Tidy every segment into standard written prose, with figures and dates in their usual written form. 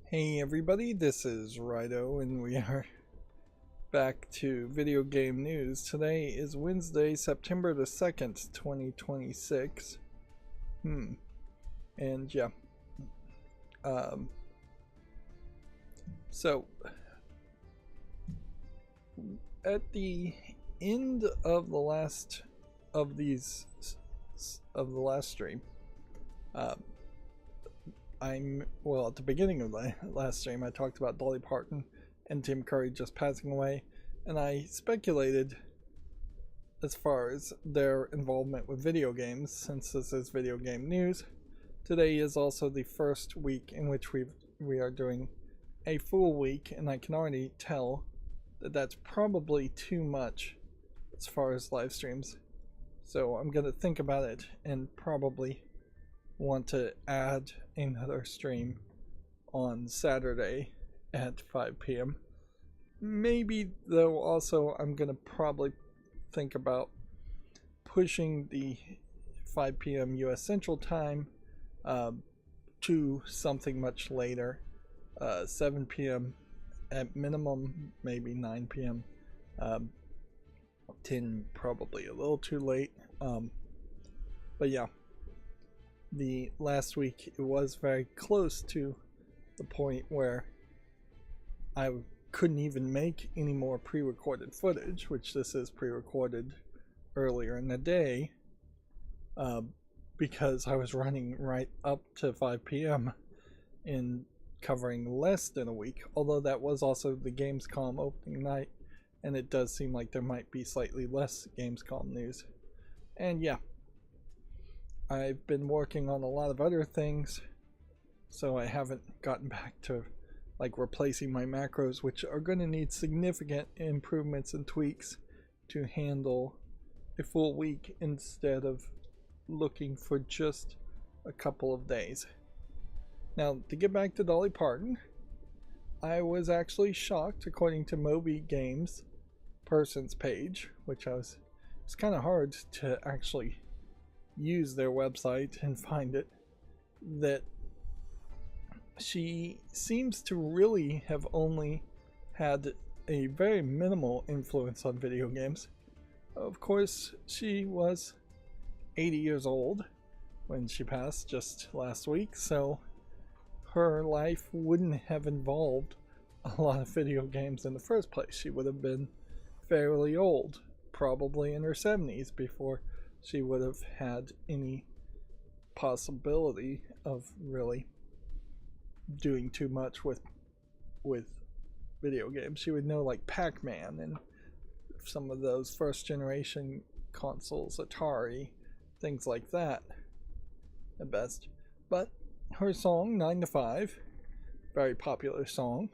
Hey everybody, this is Rydo and we are back to video game news. Today is Wednesday, September the 2nd, 2026. And yeah. So at the end of the last stream, at the beginning of the last stream I talked about Dolly Parton and Tim Curry just passing away, and I speculated as far as their involvement with video games. Since this is video game news, today is also the first week in which we are doing a full week, and I can already tell that that's probably too much as far as live streams. So I'm gonna think about it and probably want to add another stream on Saturday at 5 p.m. Maybe, though, also I'm gonna probably think about pushing the 5 p.m. US Central Time to something much later, 7 p.m. at minimum, maybe 9 p.m. 10 probably a little too late, but yeah. The last week it was very close to the point where I couldn't even make any more pre-recorded footage, which this is pre-recorded earlier in the day, because I was running right up to 5 p.m. in covering less than a week, although that was also the Gamescom opening night, and it does seem like there might be slightly less Gamescom news. And yeah, I've been working on a lot of other things, so I haven't gotten back to like replacing my macros, which are going to need significant improvements and tweaks to handle a full week instead of looking for just a couple of days. Now, to get back to Dolly Parton, I was actually shocked, according to Moby Games Persons page, which it's kind of hard to actually use their website and find it, that she seems to really have only had a very minimal influence on video games. Of course, she was 80 years old when she passed just last week, so her life wouldn't have involved a lot of video games in the first place. She would have been fairly old, probably in her 70s, before she would have had any possibility of really doing too much with video games. She would know like Pac-Man and some of those first generation consoles, Atari, things like that at best. But her song 9 to 5, very popular song,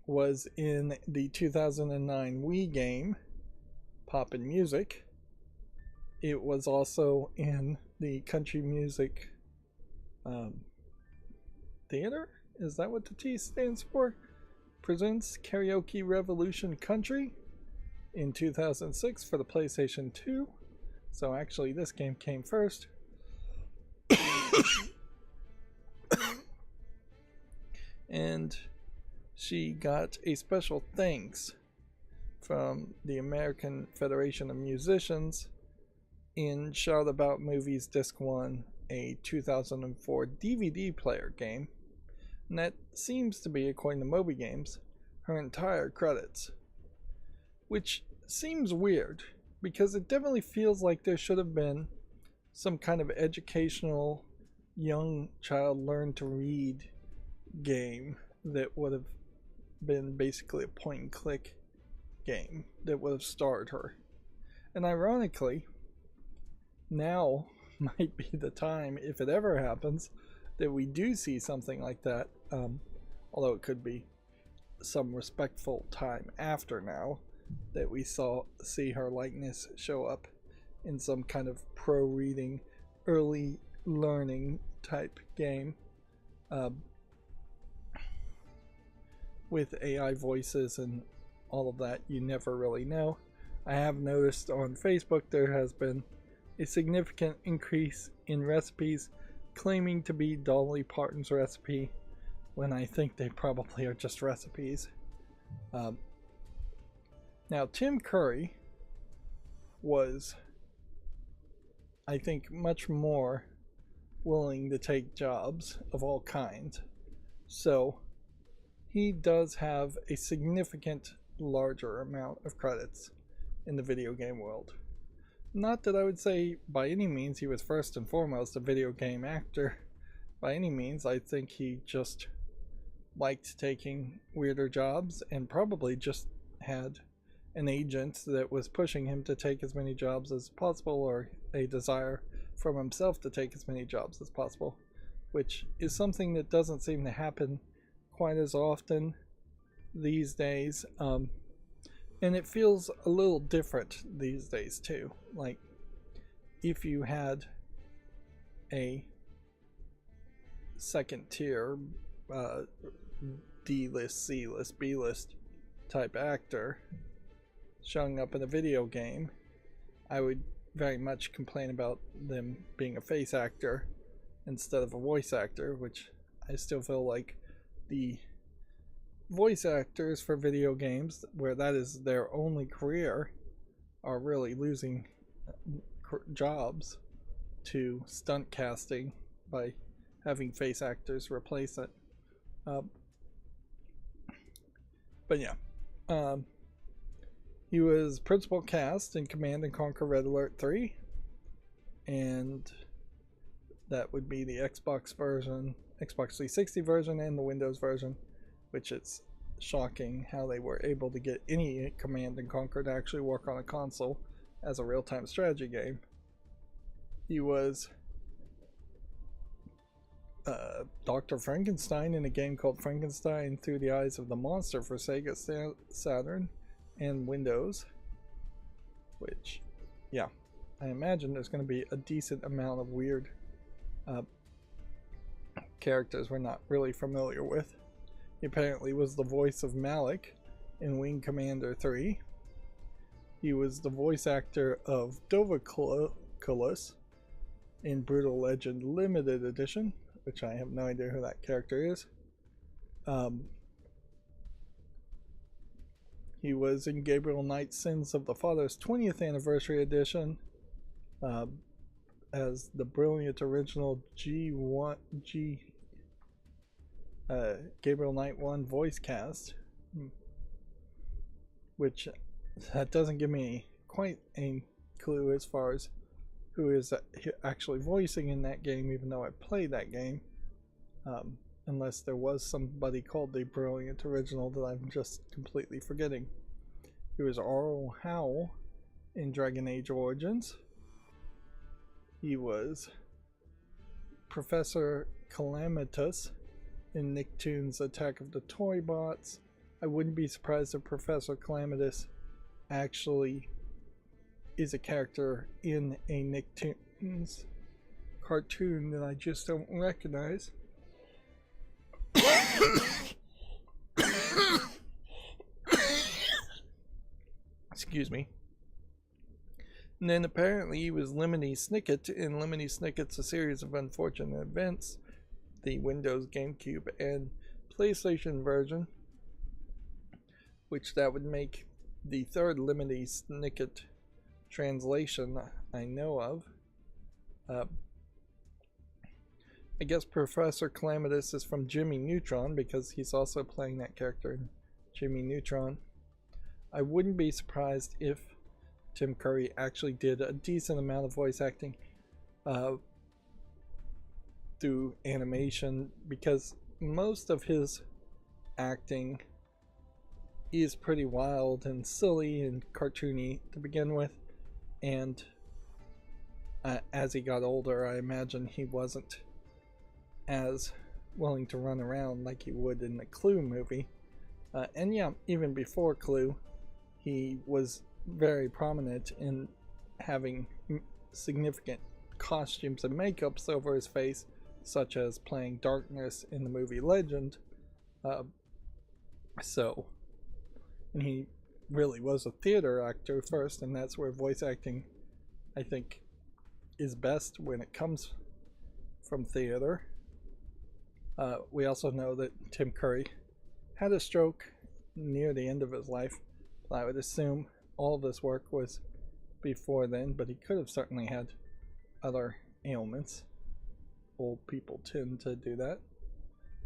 was in the 2009 Wii game Poppin' Music. It was also in the Country Music Theater? Is that what the T stands for? Presents Karaoke Revolution Country in 2006 for the PlayStation 2. So actually this game came first. And she got a special thanks from the American Federation of Musicians in Shout About Movies Disc 1, a 2004 DVD player game. And that seems to be, according to Moby Games, her entire credits. Which seems weird, because it definitely feels like there should have been some kind of educational young child learn to read game that would have been basically a point and click game that would have starred her. And ironically, now might be the time, if it ever happens, that we do see something like that, although it could be some respectful time after now, that we see her likeness show up in some kind of pro reading, early learning type game, with AI voices and all of that. You never really know. I have noticed on Facebook there has been a significant increase in recipes claiming to be Dolly Parton's recipe when I think they probably are just recipes. Now, Tim Curry was, I think, much more willing to take jobs of all kinds. So he does have a significant larger amount of credits in the video game world. Not that I would say by any means he was first and foremost a video game actor. By any means, I think he just liked taking weirder jobs and probably just had an agent that was pushing him to take as many jobs as possible, or a desire from himself to take as many jobs as possible, which is something that doesn't seem to happen quite as often these days. And it feels a little different these days too. Like, if you had a second tier D-list, C-list, B-list type actor showing up in a video game, I would very much complain about them being a face actor instead of a voice actor, which I still feel like the voice actors for video games, where that is their only career, are really losing jobs to stunt casting by having face actors replace it. But yeah, he was principal cast in Command & Conquer Red Alert 3, and that would be the Xbox version, Xbox 360 version, and the Windows version, which it's shocking how they were able to get any Command & Conquer to actually work on a console as a real-time strategy game. He was Dr. Frankenstein in a game called Frankenstein Through the Eyes of the Monster for Sega Saturn and Windows, which, yeah, I imagine there's going to be a decent amount of weird characters we're not really familiar with. He apparently was the voice of Malik in Wing Commander 3. He was the voice actor of Dovaculus in Brutal Legend Limited Edition, which I have no idea who that character is. He was in Gabriel Knight's Sins of the Father's 20th Anniversary Edition as the brilliant original Gabriel Knight 1 voice cast, which that doesn't give me quite a clue as far as who is actually voicing in that game, even though I played that game, unless there was somebody called the brilliant original that I'm just completely forgetting. He was Arl Howe in Dragon Age Origins. He was Professor Calamitous in Nicktoons Attack of the Toy Bots. I wouldn't be surprised if Professor Calamitous actually is a character in a Nicktoons cartoon that I just don't recognize. Excuse me. And then apparently he was Lemony Snicket in Lemony Snicket's A Series of Unfortunate Events, the Windows, GameCube, and PlayStation version, which that would make the third Lemony Snicket translation I know of. I guess Professor Calamitous is from Jimmy Neutron, because he's also playing that character in Jimmy Neutron. I wouldn't be surprised if Tim Curry actually did a decent amount of voice acting through animation, because most of his acting is pretty wild and silly and cartoony to begin with, and as he got older, I imagine he wasn't as willing to run around like he would in the Clue movie. And yeah, even before Clue, he was very prominent in having significant costumes and makeups over his face, such as playing Darkness in the movie Legend. And he really was a theater actor first, and that's where voice acting, I think, is best when it comes from theater. We also know that Tim Curry had a stroke near the end of his life. I would assume all of this work was before then, but he could have certainly had other ailments. Old people tend to do that.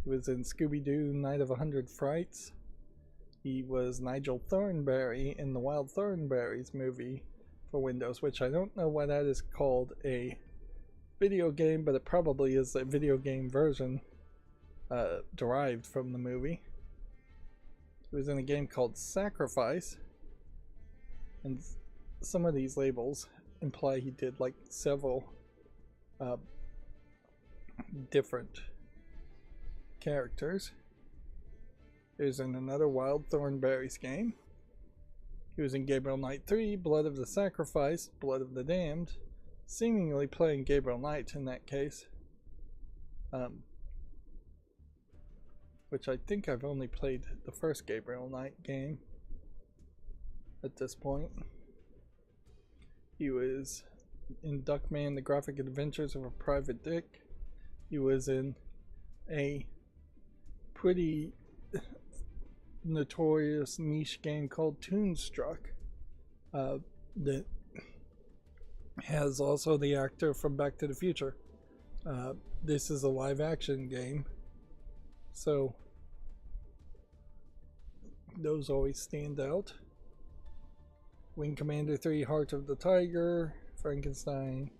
He was in Scooby-Doo Night of 100 Frights. He was Nigel Thornberry in the Wild Thornberrys movie for Windows, which I don't know why that is called a video game, but it probably is a video game version derived from the movie. He was in a game called Sacrifice, and some of these labels imply he did like several different characters. He was in another Wild Thornberrys game. He was in Gabriel Knight 3, Blood of the Sacrifice, Blood of the Damned, seemingly playing Gabriel Knight in that case. Which I think I've only played the first Gabriel Knight game at this point. He was in Duckman, The Graphic Adventures of a Private Dick. He was in a pretty notorious niche game called Toonstruck that has also the actor from Back to the Future. This is a live action game, so those always stand out. Wing Commander 3, Heart of the Tiger, Frankenstein,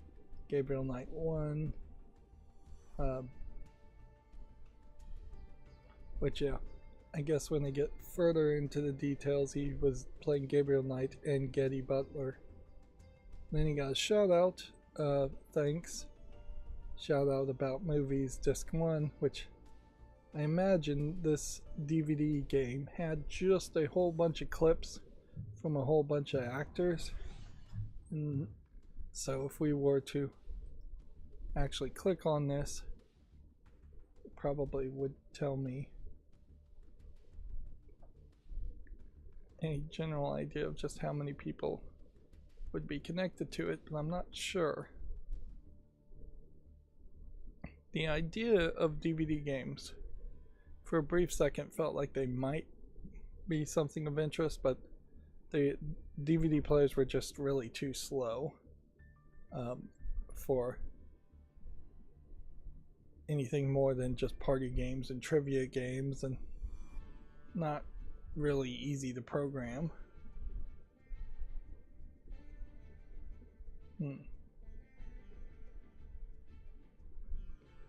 Gabriel Knight 1, which yeah, I guess when they get further into the details, he was playing Gabriel Knight and Getty Butler. Then he got a shout out, thanks, shout out about movies disc 1, which I imagine this DVD game had just a whole bunch of clips from a whole bunch of actors. And so if we were to actually click on this, it probably would tell me a general idea of just how many people would be connected to it, but I'm not sure. The idea of DVD games for a brief second felt like they might be something of interest, but the DVD players were just really too slow for anything more than just party games and trivia games, and not really easy to program.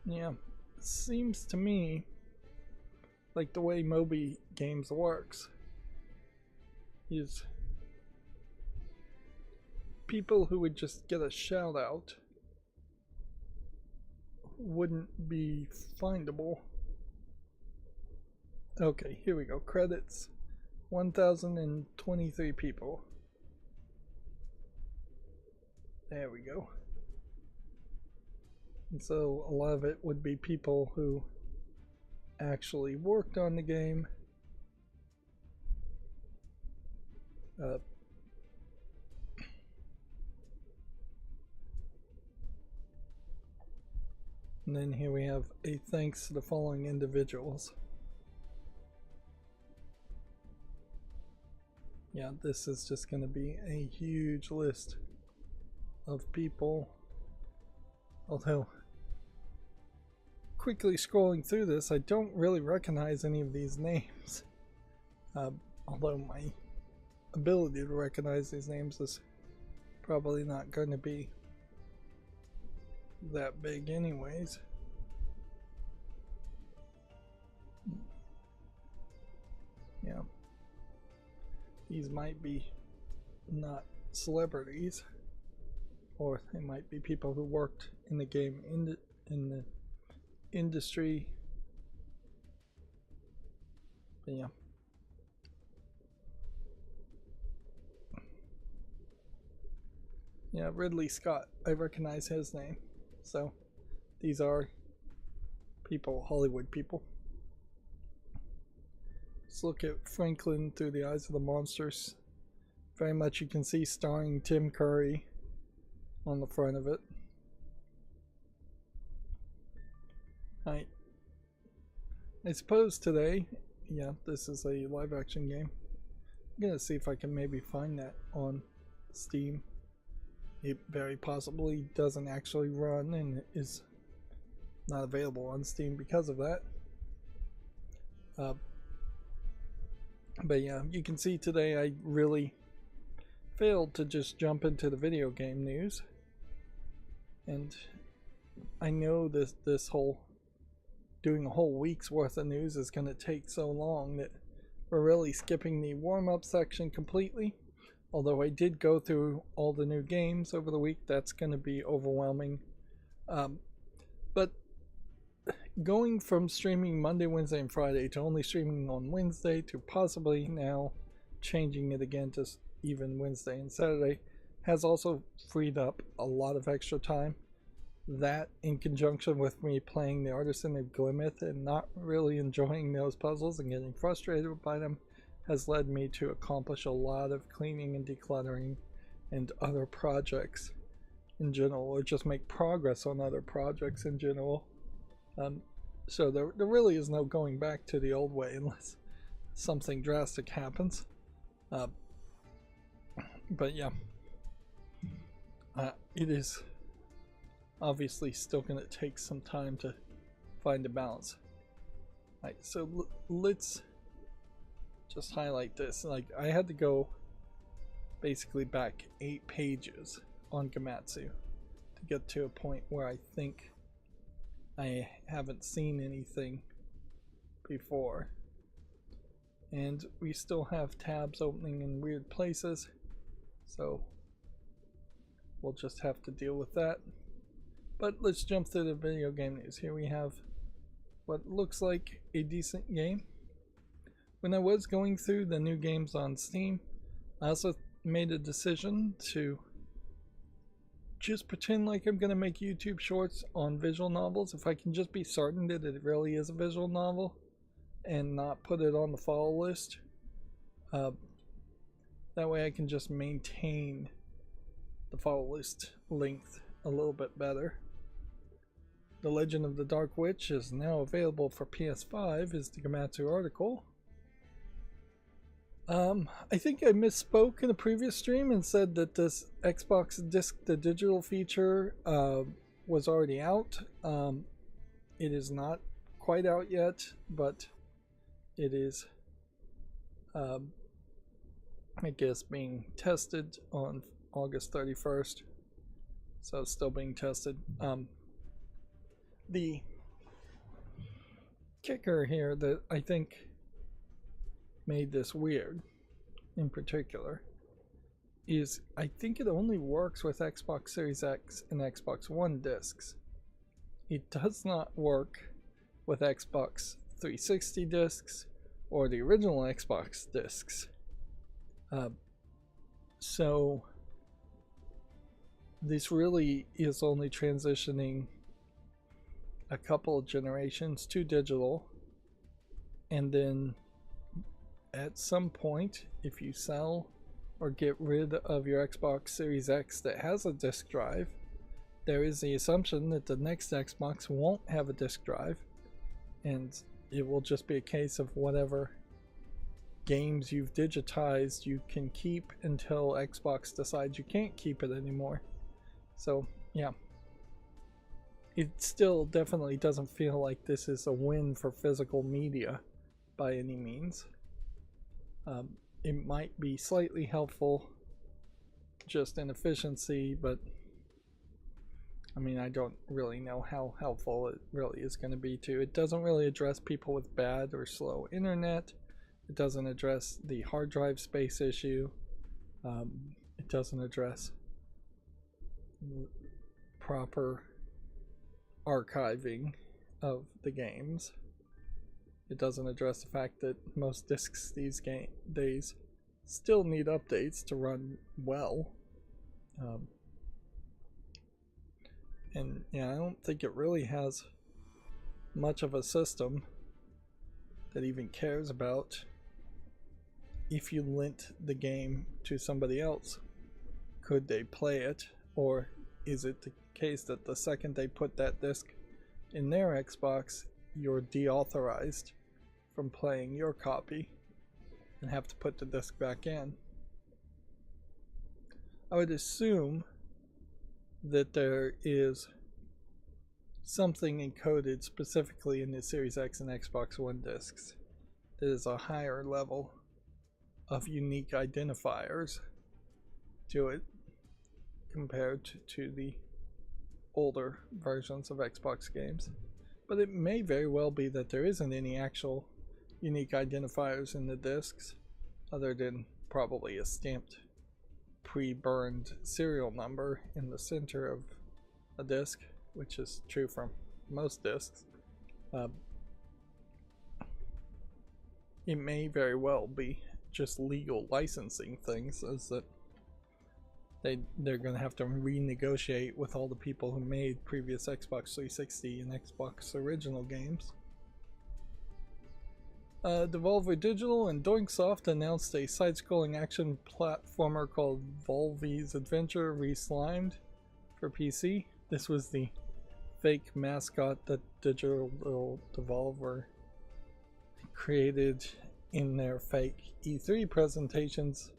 Yeah, it seems to me like the way Moby Games works is people who would just get a shout out wouldn't be findable. Okay, here we go. Credits. 1,023 people. There we go. And so a lot of it would be people who actually worked on the game. And then here we have a thanks to the following individuals. Yeah, this is just going to be a huge list of people. Although, quickly scrolling through this, I don't really recognize any of these names. Although my ability to recognize these names is probably not going to be that big anyways. Yeah. These might be not celebrities, or they might be people who worked in the game in the industry. But yeah. Yeah, Ridley Scott. I recognize his name. So these are people, Hollywood people. Let's look at Franklin Through the Eyes of the Monsters. Very much you can see starring Tim Curry on the front of it. I suppose today, yeah, this is a live action game. I'm gonna see if I can maybe find that on Steam. It very possibly doesn't actually run and is not available on Steam because of that. But yeah, you can see today I really failed to just jump into the video game news. And I know this whole doing a whole week's worth of news is going to take so long that we're really skipping the warm-up section completely. Although I did go through all the new games over the week, that's going to be overwhelming. But going from streaming Monday, Wednesday, and Friday to only streaming on Wednesday to possibly now changing it again to even Wednesday and Saturday has also freed up a lot of extra time. That, in conjunction with me playing the Artisan of Glimeth and not really enjoying those puzzles and getting frustrated by them, has led me to accomplish a lot of cleaning and decluttering and other projects in general, or just make progress on other projects in general. So there really is no going back to the old way unless something drastic happens. But yeah, it is obviously still going to take some time to find a balance. Alright, so let's just highlight this. Like, I had to go basically back 8 pages on Gamatsu to get to a point where I think I haven't seen anything before. And we still have tabs opening in weird places, so we'll just have to deal with that. But let's jump to the video game news. Here we have what looks like a decent game. When I was going through the new games on Steam, I also made a decision to just pretend like I'm going to make YouTube shorts on visual novels. If I can just be certain that it really is a visual novel and not put it on the follow list, that way I can just maintain the follow list length a little bit better. The Legend of the Dark Witch is now available for PS5 is the Gamatsu article. I think I misspoke in a previous stream and said that this Xbox disc, the digital feature, was already out. It is not quite out yet, but it is, I guess, being tested on August 31st. So it's still being tested. The kicker here that I think made this weird in particular is I think it only works with Xbox Series X and Xbox One discs. It does not work with Xbox 360 discs or the original Xbox discs. So this really is only transitioning a couple of generations to digital, and then at some point, if you sell or get rid of your Xbox Series X that has a disk drive, there is the assumption that the next Xbox won't have a disk drive, and it will just be a case of whatever games you've digitized you can keep until Xbox decides you can't keep it anymore. So yeah, it still definitely doesn't feel like this is a win for physical media by any means. It might be slightly helpful just in efficiency, but I mean, I don't really know how helpful it really is going to be to. It doesn't really address people with bad or slow internet. It doesn't address the hard drive space issue. It doesn't address proper archiving of the games. It doesn't address the fact that most discs these days still need updates to run well. And yeah, I don't think it really has much of a system that even cares about if you lent the game to somebody else. Could they play it, or is it the case that the second they put that disc in their Xbox, you're deauthorized from playing your copy and have to put the disc back in. I would assume that there is something encoded specifically in the Series X and Xbox One discs that is a higher level of unique identifiers to it compared to the older versions of Xbox games. But it may very well be that there isn't any actual unique identifiers in the discs other than probably a stamped pre-burned serial number in the center of a disc, which is true from most discs. It may very well be just legal licensing things, as that they're going to have to renegotiate with all the people who made previous Xbox 360 and Xbox original games. Devolver Digital and Doinksoft announced a side-scrolling action platformer called Volvy's Adventure Reslimed for PC. This was the fake mascot that Digital Devolver created in their fake E3 presentations,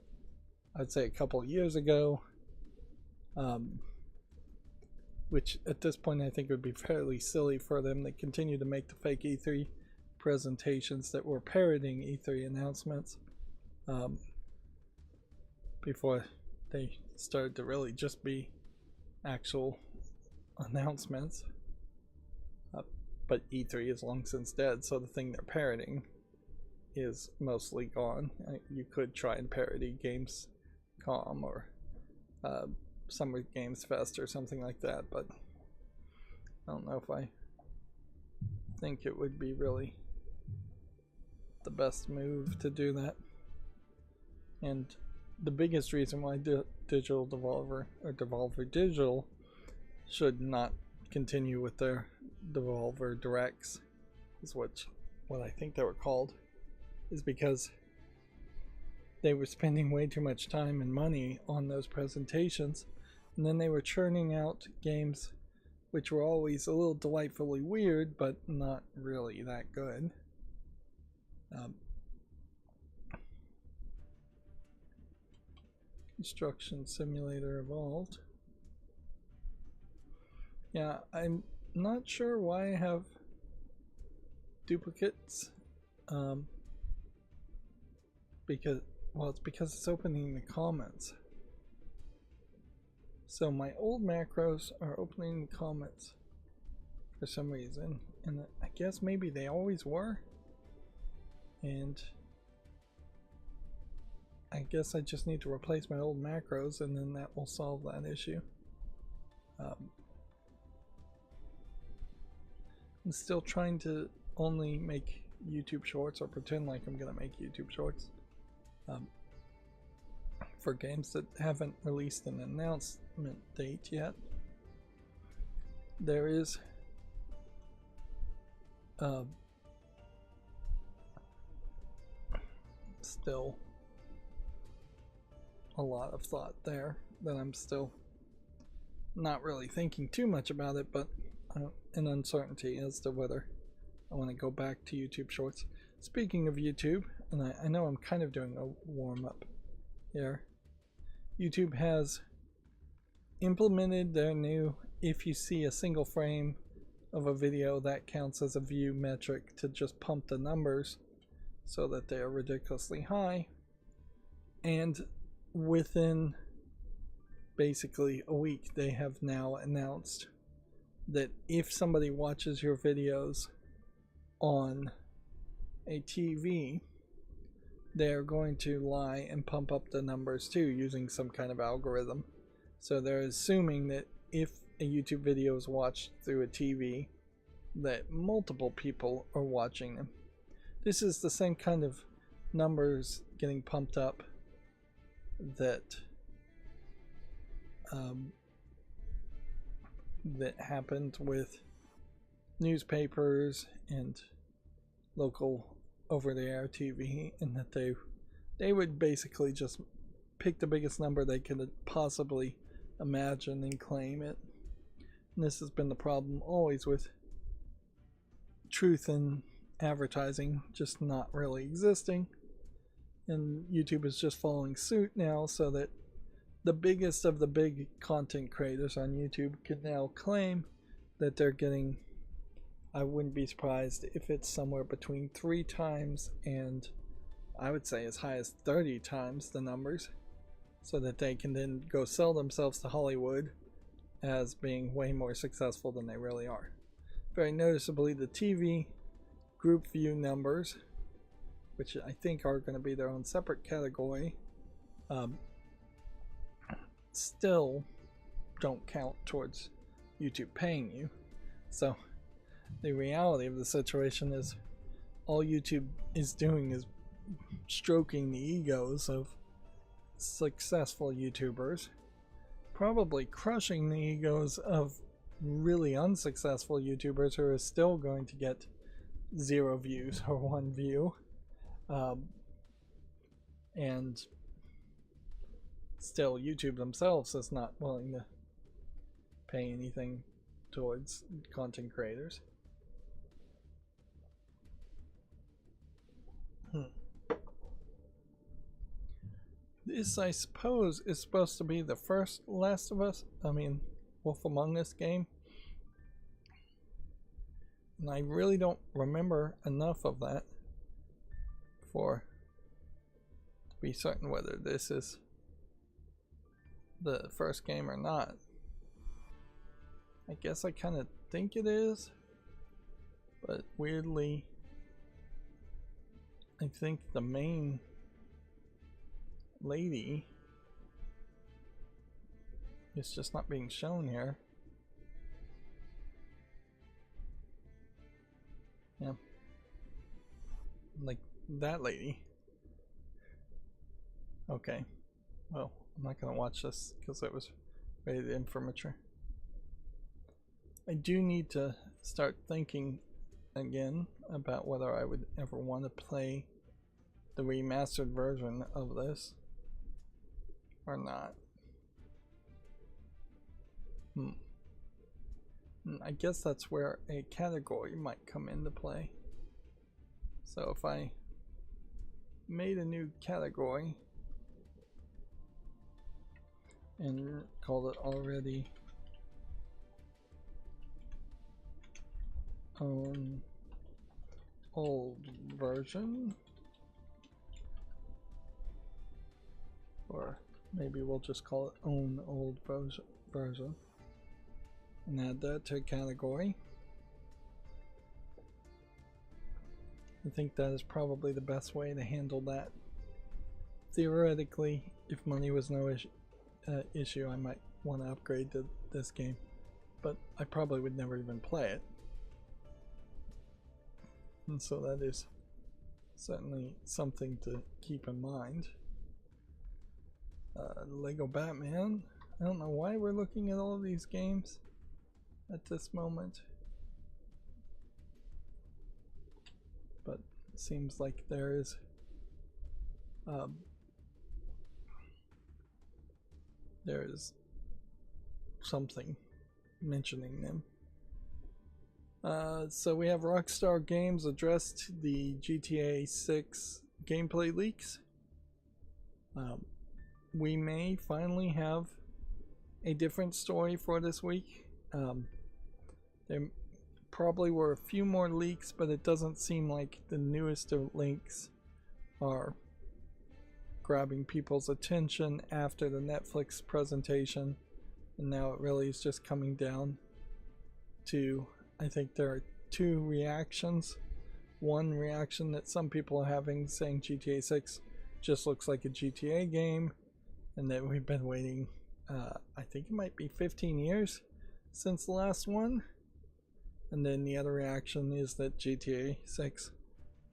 I'd say a couple years ago, which at this point I think would be fairly silly for them to continue to make the fake E3 presentations that were parroting E3 announcements before they started to really just be actual announcements. But E3 is long since dead, so the thing they're parroting is mostly gone. You could try and parody Gamescom or Summer Games Fest or something like that, but I don't know if I think it would be really the best move to do that. And the biggest reason why Digital Devolver or Devolver Digital should not continue with their Devolver Directs, is what I think they were called, is because they were spending way too much time and money on those presentations, and then they were churning out games which were always a little delightfully weird but not really that good. Construction Simulator Evolved. Yeah, I'm not sure why I have duplicates. It's because it's opening the comments. So my old macros are opening the comments for some reason, and I guess maybe they always were, and I guess I just need to replace my old macros and then that will solve that issue. I'm still trying to only make YouTube shorts, or pretend like I'm gonna make YouTube shorts, for games that haven't released an announcement date yet. There is still a lot of thought there that I'm still not really thinking too much about it, but an uncertainty as to whether I want to go back to YouTube Shorts. Speaking of YouTube, and I know I'm kind of doing a warm-up here, YouTube has implemented their new, if you see a single frame of a video, that counts as a view metric to just pump the numbers so that they are ridiculously high. And within basically a week, they have now announced that if somebody watches your videos on a TV, they're going to lie and pump up the numbers too using some kind of algorithm. So they're assuming that if a YouTube video is watched through a TV, that multiple people are watching them. This is the same kind of numbers getting pumped up that that happened with newspapers and local over-the-air TV, and that they would basically just pick the biggest number they could possibly imagine and claim it. And this has been the problem always with truth in advertising just not really existing, and YouTube is just following suit now, so that the biggest of the big content creators on YouTube can now claim that they're getting, I wouldn't be surprised if it's somewhere between 3 times and I would say as high as 30 times the numbers, so that they can then go sell themselves to Hollywood as being way more successful than they really are. Very noticeably, the TV group view numbers, which I think are going to be their own separate category, still don't count towards YouTube paying you. So the reality of the situation is all YouTube is doing is stroking the egos of successful YouTubers, probably crushing the egos of really unsuccessful YouTubers who are still going to get 0 views or 1 view, and still YouTube themselves is not willing to pay anything towards content creators. This, I suppose, is supposed to be the first Last of Us, Wolf Among Us game. And I really don't remember enough of that to be certain whether this is the first game or not. I guess I kind of think it is, but weirdly, I think the main lady is just not being shown here. Yeah, like that lady. Okay, well, I'm not gonna watch this because it was rated M for mature. I do need to start thinking again about whether I would ever want to play the remastered version of this or not. I guess that's where a category might come into play. So if I made a new category and called it already own old version, or maybe we'll just call it own old version, and add that to a category. I think that is probably the best way to handle that. Theoretically, if money was no issue, I might want to upgrade to this game, but I probably would never even play it. And so that is certainly something to keep in mind. Lego Batman. I don't know why we're looking at all of these games at this moment, but it seems like there is something mentioning them. So we have Rockstar Games addressed the GTA 6 gameplay leaks. We may finally have a different story for this week. There probably were a few more leaks, but it doesn't seem like the newest of leaks are grabbing people's attention after the Netflix presentation, and now it really is just coming down to, I think there are 2 reactions. One reaction that some people are having, saying GTA 6 just looks like a GTA game, and that we've been waiting, I think it might be 15 years since the last one. And then the other reaction is that GTA 6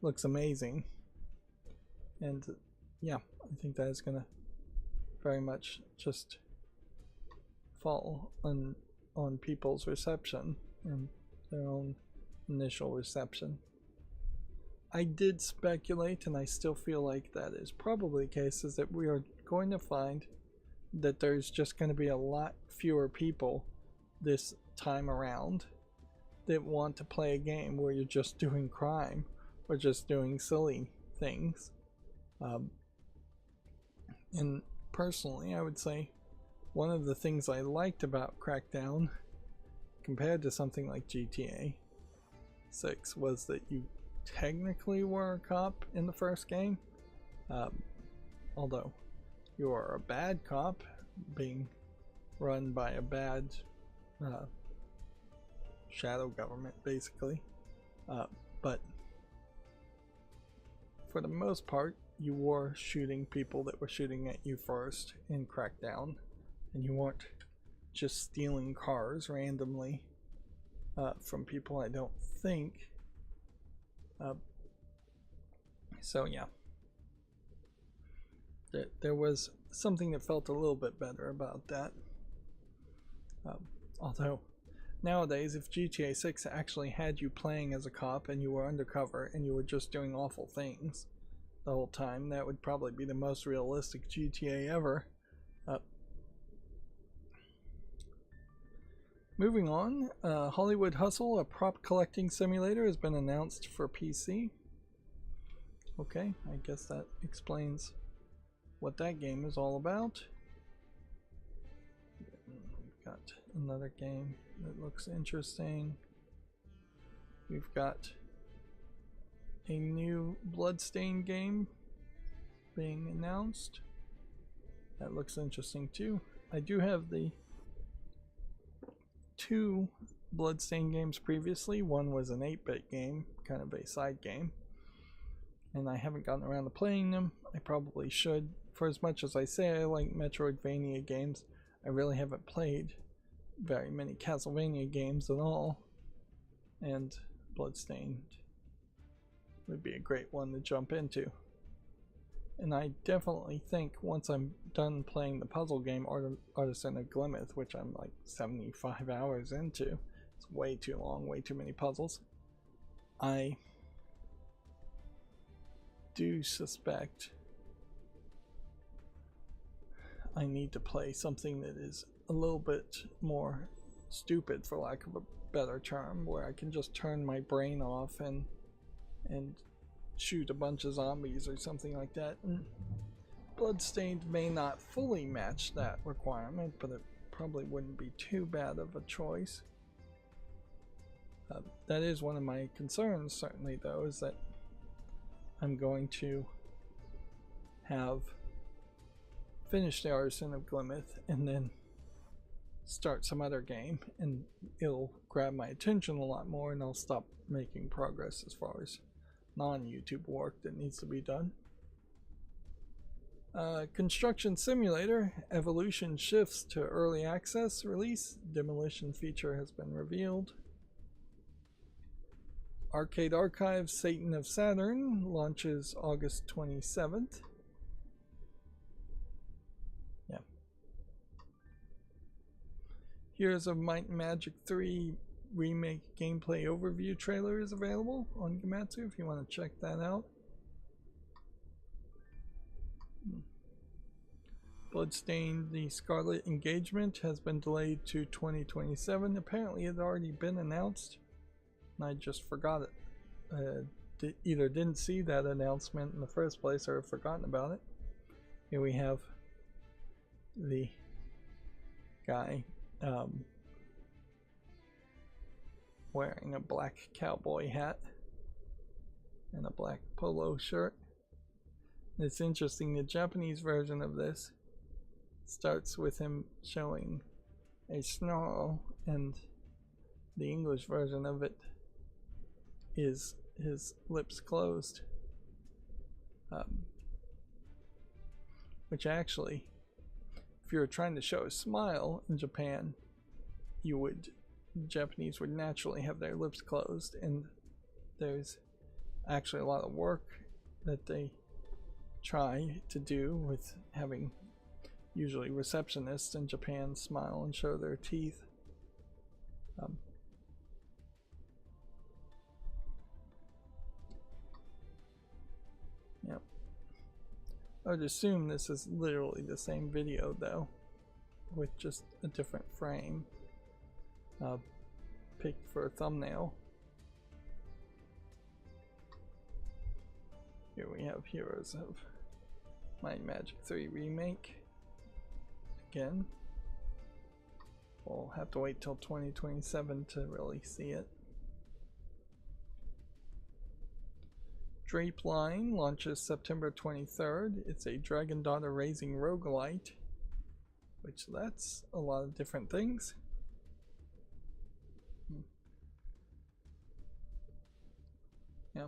looks amazing. And yeah, I think that is gonna very much just fall on people's reception and their own initial reception. I did speculate, and I still feel like that is probably the case, is that we are going to find that there's just going to be a lot fewer people this time around that want to play a game where you're just doing crime or just doing silly things. And personally, I would say one of the things I liked about Crackdown compared to something like GTA 6 was that you technically were a cop in the first game, although you are a bad cop being run by a bad shadow government, basically. But for the most part, you were shooting people that were shooting at you first in Crackdown, and you weren't just stealing cars randomly from people, I don't think. So yeah, there was something that felt a little bit better about that. Although nowadays, if GTA 6 actually had you playing as a cop and you were undercover and you were just doing awful things the whole time, that would probably be the most realistic GTA ever. Moving on, Hollywood Hustle, a prop collecting simulator, has been announced for PC. Okay, I guess that explains what that game is all about. We've got another game that looks interesting. We've got a new Bloodstained game being announced. That looks interesting too. I do have the 2 Bloodstained games previously. One was an 8-bit game, kind of a side game, and I haven't gotten around to playing them. I probably should. For as much as I say I like Metroidvania games, I really haven't played very many Castlevania games at all, and Bloodstained would be a great one to jump into. And I definitely think once I'm done playing the puzzle game Artisan of Glimmerth, which I'm like 75 hours into, it's way too long, way too many puzzles, I do suspect I need to play something that is a little bit more stupid, for lack of a better term, where I can just turn my brain off and shoot a bunch of zombies or something like that. And Bloodstained may not fully match that requirement, but it probably wouldn't be too bad of a choice. That is one of my concerns, certainly, though, is that I'm going to have finished the Artisan of Glimmerth and then start some other game, and it'll grab my attention a lot more, and I'll stop making progress as far as non-YouTube work that needs to be done. Construction Simulator Evolution shifts to early access release. Demolition feature has been revealed. Arcade Archive Satan of Saturn launches August 27th. Yeah. Heroes of Might and Magic 3 remake gameplay overview trailer is available on Gematsu if you want to check that out. Bloodstained: The Scarlet Engagement has been delayed to 2027. Apparently it had already been announced and I just forgot it. Either didn't see that announcement in the first place or have forgotten about it. Here we have the guy wearing a black cowboy hat and a black polo shirt. It's interesting, the Japanese version of this starts with him showing a snarl, and the English version of it is his lips closed. Which actually, if you were trying to show a smile in Japan, Japanese would naturally have their lips closed, and there's actually a lot of work that they try to do with having usually receptionists in Japan smile and show their teeth. Yep. I would assume this is literally the same video though, with just a different frame. picked for a thumbnail. Here we have Heroes of Might and Magic 3 Remake. Again, we'll have to wait till 2027 to really see it. Drape Line launches September 23rd. It's a Dragon Daughter Raising roguelite, which that's a lot of different things. Yeah.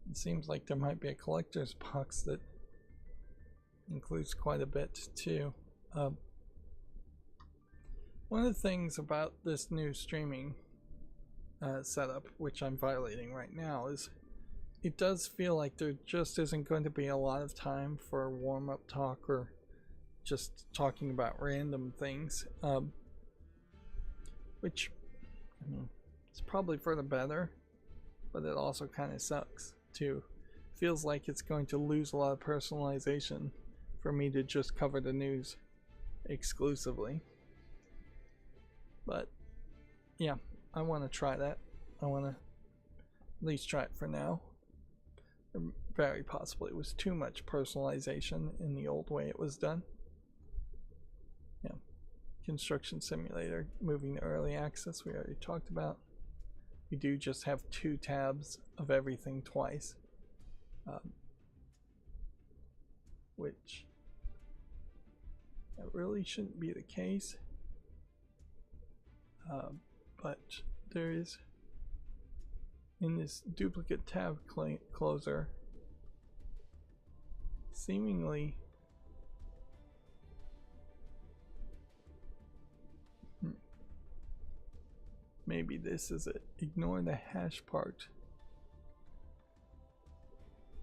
It seems like there might be a collector's box that includes quite a bit too. One of the things about this new streaming setup, which I'm violating right now, is it does feel like there just isn't going to be a lot of time for warm-up talk or just talking about random things, which it's probably for the better, but it also kind of sucks too. Feels like it's going to lose a lot of personalization for me to just cover the news exclusively. But yeah, I want to try that. I want to at least try it for now. Very possibly it was too much personalization in the old way it was done. Yeah. Construction Simulator moving to early access, we already talked about. We do just have 2 tabs of everything twice, which that really shouldn't be the case, but there is, in this duplicate tab closer, seemingly maybe this is it. Ignore the hash part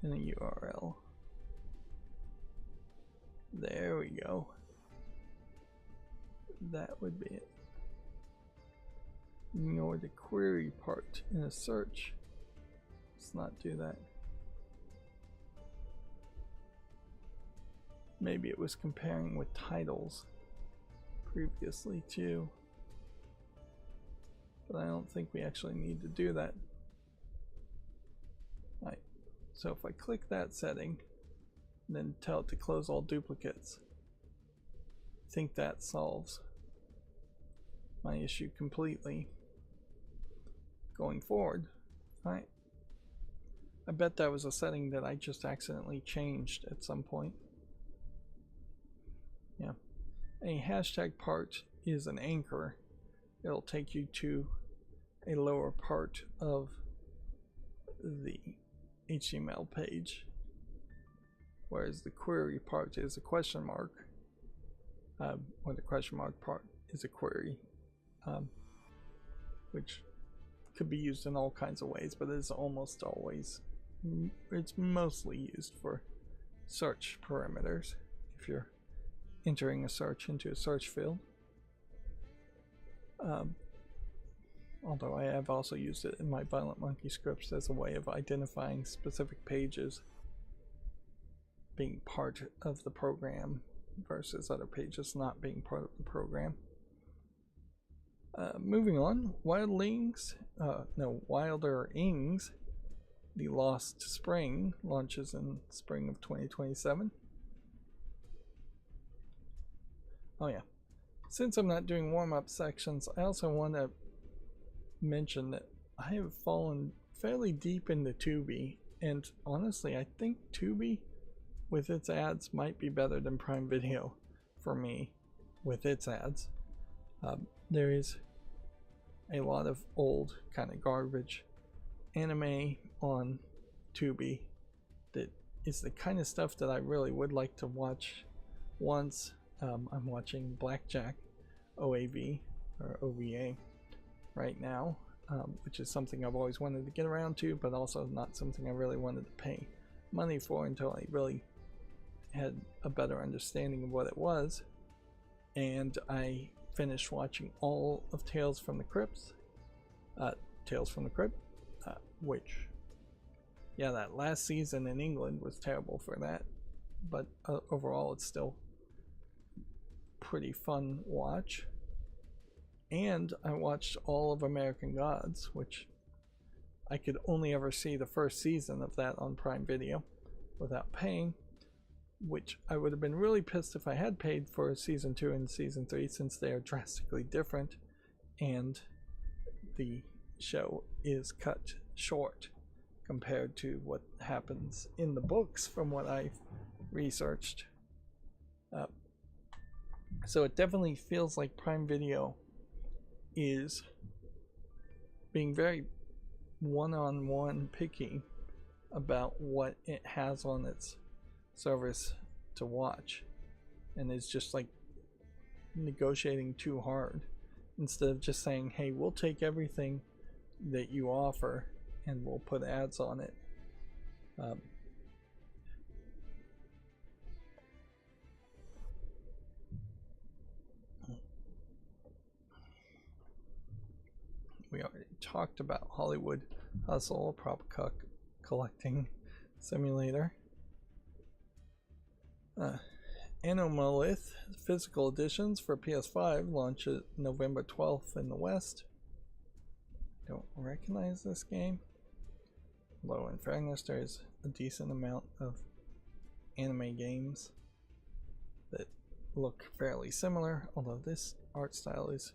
in a URL. There we go. That would be it. Ignore the query part in a search. Let's not do that. Maybe it was comparing with titles previously too. But I don't think we actually need to do that. Right. So if I click that setting, and then tell it to close all duplicates, I think that solves my issue completely going forward. Right. I bet that was a setting that I just accidentally changed at some point. Yeah. A hashtag part is an anchor. It'll take you to a lower part of the HTML page, whereas the query part is a question mark, or the question mark part is a query, which could be used in all kinds of ways, but it's almost always, it's mostly used for search parameters if you're entering a search into a search field. Although I have also used it in my Violent Monkey scripts as a way of identifying specific pages being part of the program versus other pages not being part of the program. Moving on, Wilder Ings, The Lost Spring, launches in spring of 2027. Oh yeah. Since I'm not doing warm-up sections, I also want to mention that I have fallen fairly deep into Tubi, and honestly I think Tubi with its ads might be better than Prime Video for me with its ads. There is a lot of old kind of garbage anime on Tubi that is the kind of stuff that I really would like to watch once. I'm watching Blackjack OAV or OVA right now, which is something I've always wanted to get around to, but also not something I really wanted to pay money for until I really had a better understanding of what it was. And I finished watching all of Tales from the Crypt, which, yeah, that last season in England was terrible for that, but overall it's still pretty fun watch. And I watched all of American Gods, which I could only ever see the first season of that on Prime Video without paying, which I would have been really pissed if I had paid for season 2 and season 3, since they are drastically different and the show is cut short compared to what happens in the books from what I've researched. So it definitely feels like Prime Video is being very one-on-one picky about what it has on its service to watch, and is just like negotiating too hard instead of just saying, hey, we'll take everything that you offer and we'll put ads on it. We already talked about Hollywood Hustle, a prop collecting simulator. Anomalith physical editions for PS5 launch November 12th in the West. Don't recognize this game. Although in fairness, there's a decent amount of anime games that look fairly similar, although this art style is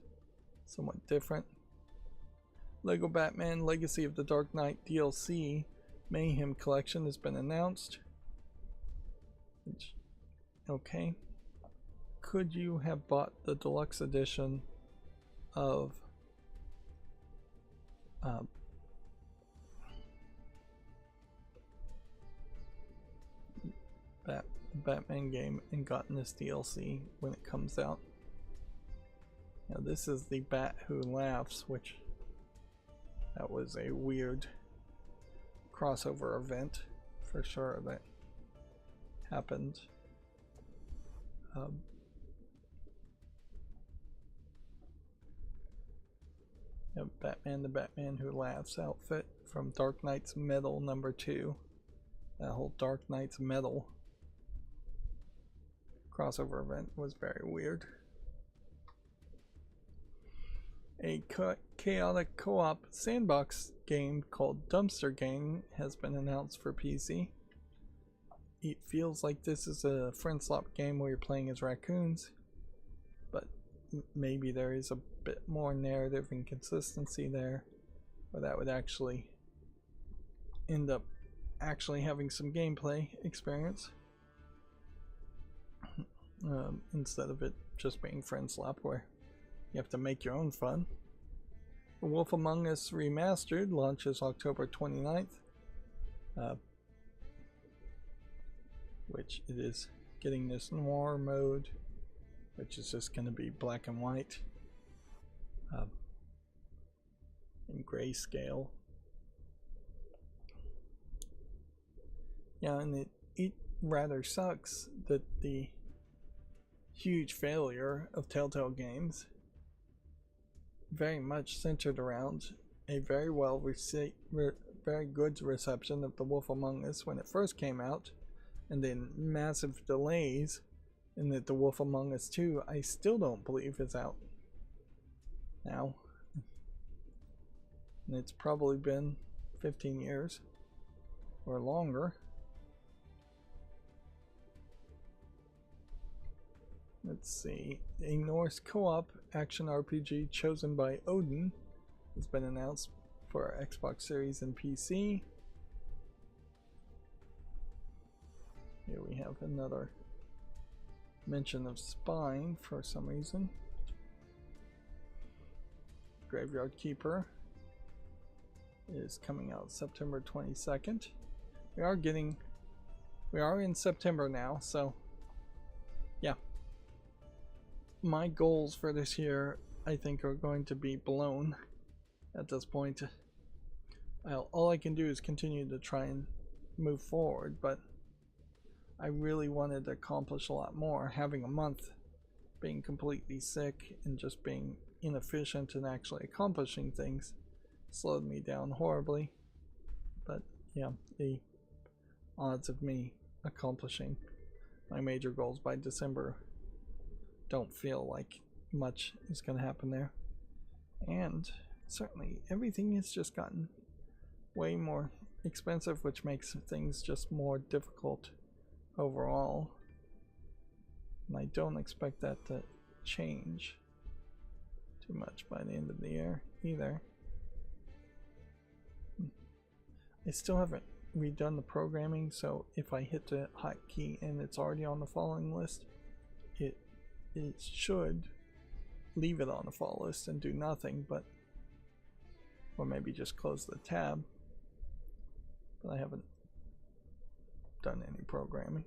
somewhat different. Lego Batman Legacy of the Dark Knight DLC Mayhem Collection has been announced. Okay. Could you have bought the deluxe edition of Batman game and gotten this DLC when it comes out? Now this is the Bat Who Laughs, which that was a weird crossover event for sure that happened. Batman, the Batman Who Laughs outfit from Dark Knight's Metal #2. That whole Dark Knight's Metal crossover event was very weird. A chaotic co-op sandbox game called Dumpster Gang has been announced for PC. It feels like this is a friend slot game where you're playing as raccoons, but maybe there is a bit more narrative and consistency there, where that would actually end up having some gameplay experience instead of it just being friend slop where you have to make your own fun. The Wolf Among Us Remastered launches October 29th, which it is getting this noir mode, which is just going to be black and white in grayscale. Yeah, and it rather sucks that the huge failure of Telltale Games very much centered around a very good reception of The Wolf Among Us when it first came out, and then massive delays, and that The Wolf Among Us 2 I still don't believe is out now, and it's probably been 15 years or longer. Let's see, a Norse co-op action RPG chosen by Odin has been announced for Xbox Series and PC. Here we have another mention of Spine for some reason. Graveyard Keeper is coming out September 22nd. We are in September now, so yeah. My goals for this year, I think, are going to be blown at this point. Well, all I can do is continue to try and move forward, but I really wanted to accomplish a lot more. Having a month being completely sick and just being inefficient and actually accomplishing things slowed me down horribly. But yeah, the odds of me accomplishing my major goals by December don't feel like much is going to happen there. And certainly everything has just gotten way more expensive, which makes things just more difficult overall. And I don't expect that to change too much by the end of the year either. I still haven't redone the programming, so if I hit the hotkey and it's already on the following list, it should leave it on the follow list and do nothing, but or maybe just close the tab. But I haven't done any programming.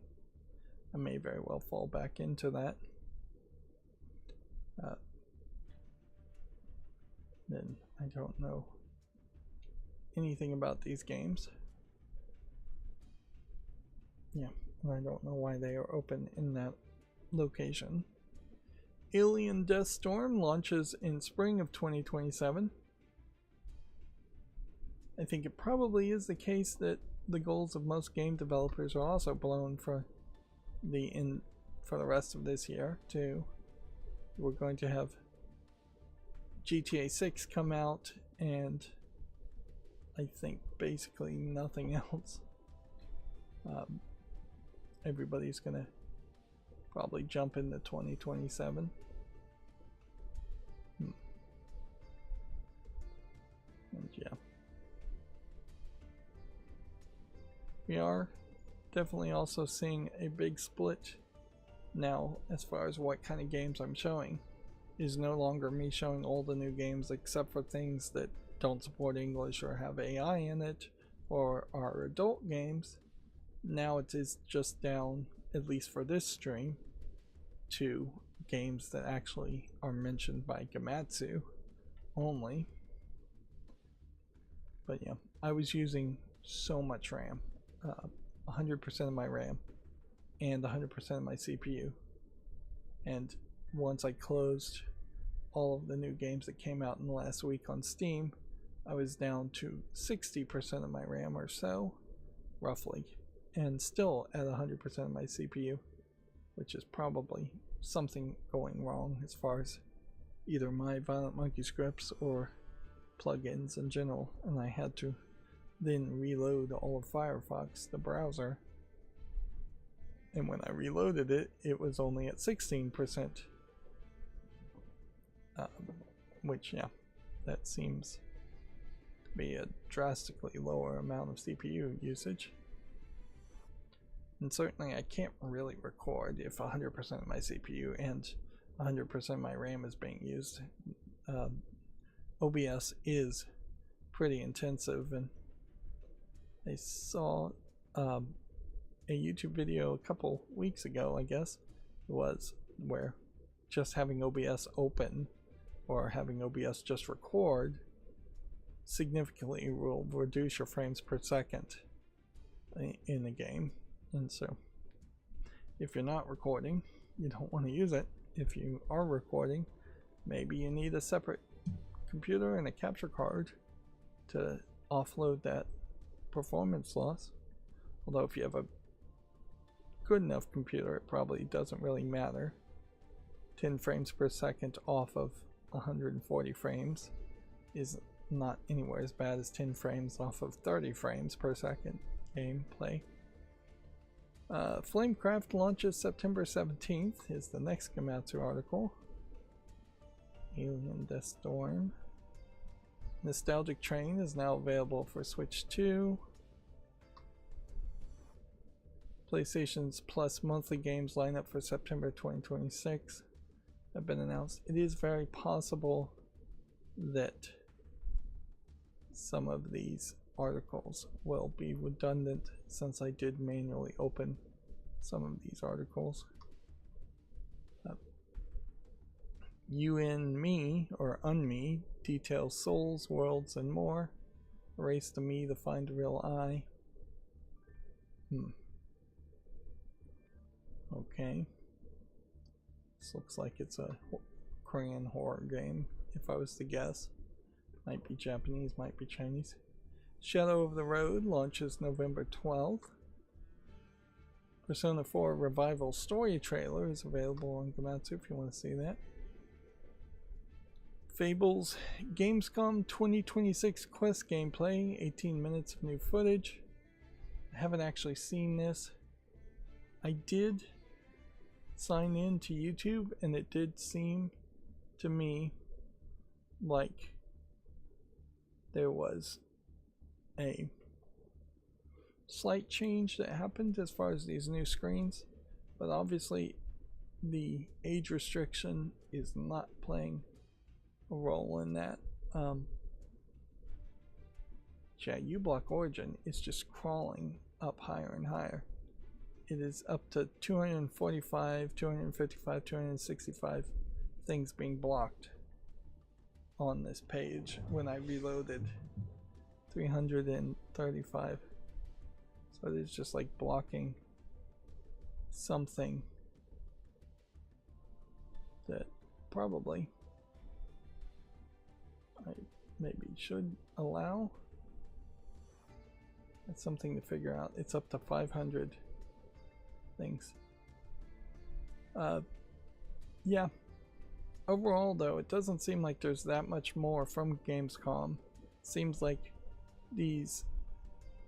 I may very well fall back into that. Then I don't know anything about these games. Yeah, and I don't know why they are open in that location. Alien Death Storm launches in spring of 2027. I think it probably is the case that the goals of most game developers are also blown for the rest of this year too. We're going to have GTA 6 come out, and I think basically nothing else. Everybody's gonna probably jump into 2027. And yeah, we are definitely also seeing a big split now as far as what kind of games I'm showing. Is no longer me showing all the new games except for things that don't support English or have AI in it or are adult games. Now it is just down, at least for this stream, to games that actually are mentioned by Gamatsu only. But yeah, I was using so much RAM, 100% of my RAM and 100% of my CPU. And once I closed all of the new games that came out in the last week on Steam, I was down to 60% of my RAM or so, roughly, and still at 100% of my CPU, which is probably something going wrong as far as either my Violent Monkey scripts or plugins in general. And I had to then reload all of Firefox, the browser, and when I reloaded it, it was only at 16%. Which, yeah, that seems to be a drastically lower amount of CPU usage. And certainly I can't really record if 100% of my CPU and 100% of my RAM is being used. OBS is pretty intensive, and I saw a YouTube video a couple weeks ago, I guess it was, where just having OBS open or having OBS just record significantly will reduce your frames per second in a game. And so if you're not recording, you don't want to use it. If you are recording, maybe you need a separate computer and a capture card to offload that performance loss. Although if you have a good enough computer, it probably doesn't really matter. 10 frames per second off of 140 frames is not anywhere as bad as 10 frames off of 30 frames per second gameplay. Flamecraft launches September 17th is the next Gamatsu article. Alien Death Storm. Nostalgic Train is now available for Switch 2. PlayStation's Plus monthly games lineup for September 2026 have been announced. It is very possible that some of these articles will be redundant since I did manually open some of these articles. You and Me, or Unme, details souls, worlds, and more. Erase the me to find the real I. Okay. This looks like it's a Korean horror game, if I was to guess. Might be Japanese, might be Chinese. Shadow of the Road launches November 12th. Persona 4 Revival story trailer is available on Gamatsu if you want to see that. Fables Gamescom 2026 Quest gameplay, 18 minutes of new footage. I haven't actually seen this. I did sign in to YouTube and it did seem to me like there was a slight change that happened as far as these new screens, but obviously the age restriction is not playing a role in that. Yeah, uBlock Origin is just crawling up higher and higher. It is up to 245, 255, 265 things being blocked on this page. When I reloaded, 335. So it is just like blocking something that probably I maybe should allow. That's something to figure out. It's up to 500 things. Yeah. Overall, though, it doesn't seem like there's that much more from Gamescom. Seems like these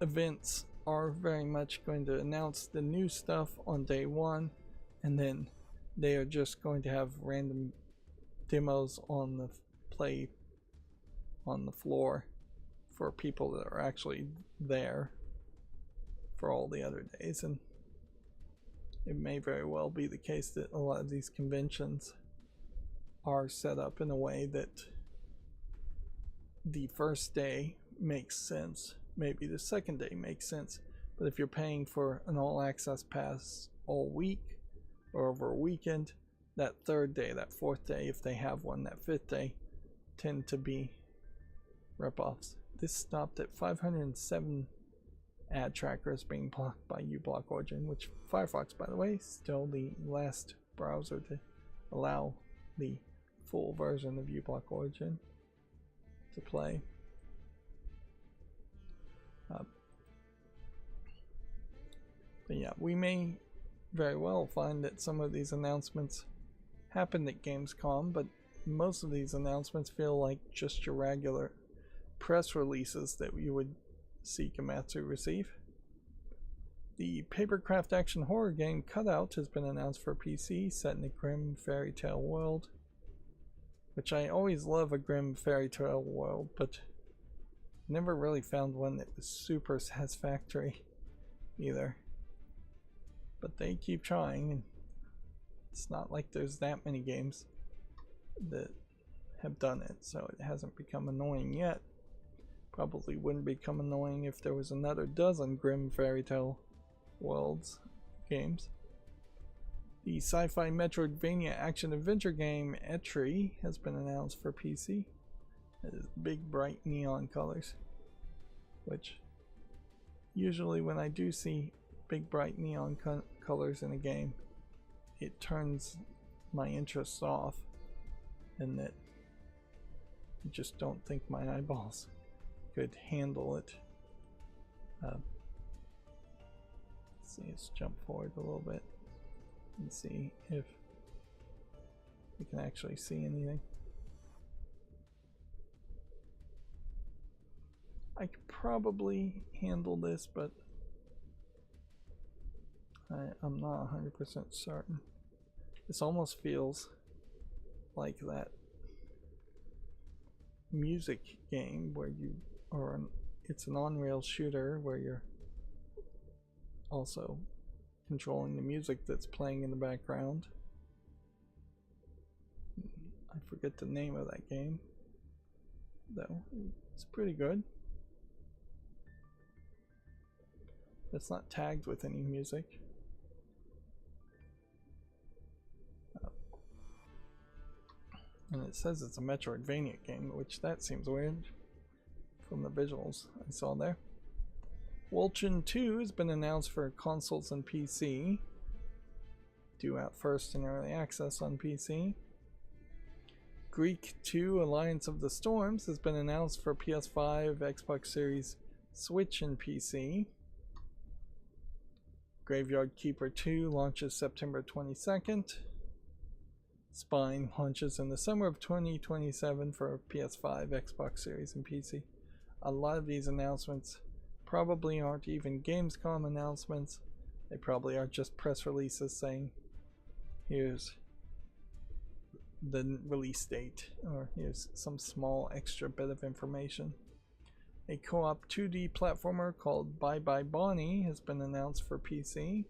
events are very much going to announce the new stuff on day one, and then they are just going to have random demos on the play on the floor for people that are actually there for all the other days. And it may very well be the case that a lot of these conventions are set up in a way that the first day makes sense, maybe the second day makes sense, but if you're paying for an all access pass all week or over a weekend, that third day, that fourth day, if they have one, that fifth day, tend to be rip-offs. This stopped at 507 ad trackers being blocked by uBlock Origin, which Firefox, by the way, is still the last browser to allow the full version of uBlock Origin to play. But yeah, we may very well find that some of these announcements happened at Gamescom, but most of these announcements feel like just your regular press releases that you would see Komatsu receive. The Papercraft action horror game Cutout has been announced for PC, set in a grim fairy tale world, which I always love a grim fairy tale world, but never really found one that was super satisfactory either. But they keep trying, and it's not like there's that many games that have done it, so it hasn't become annoying yet. Probably wouldn't become annoying if there was another dozen grim fairy tale worlds games. The sci-fi Metroidvania action-adventure game Yeti has been announced for PC. It is big, bright neon colors, which usually when I do see big, bright neon colors in a game, it turns my interests off, and that I just don't think my eyeballs could handle it. Let's see, let's jump forward a little bit and see if we can actually see anything. I could probably handle this, but I'm not 100% certain. This almost feels like that music game where you are it's an on-rail shooter where you're also controlling the music that's playing in the background. I forget the name of that game, though. It's pretty good. It's not tagged with any music. And it says it's a Metroidvania game, which that seems weird from the visuals I saw there. Wolchen 2 has been announced for consoles and PC, due out first in early access on PC. Greek 2 Alliance of the Storms has been announced for PS5, Xbox Series, Switch, and PC. Graveyard Keeper 2 launches September 22nd. Spine launches in the summer of 2027 for PS5, Xbox Series, and PC. A lot of these announcements probably aren't even Gamescom announcements. They probably are just press releases saying, here's the release date, or here's some small extra bit of information. A co-op 2D platformer called Bye Bye Bonnie has been announced for PC.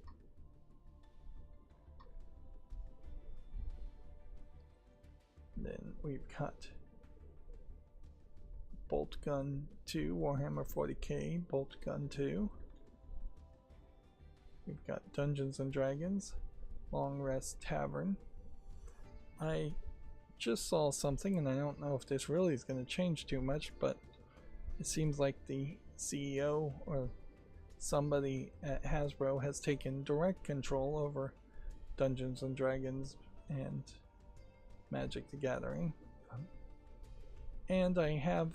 Then we've got Bolt Gun 2, Warhammer 40k, Bolt Gun 2. We've got Dungeons and Dragons, Long Rest Tavern. I just saw something, and I don't know if this really is going to change too much, but it seems like the CEO or somebody at Hasbro has taken direct control over Dungeons and Dragons and Magic the Gathering. And I have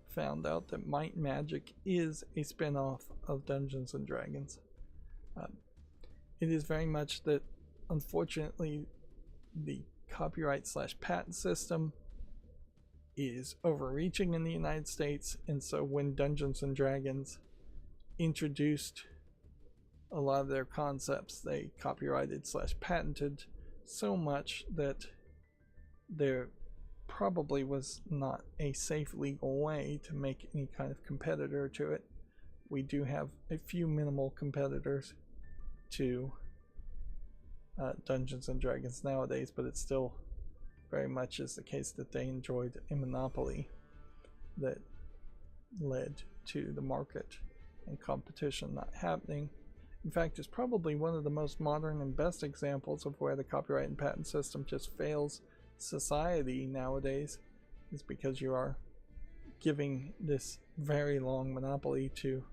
found out that Might Magic is a spin-off of Dungeons and Dragons. It is very much that, unfortunately, the copyright/patent system is overreaching in the United States, and so when Dungeons and Dragons introduced a lot of their concepts, they copyrighted/patented so much that there probably was not a safe legal way to make any kind of competitor to it. We do have a few minimal competitors to Dungeons and Dragons nowadays, but it still very much is the case that they enjoyed a monopoly that led to the market and competition not happening. In fact, it's probably one of the most modern and best examples of where the copyright and patent system just fails society nowadays, is because you are giving this very long monopoly to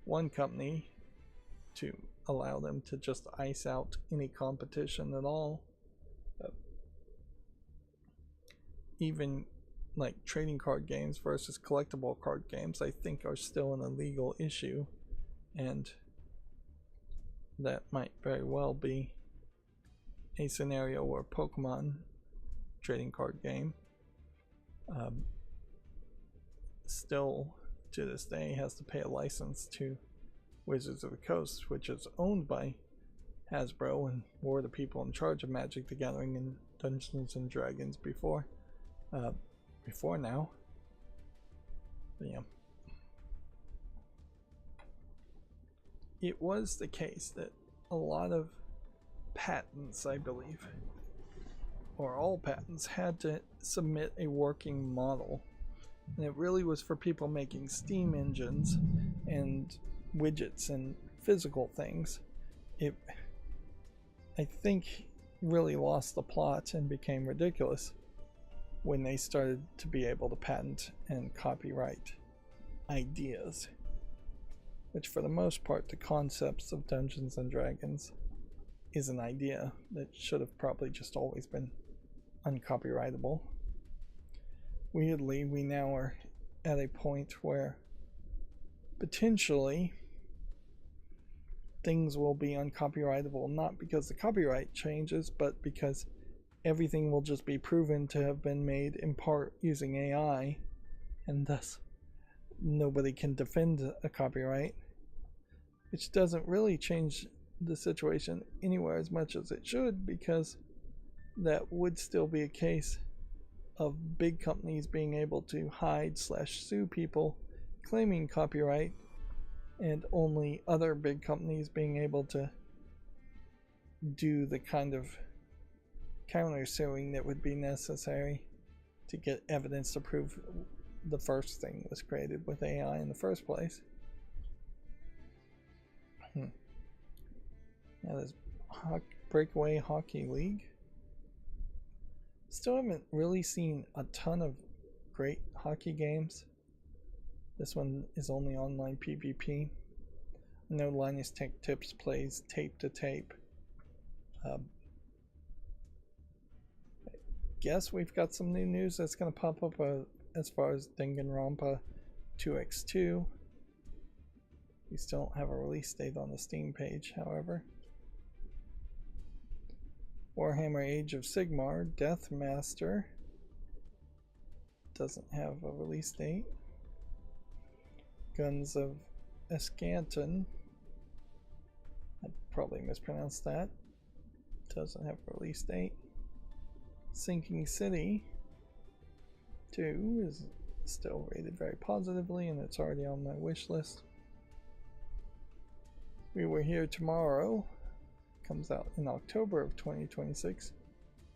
one company to allow them to just ice out any competition at all. Even like trading card games versus collectible card games, I think, are still an illegal issue, and that might very well be a scenario where Pokemon trading card game still to this day has to pay a license to Wizards of the Coast, which is owned by Hasbro and were the people in charge of Magic the Gathering and Dungeons and Dragons before now. But yeah, it was the case that a lot of patents, I believe, or all patents, had to submit a working model, and it really was for people making steam engines and widgets and physical things. It, I think, really lost the plot and became ridiculous when they started to be able to patent and copyright ideas, which for the most part, the concepts of Dungeons and Dragons is an idea that should have probably just always been uncopyrightable. Weirdly, we now are at a point where potentially things will be uncopyrightable, not because the copyright changes, but because everything will just be proven to have been made in part using AI, and thus nobody can defend a copyright, which doesn't really change the situation anywhere as much as it should, because that would still be a case of big companies being able to hide/sue people claiming copyright, and only other big companies being able to do the kind of counter-suing that would be necessary to get evidence to prove the first thing was created with AI in the first place. Now there's Breakaway Hockey League. Still haven't really seen a ton of great hockey games. This one is only online PvP. I know Linus Tech Tips plays tape to tape. I guess we've got some new news that's going to pop up as far as Danganronpa 2x2. We still don't have a release date on the Steam page, however. Warhammer Age of Sigmar Deathmaster doesn't have a release date. Guns of Escanton, I probably mispronounced that, doesn't have a release date. Sinking City 2 is still rated very positively, and it's already on my wish list. We Were Here Tomorrow comes out in October of 2026.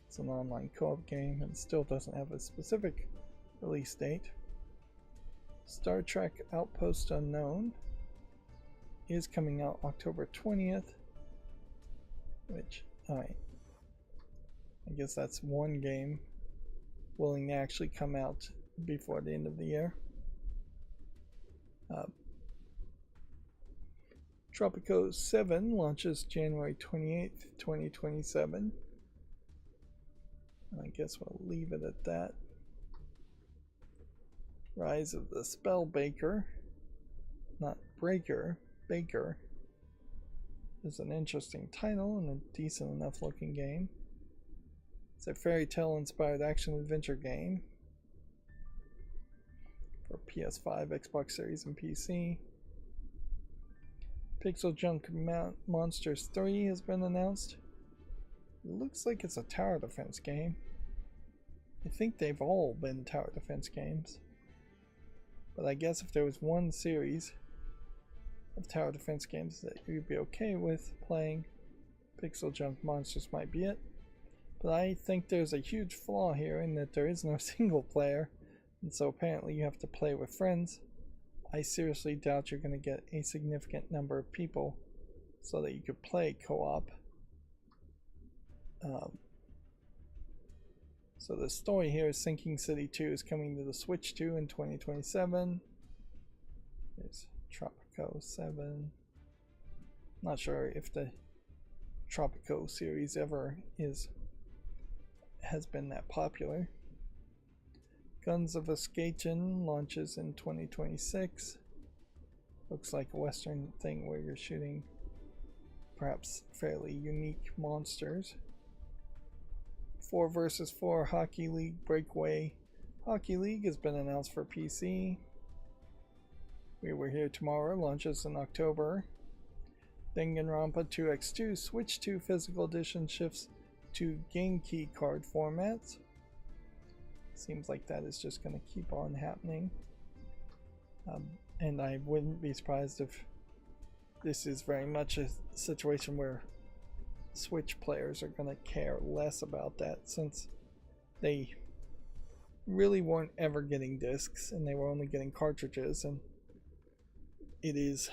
It's an online co-op game and still doesn't have a specific release date. Star Trek Outpost Unknown is coming out October 20th, which, alright, I guess that's one game willing to actually come out before the end of the year. Tropico 7 launches January 28th, 2027. I guess we'll leave it at that. Rise of the Spellbaker, not Breaker, Baker, is an interesting title and a decent enough looking game. It's a fairy tale inspired action adventure game for PS5, Xbox Series, and PC. Pixel Junk Monsters 3 has been announced. It looks like it's a tower defense game. I think they've all been tower defense games. But I guess if there was one series of tower defense games that you'd be okay with playing, Pixel Junk Monsters might be it. But I think there's a huge flaw here in that there is no single player, and so apparently you have to play with friends. I seriously doubt you're going to get a significant number of people so that you could play co-op. So the story here is Sinking City 2 is coming to the Switch 2 in 2027. There's Tropico 7. Not sure if the Tropico series ever has been that popular. Guns of Escanton launches in 2026. Looks like a Western thing where you're shooting perhaps fairly unique monsters. 4 vs 4 Hockey League Breakaway. Hockey League has been announced for PC. We Were Here Tomorrow launches in October. Danganronpa 2x2 Switch 2 Physical Edition shifts to Game Key card formats. Seems like that is just going to keep on happening. And I wouldn't be surprised if this is very much a situation where Switch players are going to care less about that, since they really weren't ever getting discs and they were only getting cartridges, and it is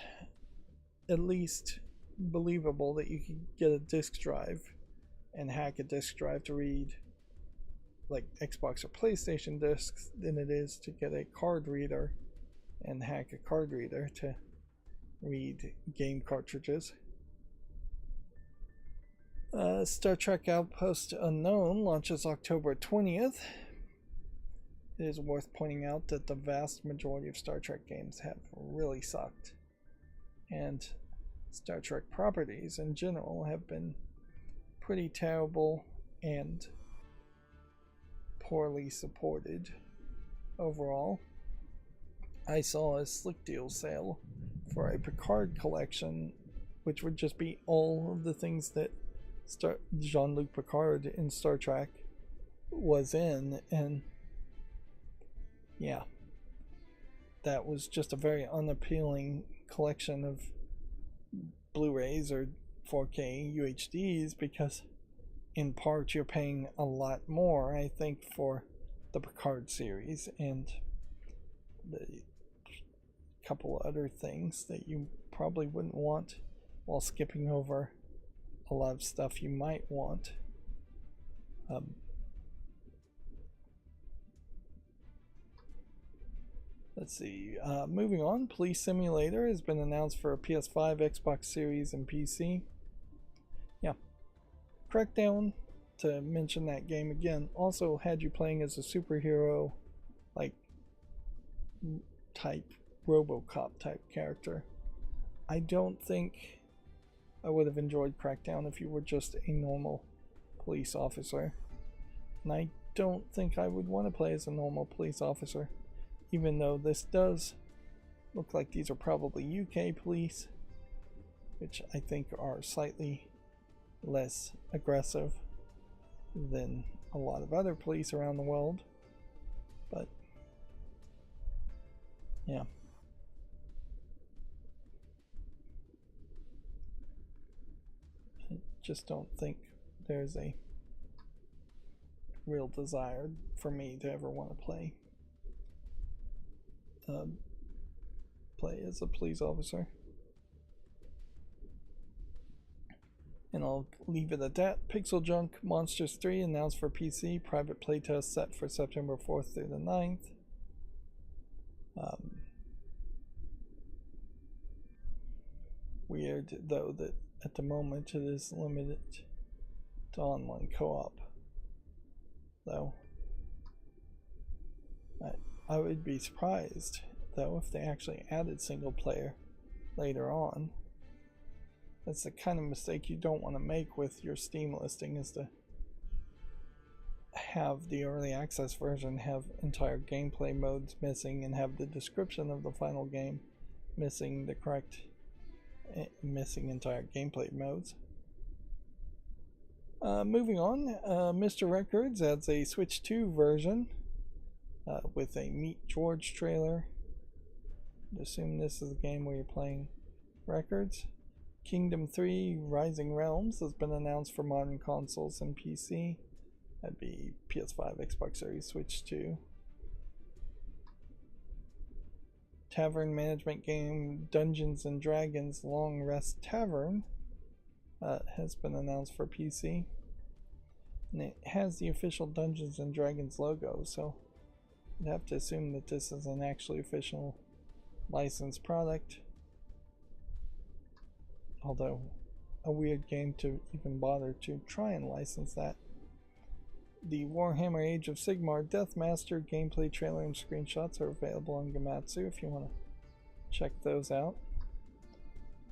at least believable that you can get a disc drive and hack a disc drive to read like Xbox or PlayStation discs than it is to get a card reader and hack a card reader to read game cartridges. Star Trek Outpost Unknown launches October 20th. It is worth pointing out that the vast majority of Star Trek games have really sucked, and Star Trek properties in general have been pretty terrible and poorly supported overall. I saw a slick deal sale for a Picard collection, which would just be all of the things that Jean-Luc Picard in Star Trek was in, and yeah, that was just a very unappealing collection of Blu-rays or 4K UHDs, because in part you're paying a lot more, I think, for the Picard series and the couple other things that you probably wouldn't want, while skipping over a lot of stuff you might want. Let's see, moving on, Police Simulator has been announced for a PS5, Xbox Series, and PC. Yeah, Crackdown, to mention that game again, also had you playing as a superhero, like, type, RoboCop type character. I don't think I would have enjoyed Crackdown if you were just a normal police officer. And I don't think I would want to play as a normal police officer, even though this does look like these are probably UK police, which I think are slightly less aggressive than a lot of other police around the world. But yeah. I just don't think there's a real desire for me to ever want to play as a police officer. And I'll leave it at that. Pixel Junk Monsters 3 announced for PC. Private playtest set for September 4th through the 9th. Weird, though, that at the moment it is limited to online co-op. Though, I would be surprised, though, if they actually added single player later on. That's the kind of mistake you don't want to make with your Steam listing, is to have the early access version have entire gameplay modes missing and have the description of the final game missing the correct missing entire gameplay modes. Moving on, Mr. Records adds a Switch 2 version with a Meet George trailer. I assume this is a game where you're playing records. Kingdom 3 Rising Realms has been announced for modern consoles and PC. That'd be PS5, Xbox Series, Switch 2. Tavern management game Dungeons and Dragons Long Rest Tavern has been announced for PC. And it has the official Dungeons and Dragons logo, so I'd have to assume that this is an actually official licensed product. Although, a weird game to even bother to try and license that. The Warhammer Age of Sigmar Deathmaster gameplay trailer and screenshots are available on Gamatsu if you want to check those out.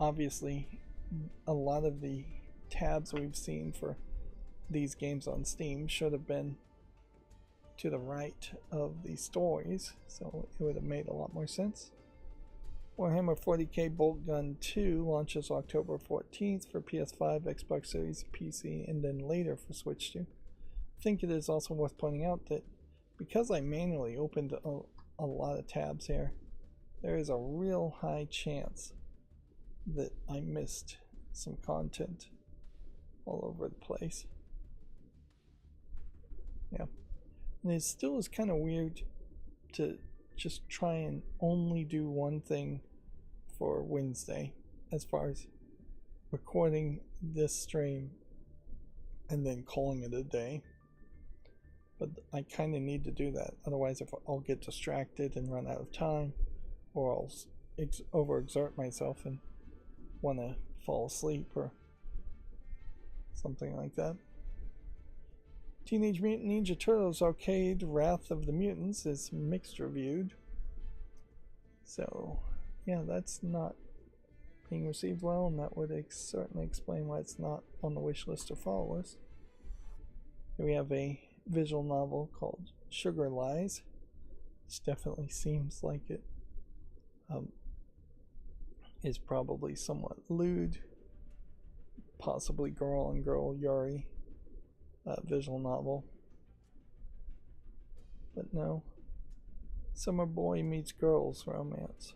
Obviously, a lot of the tabs we've seen for these games on Steam should have been to the right of the stories, so it would have made a lot more sense. Warhammer 40k Bolt Gun 2 launches October 14th for PS5, Xbox Series, PC, and then later for Switch 2. I think it is also worth pointing out that because I manually opened a lot of tabs here, there is a real high chance that I missed some content all over the place. Yeah. And it still is kind of weird to just try and only do one thing for Wednesday as far as recording this stream and then calling it a day. But I kind of need to do that, otherwise if I'll get distracted and run out of time, or I'll overexert myself and want to fall asleep or something like that. Teenage Mutant Ninja Turtles Arcade Wrath of the Mutants is mixed reviewed. So, yeah, that's not being received well, and that would certainly explain why it's not on the wish list or follow list. Here we have a visual novel called Sugar Lies, which definitely seems like it is probably somewhat lewd, possibly girl on girl Yuri visual novel. But no, summer boy meets girls romance.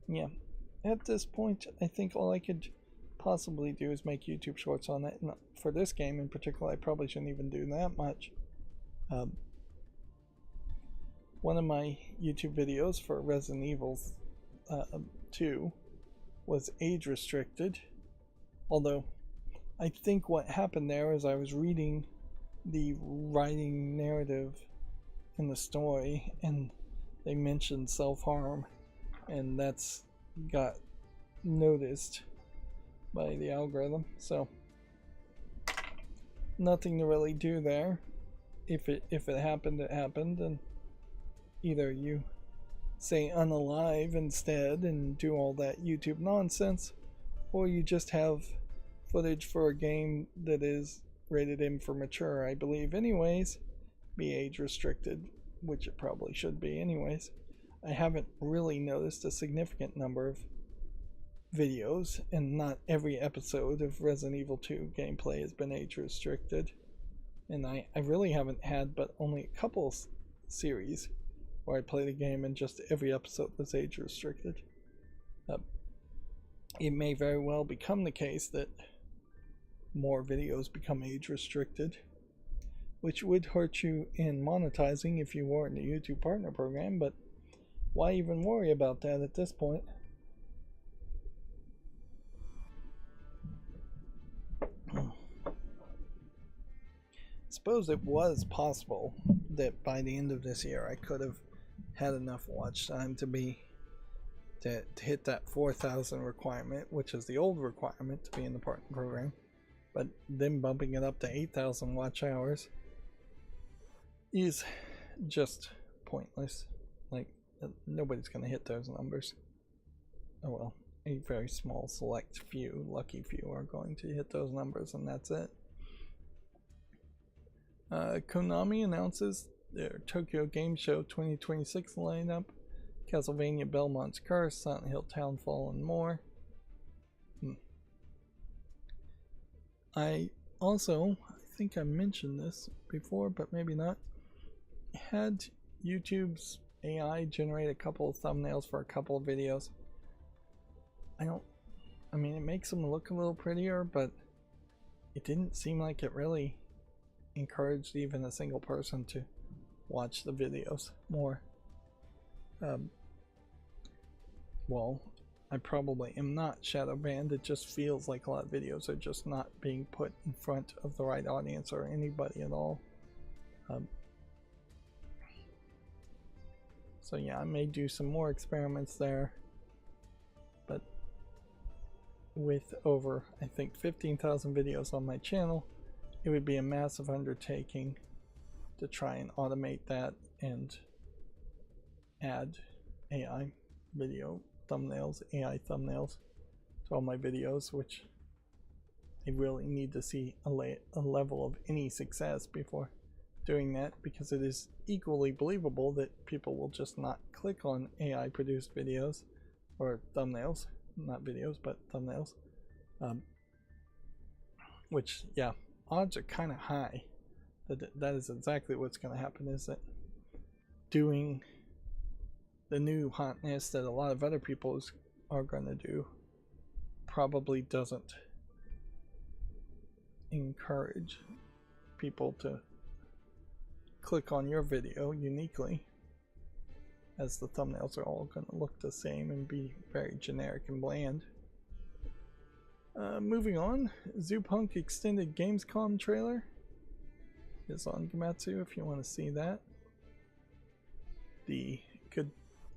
Yeah, at this point I think all I could possibly do is make YouTube shorts on it, and for this game in particular I probably shouldn't even do that much. One of my YouTube videos for Resident Evil 2 was age restricted, although I think what happened there is I was reading the writing narrative in the story and they mentioned self-harm, and that's got noticed by the algorithm, so nothing to really do there. If it happened, it happened, and either you say unalive instead and do all that YouTube nonsense, or you just have footage for a game that is rated M for mature, I believe, anyways, be age restricted, which it probably should be anyways. I haven't really noticed a significant number of videos, and not every episode of Resident Evil 2 gameplay has been age restricted. And I really haven't had but only a couple series where I played a game and just every episode was age restricted. It may very well become the case that more videos become age restricted, which would hurt you in monetizing if you were in the YouTube partner program, but why even worry about that at this point? Suppose it was possible that by the end of this year I could have had enough watch time to hit that 4,000 requirement, which is the old requirement to be in the partner program, but then bumping it up to 8,000 watch hours is just pointless. Like, nobody's gonna hit those numbers. Oh well, a very small select few, lucky few, are going to hit those numbers, and that's it. Konami announces their Tokyo Game Show 2026 lineup: Castlevania Belmont's Curse, Silent Hill Townfall, and more. I think I mentioned this before, but maybe not, had YouTube's AI generate a couple of thumbnails for a couple of videos. I mean, it makes them look a little prettier, but it didn't seem like it really encouraged even a single person to watch the videos more. Well, I probably am not shadow banned. It just feels like a lot of videos are just not being put in front of the right audience or anybody at all. So yeah, I may do some more experiments there, but with over, I think, 15,000 videos on my channel, it would be a massive undertaking to try and automate that and add AI video thumbnails, AI thumbnails to all my videos, which I really need to see a level of any success before doing that, because it is equally believable that people will just not click on AI produced videos or thumbnails, not videos but thumbnails, which, yeah, odds are kind of high that is exactly what's going to happen, is that doing the new hotness that a lot of other people are going to do probably doesn't encourage people to click on your video uniquely, as the thumbnails are all going to look the same and be very generic and bland. Moving on, Zoopunk extended Gamescom trailer is on Gematsu if you want to see that. The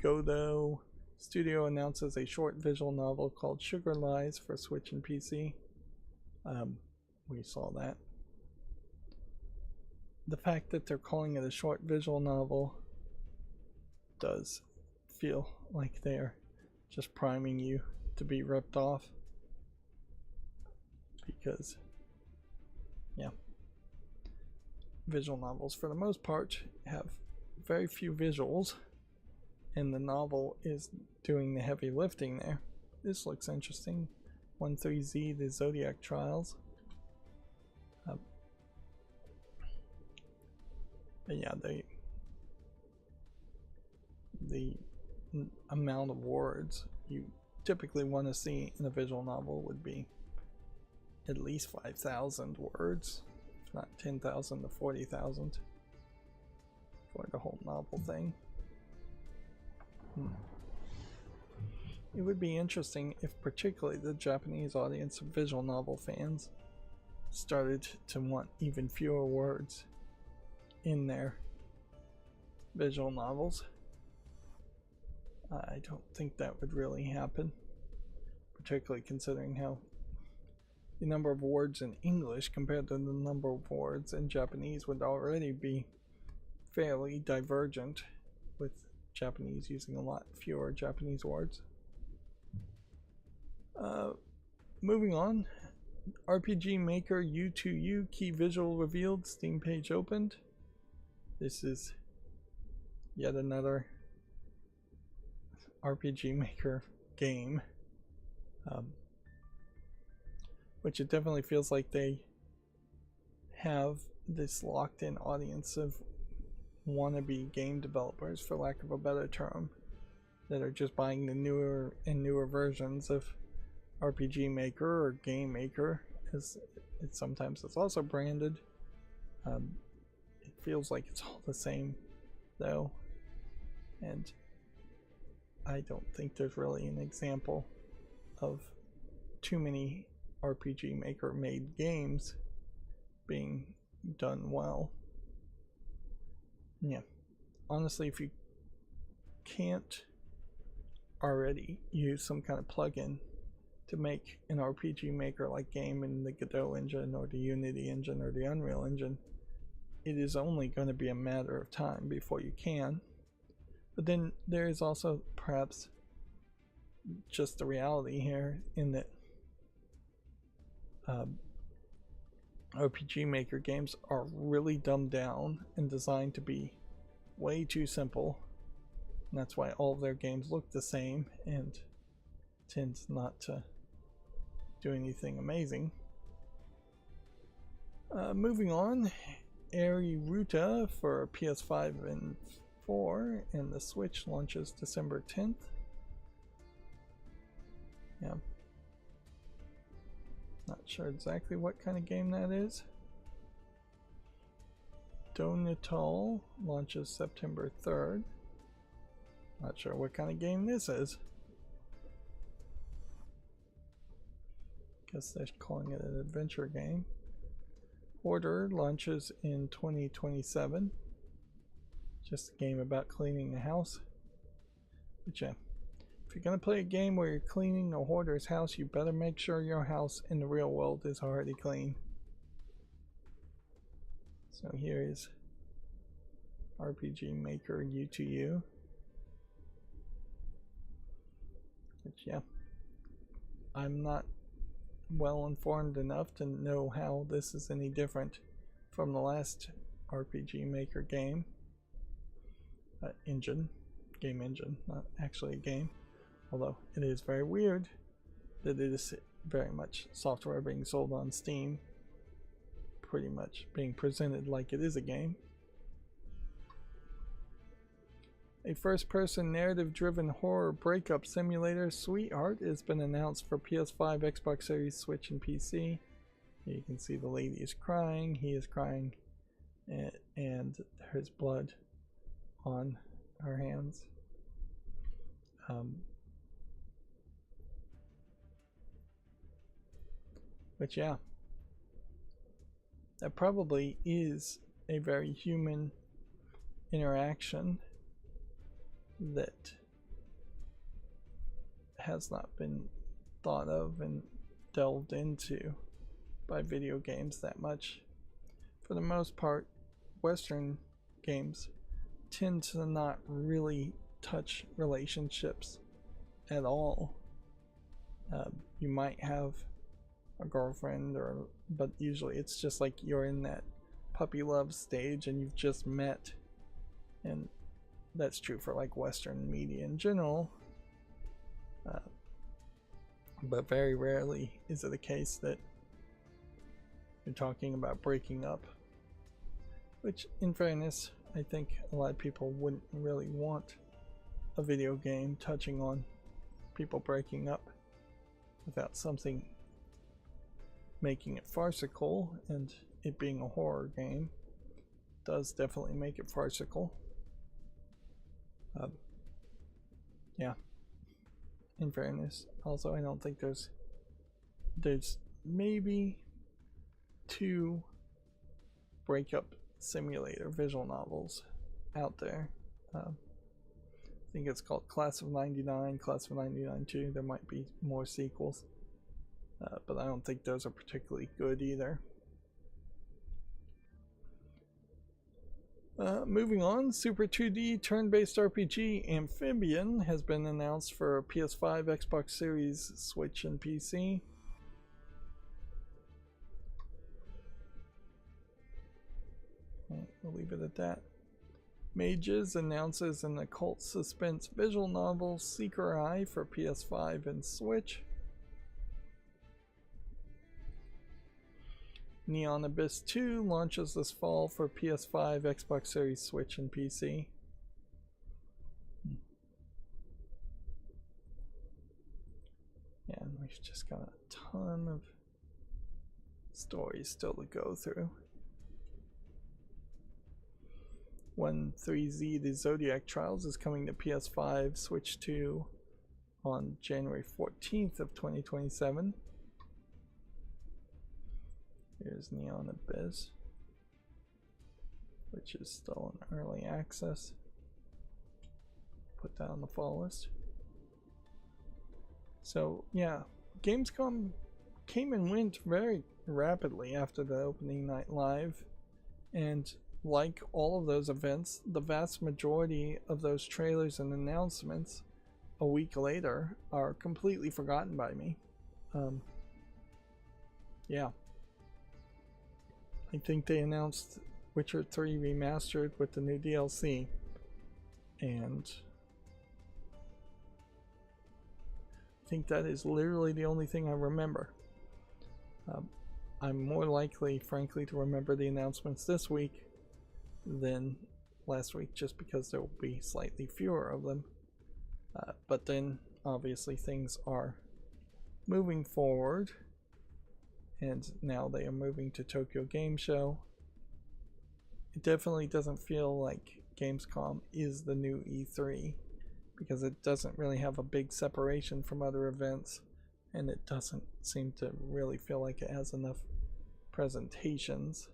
Godot studio announces a short visual novel called Sugar Lies for Switch and PC. We saw that. The fact that they're calling it a short visual novel does feel like they're just priming you to be ripped off, because, yeah, visual novels for the most part have very few visuals, and the novel is doing the heavy lifting there. This looks interesting. 13Z, the Zodiac Trials. But yeah, the amount of words you typically want to see in a visual novel would be at least 5,000 words, if not 10,000 to 40,000 for the whole novel thing. It would be interesting if particularly the Japanese audience of visual novel fans started to want even fewer words in their visual novels. I don't think that would really happen, particularly considering how the number of words in English compared to the number of words in Japanese would already be fairly divergent, with Japanese using a lot fewer Japanese words. Moving on, RPG Maker U2U key visual revealed, Steam page opened. This is yet another RPG Maker game, which it definitely feels like they have this locked in audience of wannabe game developers, for lack of a better term, that are just buying the newer and newer versions of RPG Maker or Game Maker, as it sometimes is also branded. It feels like it's all the same though, and I don't think there's really an example of too many RPG Maker made games being done well. Yeah, honestly, if you can't already use some kind of plugin to make an RPG Maker like game in the Godot engine or the Unity engine or the Unreal engine, it is only going to be a matter of time before you can. But then there is also perhaps just the reality here in that RPG Maker games are really dumbed down and designed to be way too simple, and that's why all of their games look the same and tends not to do anything amazing. Moving on, Airy Ruta for PS5 and 4, and the Switch launches December 10th. Yeah. Not sure exactly what kind of game that is. Donatal launches September 3rd. Not sure what kind of game this is. Guess they're calling it an adventure game. Hoarder launches in 2027. Just a game about cleaning a house. But yeah, if you're gonna play a game where you're cleaning a hoarder's house, you better make sure your house in the real world is already clean. So here is RPG Maker U2U. But yeah, I'm not well informed enough to know how this is any different from the last RPG Maker game. Game engine, not actually a game. Although it is very weird that it is very much software being sold on Steam, pretty much being presented like it is a game. A first-person narrative-driven horror breakup simulator, Sweetheart, has been announced for PS5, Xbox Series, Switch, and PC. You can see the lady is crying, he is crying, and there's blood on her hands. But yeah, that probably is a very human interaction that has not been thought of and delved into by video games that much. For the most part, Western games tend to not really touch relationships at all. You might have a girlfriend, but usually it's just like you're in that puppy love stage and you've just met, and that's true for like Western media in general. But very rarely is it a case that you're talking about breaking up, which in fairness, I think a lot of people wouldn't really want a video game touching on people breaking up without something making it farcical, and it being a horror game does definitely make it farcical. Yeah, in fairness, also I don't think there's maybe 2 breakup simulator visual novels out there. I think it's called Class of 99, Class of 99 2. There might be more sequels, but I don't think those are particularly good either. Moving on, Super 2D turn-based RPG Amphibian has been announced for PS5, Xbox Series, Switch, and PC. we'll leave it at that. Mages announces an occult suspense visual novel, Seeker Eye, for PS5 and Switch. Neon Abyss 2 launches this fall for PS5, Xbox Series, Switch, and PC. Yeah, and we've just got a ton of stories still to go through. 1-3Z The Zodiac Trials is coming to PS5, Switch 2 on January 14th of 2027. Here's Neon Abyss, which is still in early access. Put that on the fall list. So yeah, Gamescom came and went very rapidly after the opening night live, and like all of those events, the vast majority of those trailers and announcements a week later are completely forgotten by me. Yeah. I think they announced Witcher 3 Remastered with the new DLC, and I think that is literally the only thing I remember. I'm more likely, frankly, to remember the announcements this week than last week, just because there will be slightly fewer of them. But then, obviously, things are moving forward, and now they are moving to Tokyo Game Show. It definitely doesn't feel like Gamescom is the new E3, because it doesn't really have a big separation from other events, and it doesn't seem to really feel like it has enough presentations.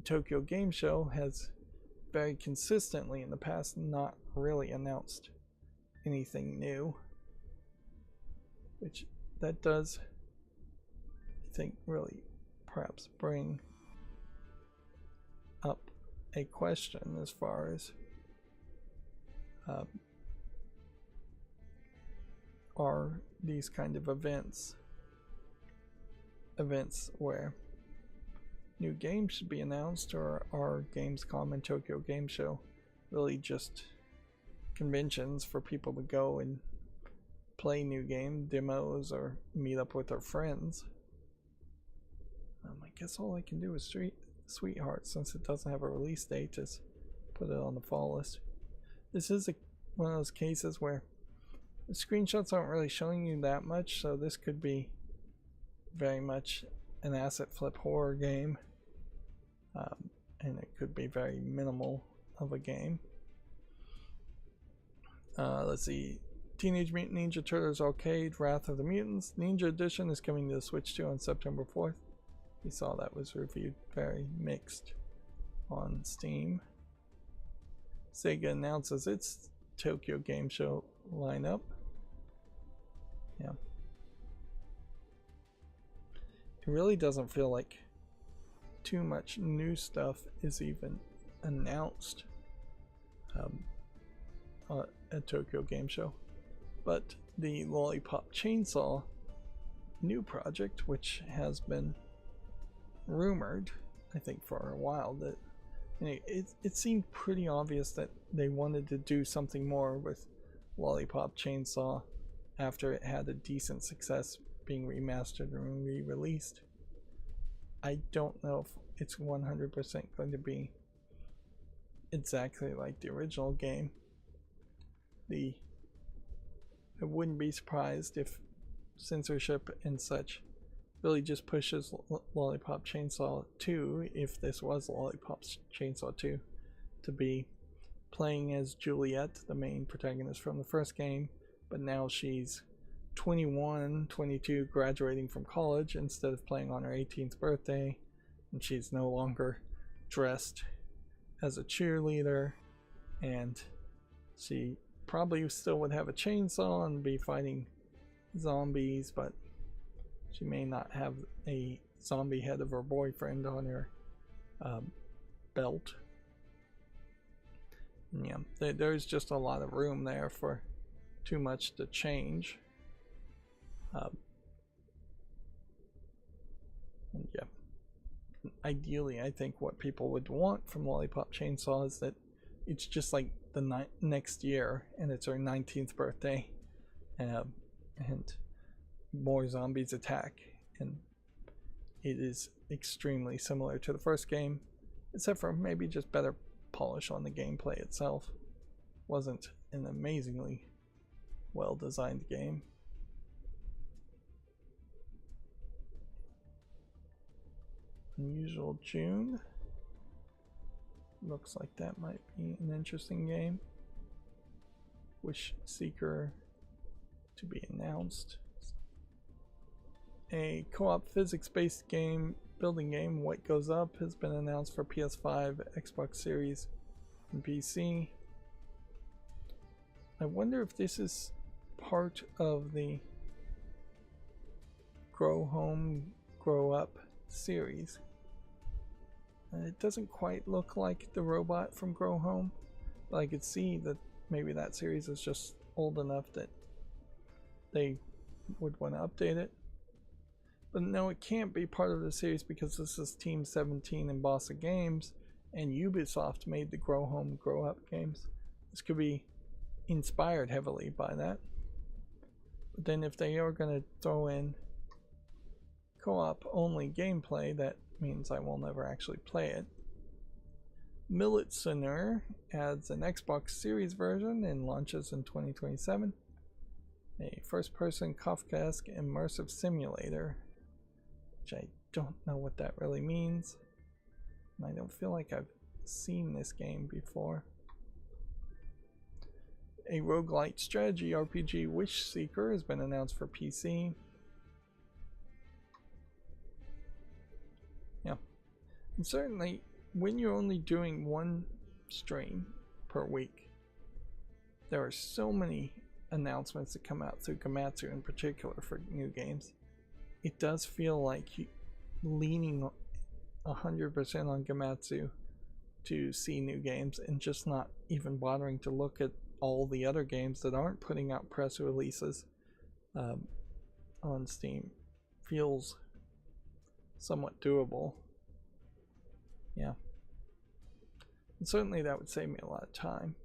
Tokyo Game Show has very consistently in the past not really announced anything new, which that does, I think, really perhaps bring up a question as far as are these kind of events where new games should be announced, or are Gamescom and Tokyo Game Show really just conventions for people to go and play new game demos or meet up with their friends? I guess all I can do is Sweetheart, since it doesn't have a release date, is put it on the fall list. This is one of those cases where the screenshots aren't really showing you that much, so this could be very much an asset flip horror game, and it could be very minimal of a game. Let's see, Teenage Mutant Ninja Turtles Arcade Wrath of the Mutants Ninja Edition is coming to the Switch 2 on September 4th. We saw that was reviewed very mixed on Steam. Sega announces its Tokyo Game Show lineup. Yeah. It really doesn't feel like too much new stuff is even announced at Tokyo Game Show. But the Lollipop Chainsaw new project, which has been rumored, I think, for a while, that it seemed pretty obvious that they wanted to do something more with Lollipop Chainsaw after it had a decent success being remastered and re-released. I don't know if it's 100% going to be exactly like the original game. I wouldn't be surprised if censorship and such really just pushes Lollipop Chainsaw 2, if this was Lollipop Chainsaw 2, to be playing as Juliet, the main protagonist from the first game, but now she's 21, 22, graduating from college instead of playing on her 18th birthday, and she's no longer dressed as a cheerleader, and she probably still would have a chainsaw and be fighting zombies, but she may not have a zombie head of her boyfriend on her belt. Yeah, there's just a lot of room there for too much to change. And yeah, ideally, I think what people would want from Lollipop Chainsaw is that it's just like the next year and it's our 19th birthday, and more zombies attack, and it is extremely similar to the first game, except for maybe just better polish on the gameplay itself. Wasn't an amazingly well designed game. Unusual June. Looks like that might be an interesting game. Wish Seeker to be announced. A co-op physics-based game, building game, What Goes Up, has been announced for PS5, Xbox Series, and PC. I wonder if this is part of the Grow Home, Grow Up series. It doesn't quite look like the robot from Grow Home, but I could see that maybe that series is just old enough that they would want to update it. But no, it can't be part of the series because this is Team 17 and Bossa Games, and Ubisoft made the Grow Home, Grow Up games. This could be inspired heavily by that. But then if they are going to throw in co-op only gameplay, that means I will never actually play it. Militzer adds an Xbox Series version and launches in 2027. A first-person Kafkaesque immersive simulator, which I don't know what that really means. And I don't feel like I've seen this game before. A roguelite strategy RPG, Wish Seeker, has been announced for PC. Yeah. And certainly, when you're only doing one stream per week, there are so many announcements that come out through Gamatsu in particular for new games. It does feel like leaning 100% on Gamatsu to see new games and just not even bothering to look at all the other games that aren't putting out press releases on Steam feels somewhat doable. Yeah. And certainly that would save me a lot of time.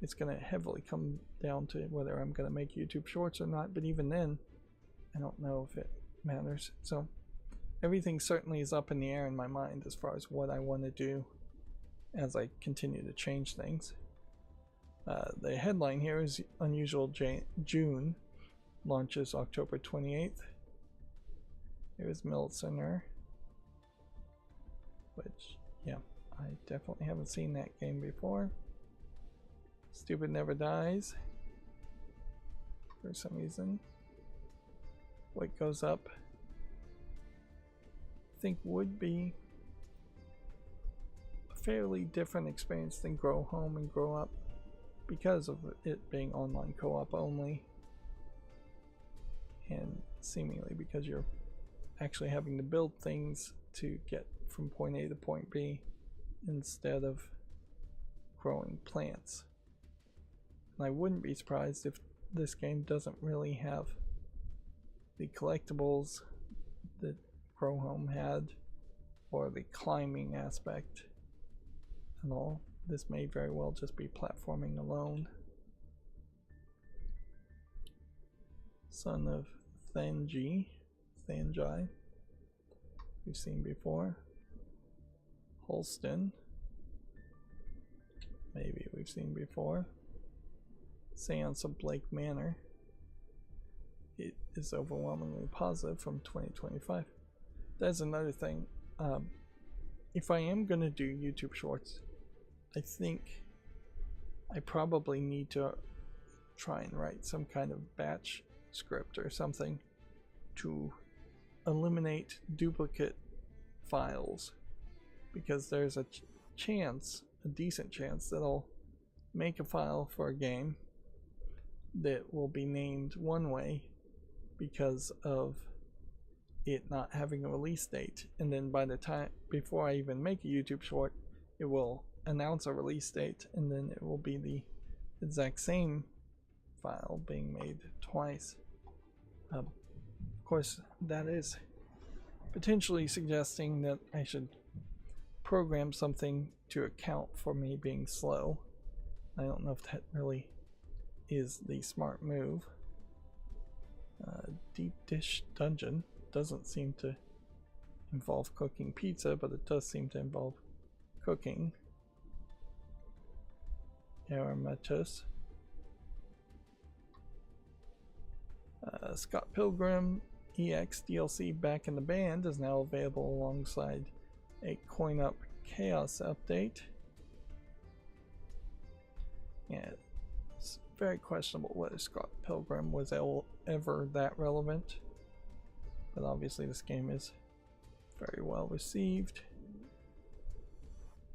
It's going to heavily come down to whether I'm going to make YouTube shorts or not, but even then, I don't know if it matters. So everything certainly is up in the air in my mind as far as what I want to do as I continue to change things. The headline here is Unusual June, launches October 28th. Here's Militzer, which, yeah, I definitely haven't seen that game before. Stupid Never Dies, for some reason. What Goes Up, I think would be a fairly different experience than Grow Home and Grow Up, because of it being online co-op only, and seemingly because you're actually having to build things to get from point A to point B instead of growing plants. And I wouldn't be surprised if this game doesn't really have the collectibles that Grow Home had, or the climbing aspect and all. This may very well just be platforming alone. Son of Thanji, we've seen before. Holston, maybe we've seen before. Seance of Blake Manor, it is overwhelmingly positive from 2025. That's another thing. If I am going to do YouTube shorts, I think I probably need to try and write some kind of batch script or something to eliminate duplicate files, because there's a chance, a decent chance, that I'll make a file for a game that will be named one way because of it not having a release date, and then by the time, before I even make a YouTube short, it will announce a release date, and then it will be the exact same file being made twice. Of course, that is potentially suggesting that I should program something to account for me being slow. I don't know if that really is the smart move. Deep dish dungeon doesn't seem to involve cooking pizza, but it does seem to involve cooking. Aromatos. Scott Pilgrim EX DLC Back in the Band is now available alongside a Coin Up Chaos update. Yeah, it's very questionable whether Scott Pilgrim was ever that relevant, but obviously this game is very well received.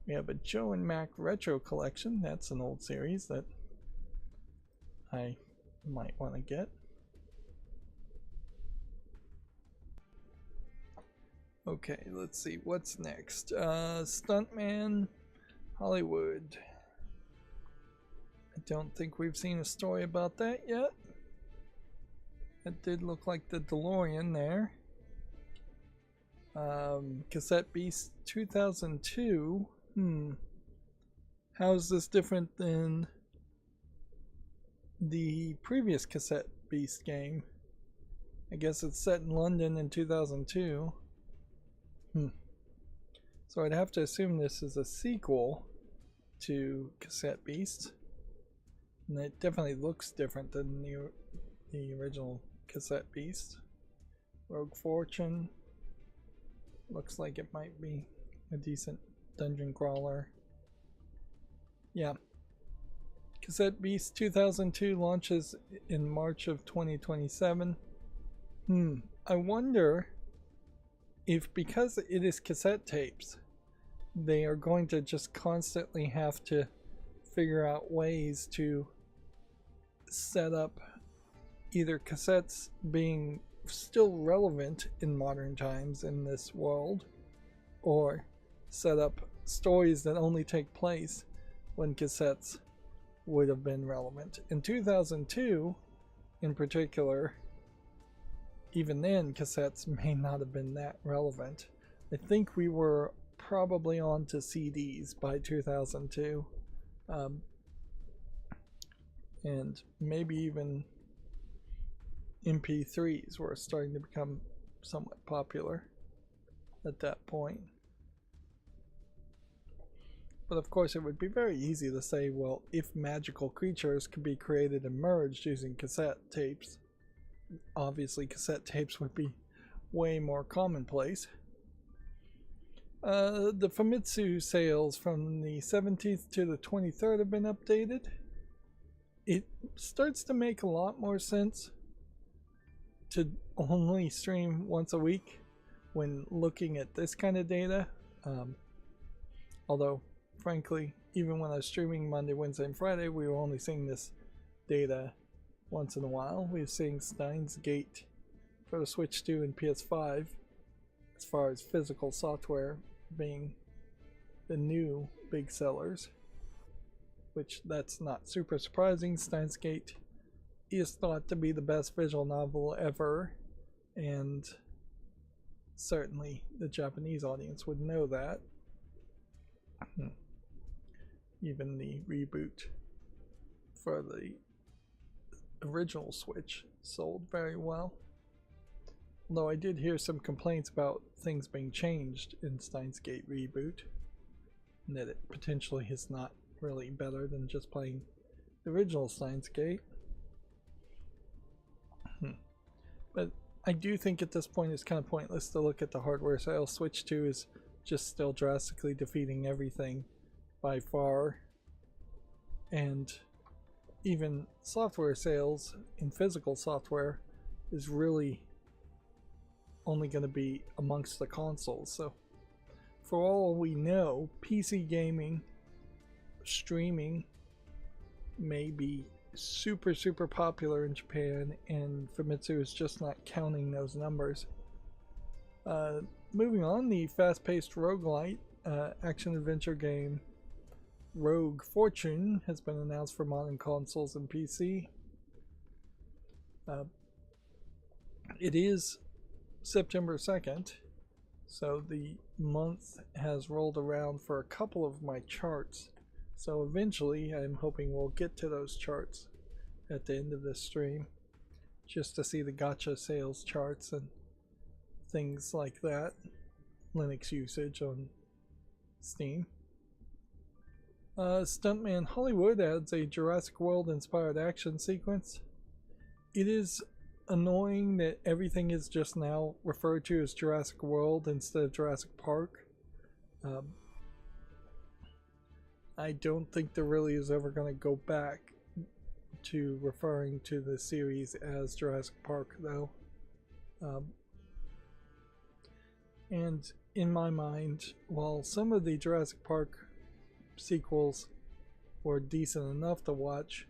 We have a Joe and Mac Retro Collection. That's an old series that I might want to get. Okay, let's see what's next. Stuntman Hollywood. I don't think we've seen a story about that yet. It did look like the DeLorean there. Cassette Beast 2002. How is this different than the previous Cassette Beast game? I guess it's set in London in 2002. So I'd have to assume this is a sequel to Cassette Beast. And it definitely looks different than the original Cassette Beast. Rogue Fortune. Looks like it might be a decent dungeon crawler. Yeah. Cassette Beast 2002 launches in March of 2027. I wonder if, because it is cassette tapes, they are going to just constantly have to figure out ways to set up either cassettes being still relevant in modern times in this world, or set up stories that only take place when cassettes would have been relevant. In 2002, in particular, even then cassettes may not have been that relevant. I think we were probably on to CDs by 2002, and maybe even MP3s were starting to become somewhat popular at that point. But of course it would be very easy to say, well, if magical creatures could be created and merged using cassette tapes, obviously cassette tapes would be way more commonplace. The Famitsu sales from the 17th to the 23rd have been updated. It starts to make a lot more sense to only stream once a week when looking at this kind of data. Although, frankly, even when I was streaming Monday, Wednesday, and Friday, we were only seeing this data once in a while. We were seeing Steins Gate for the Switch 2 and PS5 as far as physical software being the new big sellers, which that's not super surprising. Steins Gate is thought to be the best visual novel ever, and certainly the Japanese audience would know that. Even the reboot for the original Switch sold very well. Although I did hear some complaints about things being changed in Steins Gate reboot, and that it potentially is not really better than just playing the original Steins Gate. But I do think at this point it's kind of pointless to look at the hardware sales. Switch 2 is just still drastically defeating everything by far, and even software sales in physical software is really only going to be amongst the consoles. So for all we know, PC gaming streaming may be super popular in Japan, and Famitsu is just not counting those numbers. Moving on, the fast-paced roguelite action-adventure game Rogue Fortune has been announced for modern consoles and PC. It is September 2nd, So the month has rolled around for a couple of my charts. So eventually I'm hoping we'll get to those charts at the end of this stream, just to see the gacha sales charts and things like that. Linux usage on Steam. Stuntman Hollywood adds a Jurassic World inspired action sequence. It is annoying that everything is just now referred to as Jurassic World instead of Jurassic Park. I don't think there really is ever going to go back to referring to the series as Jurassic Park, though. And in my mind, while some of the Jurassic Park sequels were decent enough to watch,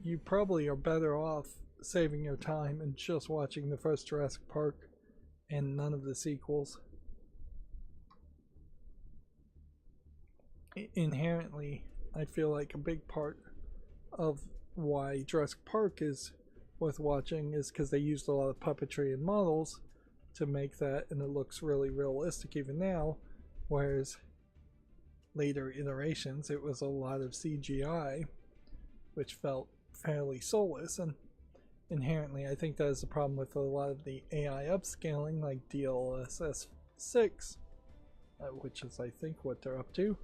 you probably are better off saving your time and just watching the first Jurassic Park and none of the sequels. Inherently, I feel like a big part of why Jurassic Park is worth watching is because they used a lot of puppetry and models to make that, and it looks really realistic even now, whereas later iterations it was a lot of CGI, which felt fairly soulless. And inherently I think that is the problem with a lot of the AI upscaling like DLSS 6, which is I think what they're up to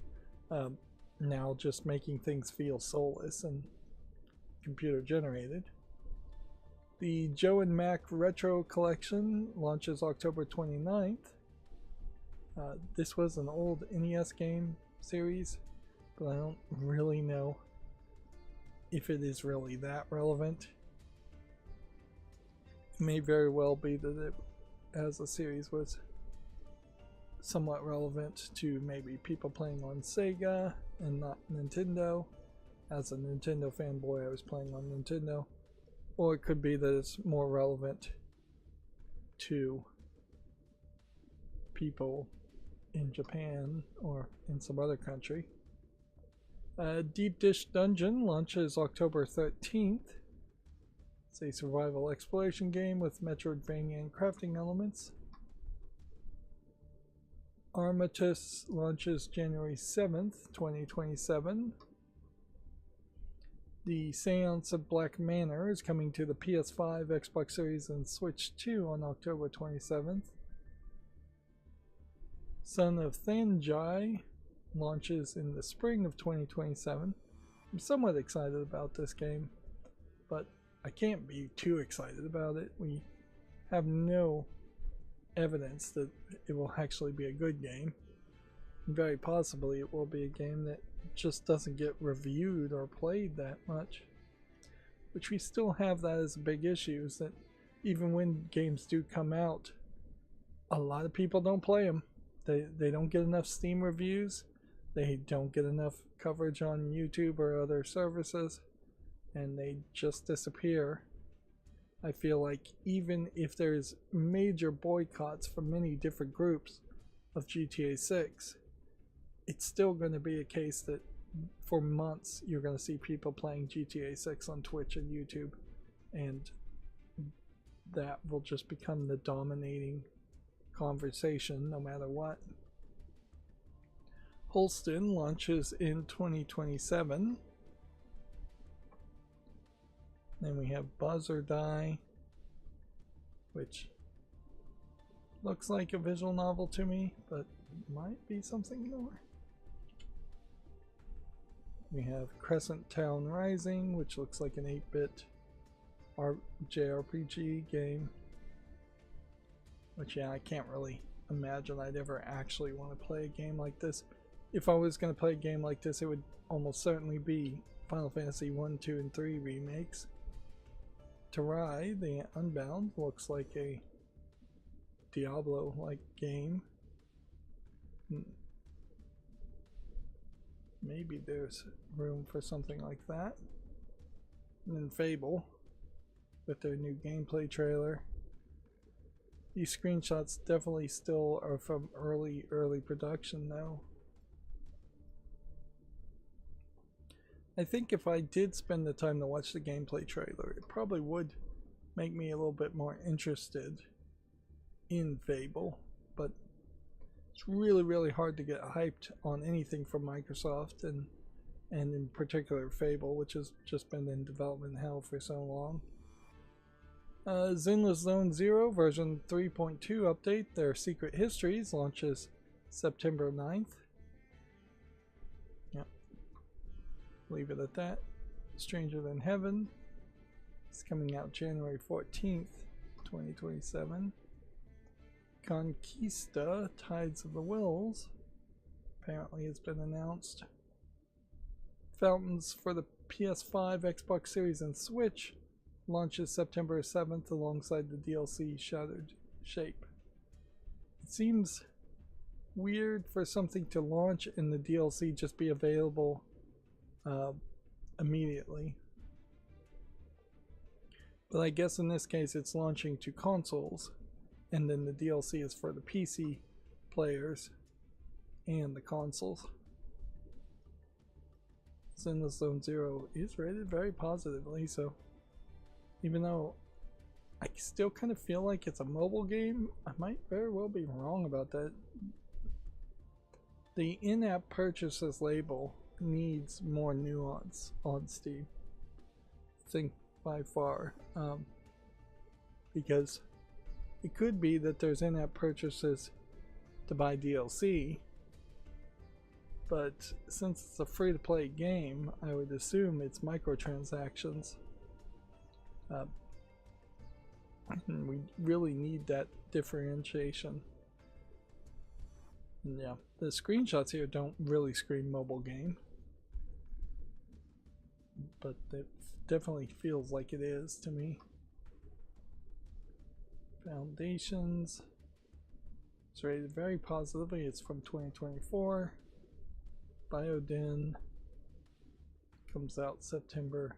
now, just making things feel soulless and computer generated. The Joe and Mac Retro Collection launches October 29th. This was an old NES game series, but I don't really know if it is really that relevant. It may very well be that it, as a series, was somewhat relevant to maybe people playing on Sega and not Nintendo. As a Nintendo fanboy, I was playing on Nintendo. Or it could be that it's more relevant to people in Japan or in some other country. Deep Dish Dungeon launches October 13th. It's a survival exploration game with Metroidvania and crafting elements. Armistice launches January 7th, 2027. The Seance of Black Manor is coming to the PS5, Xbox Series, and Switch 2 on October 27th. Son of Thanjai launches in the spring of 2027. I'm somewhat excited about this game, but I can't be too excited about it. We have no evidence that it will actually be a good game. Very possibly it will be a game that just doesn't get reviewed or played that much, which we still have that as a big issue, is that even when games do come out, a lot of people don't play them. They don't get enough Steam reviews, they don't get enough coverage on YouTube or other services, and they just disappear. I feel like even if there's major boycotts from many different groups of GTA 6, it's still going to be a case that for months you're going to see people playing GTA 6 on Twitch and YouTube, and that will just become the dominating conversation no matter what. Holston launches in 2027. Then we have Buzz or Die, which looks like a visual novel to me, but might be something more. We have Crescent Town Rising, which looks like an 8-bit JRPG game, which, yeah, I can't really imagine I'd ever actually want to play a game like this. If I was going to play a game like this, it would almost certainly be Final Fantasy 1, 2, and 3 remakes. Terai, the Unbound, looks like a Diablo-like game. Maybe there's room for something like that. And then Fable, with their new gameplay trailer. These screenshots definitely still are from early production though. I think if I did spend the time to watch the gameplay trailer, it probably would make me a little bit more interested in Fable, but it's really, really hard to get hyped on anything from Microsoft, and in particular Fable, which has just been in development hell for so long. Zenless Zone Zero version 3.2 update, their Secret Histories, launches September 9th. Yep. Leave it at that. Stranger Than Heaven is coming out January 14th, 2027. Conquista Tides of the Wills apparently has been announced. Fountains for the PS5, Xbox Series, and Switch launches September 7th alongside the DLC Shattered Shape. It seems weird for something to launch and the DLC just be available immediately. But I guess in this case it's launching to consoles, and then the DLC is for the PC players and the consoles. Zenless Zone Zero is rated very positively, so even though I still kind of feel like it's a mobile game, I might very well be wrong about that. The in-app purchases label needs more nuance on Steam, I think, by far, because it could be that there's in-app purchases to buy DLC, but since it's a free-to-play game, I would assume it's microtransactions. We really need that differentiation. And yeah, the screenshots here don't really scream mobile game, but it definitely feels like it is to me. Foundations, it's rated very positively. It's from 2024. Bioden comes out September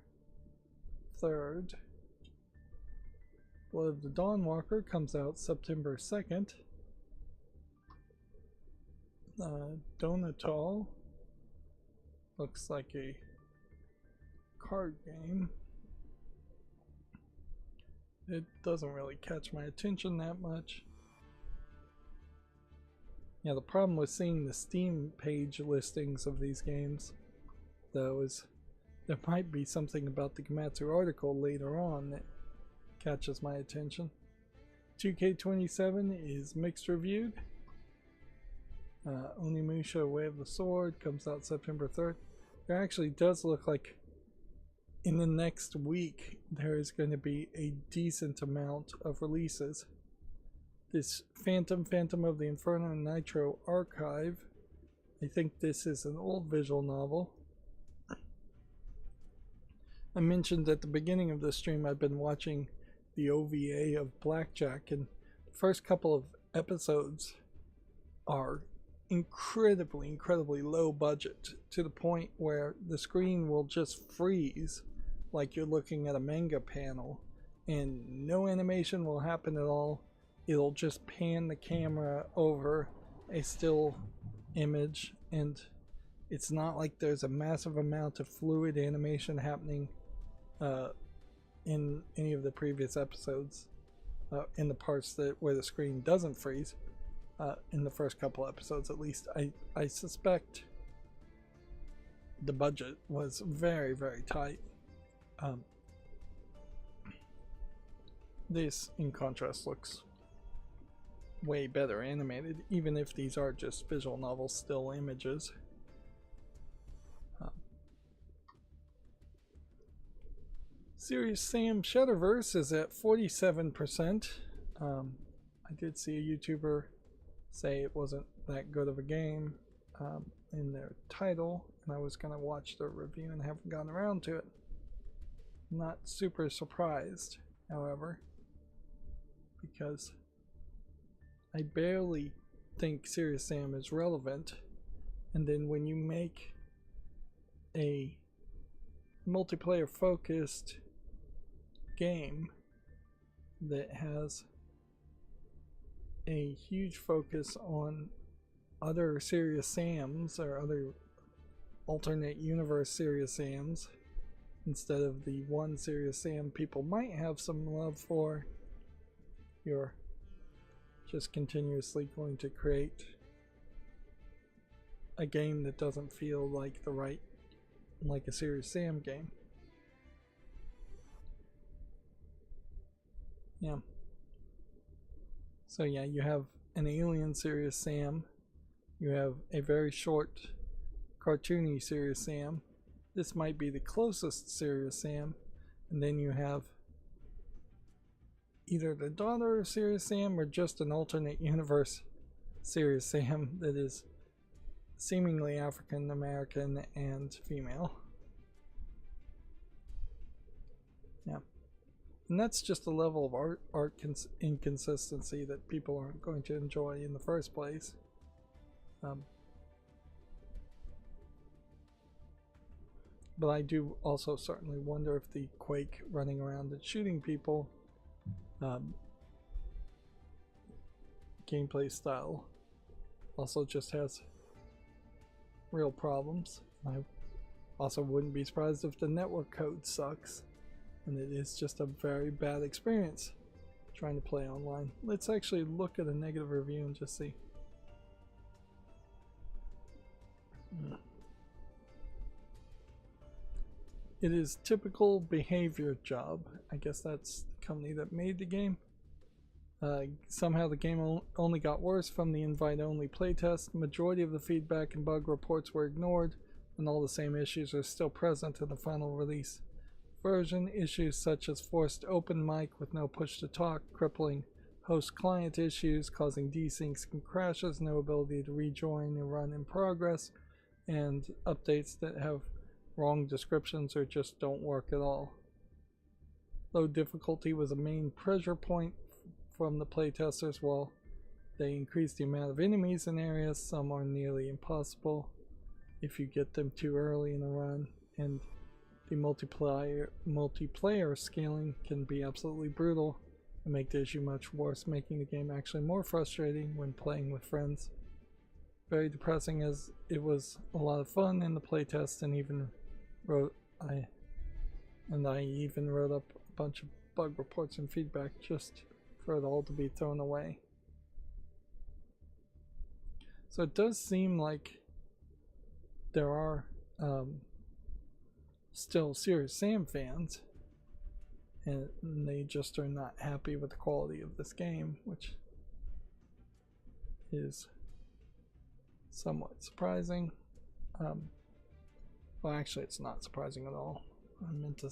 3rd. Blood of the Dawnwalker comes out September 2nd. Donatal looks like a card game. It doesn't really catch my attention that much. Yeah, the problem with seeing the Steam page listings of these games, though, is there might be something about the Gematsu article later on that catches my attention. 2K27 is mixed reviewed. Onimusha Way of the Sword comes out September 3rd. There actually does look like in the next week there is going to be a decent amount of releases. This Phantom of the Inferno Nitro Archive, I think this is an old visual novel. I mentioned at the beginning of the stream I've been watching the OVA of Blackjack, and the first couple of episodes are incredibly low budget, to the point where the screen will just freeze like you're looking at a manga panel, and no animation will happen at all. It'll just pan the camera over a still image, and it's not like there's a massive amount of fluid animation happening in any of the previous episodes, in the parts where the screen doesn't freeze. In the first couple episodes at least, I suspect the budget was very tight. This, in contrast, looks way better animated, even if these are just visual novel still images. Serious Sam Shutterverse is at 47%. I did see a YouTuber say it wasn't that good of a game in their title, and I was going to watch their review and haven't gotten around to it. Not super surprised, however, because I barely think Serious Sam is relevant, and then when you make a multiplayer focused game that has a huge focus on other Serious Sams or other alternate universe Serious Sams instead of the one Serious Sam people might have some love for, you're just continuously going to create a game that doesn't feel like like a Serious Sam game. Yeah. So yeah, you have an alien Serious Sam. You have a very short, cartoony Serious Sam. This might be the closest Serious Sam. And then you have either the daughter of Serious Sam or just an alternate universe Serious Sam that is seemingly African American and female. Yeah. And that's just a level of art inconsistency that people aren't going to enjoy in the first place. But I do also certainly wonder if the Quake running around and shooting people gameplay style also just has real problems. I also wouldn't be surprised if the network code sucks and it is just a very bad experience trying to play online. Let's actually look at a negative review and just see. It is typical behavior job. I guess that's the company that made the game. Somehow the game only got worse from the invite-only playtest. Majority of the feedback and bug reports were ignored, and all the same issues are still present in the final release version. Issues such as forced open mic with no push to talk, crippling host client issues causing desyncs and crashes, no ability to rejoin and run in progress, and updates that have wrong descriptions or just don't work at all. Low difficulty was a main pressure point from the playtesters. While they increased the amount of enemies in areas, some are nearly impossible if you get them too early in a run, and the multiplayer scaling can be absolutely brutal and make the issue much worse, making the game actually more frustrating when playing with friends. Very depressing, as it was a lot of fun in the playtest, and I even wrote up a bunch of bug reports and feedback just for it all to be thrown away. So it does seem like there are still Serious Sam fans, and they just are not happy with the quality of this game, which is somewhat surprising. Well, actually, it's not surprising at all. I meant to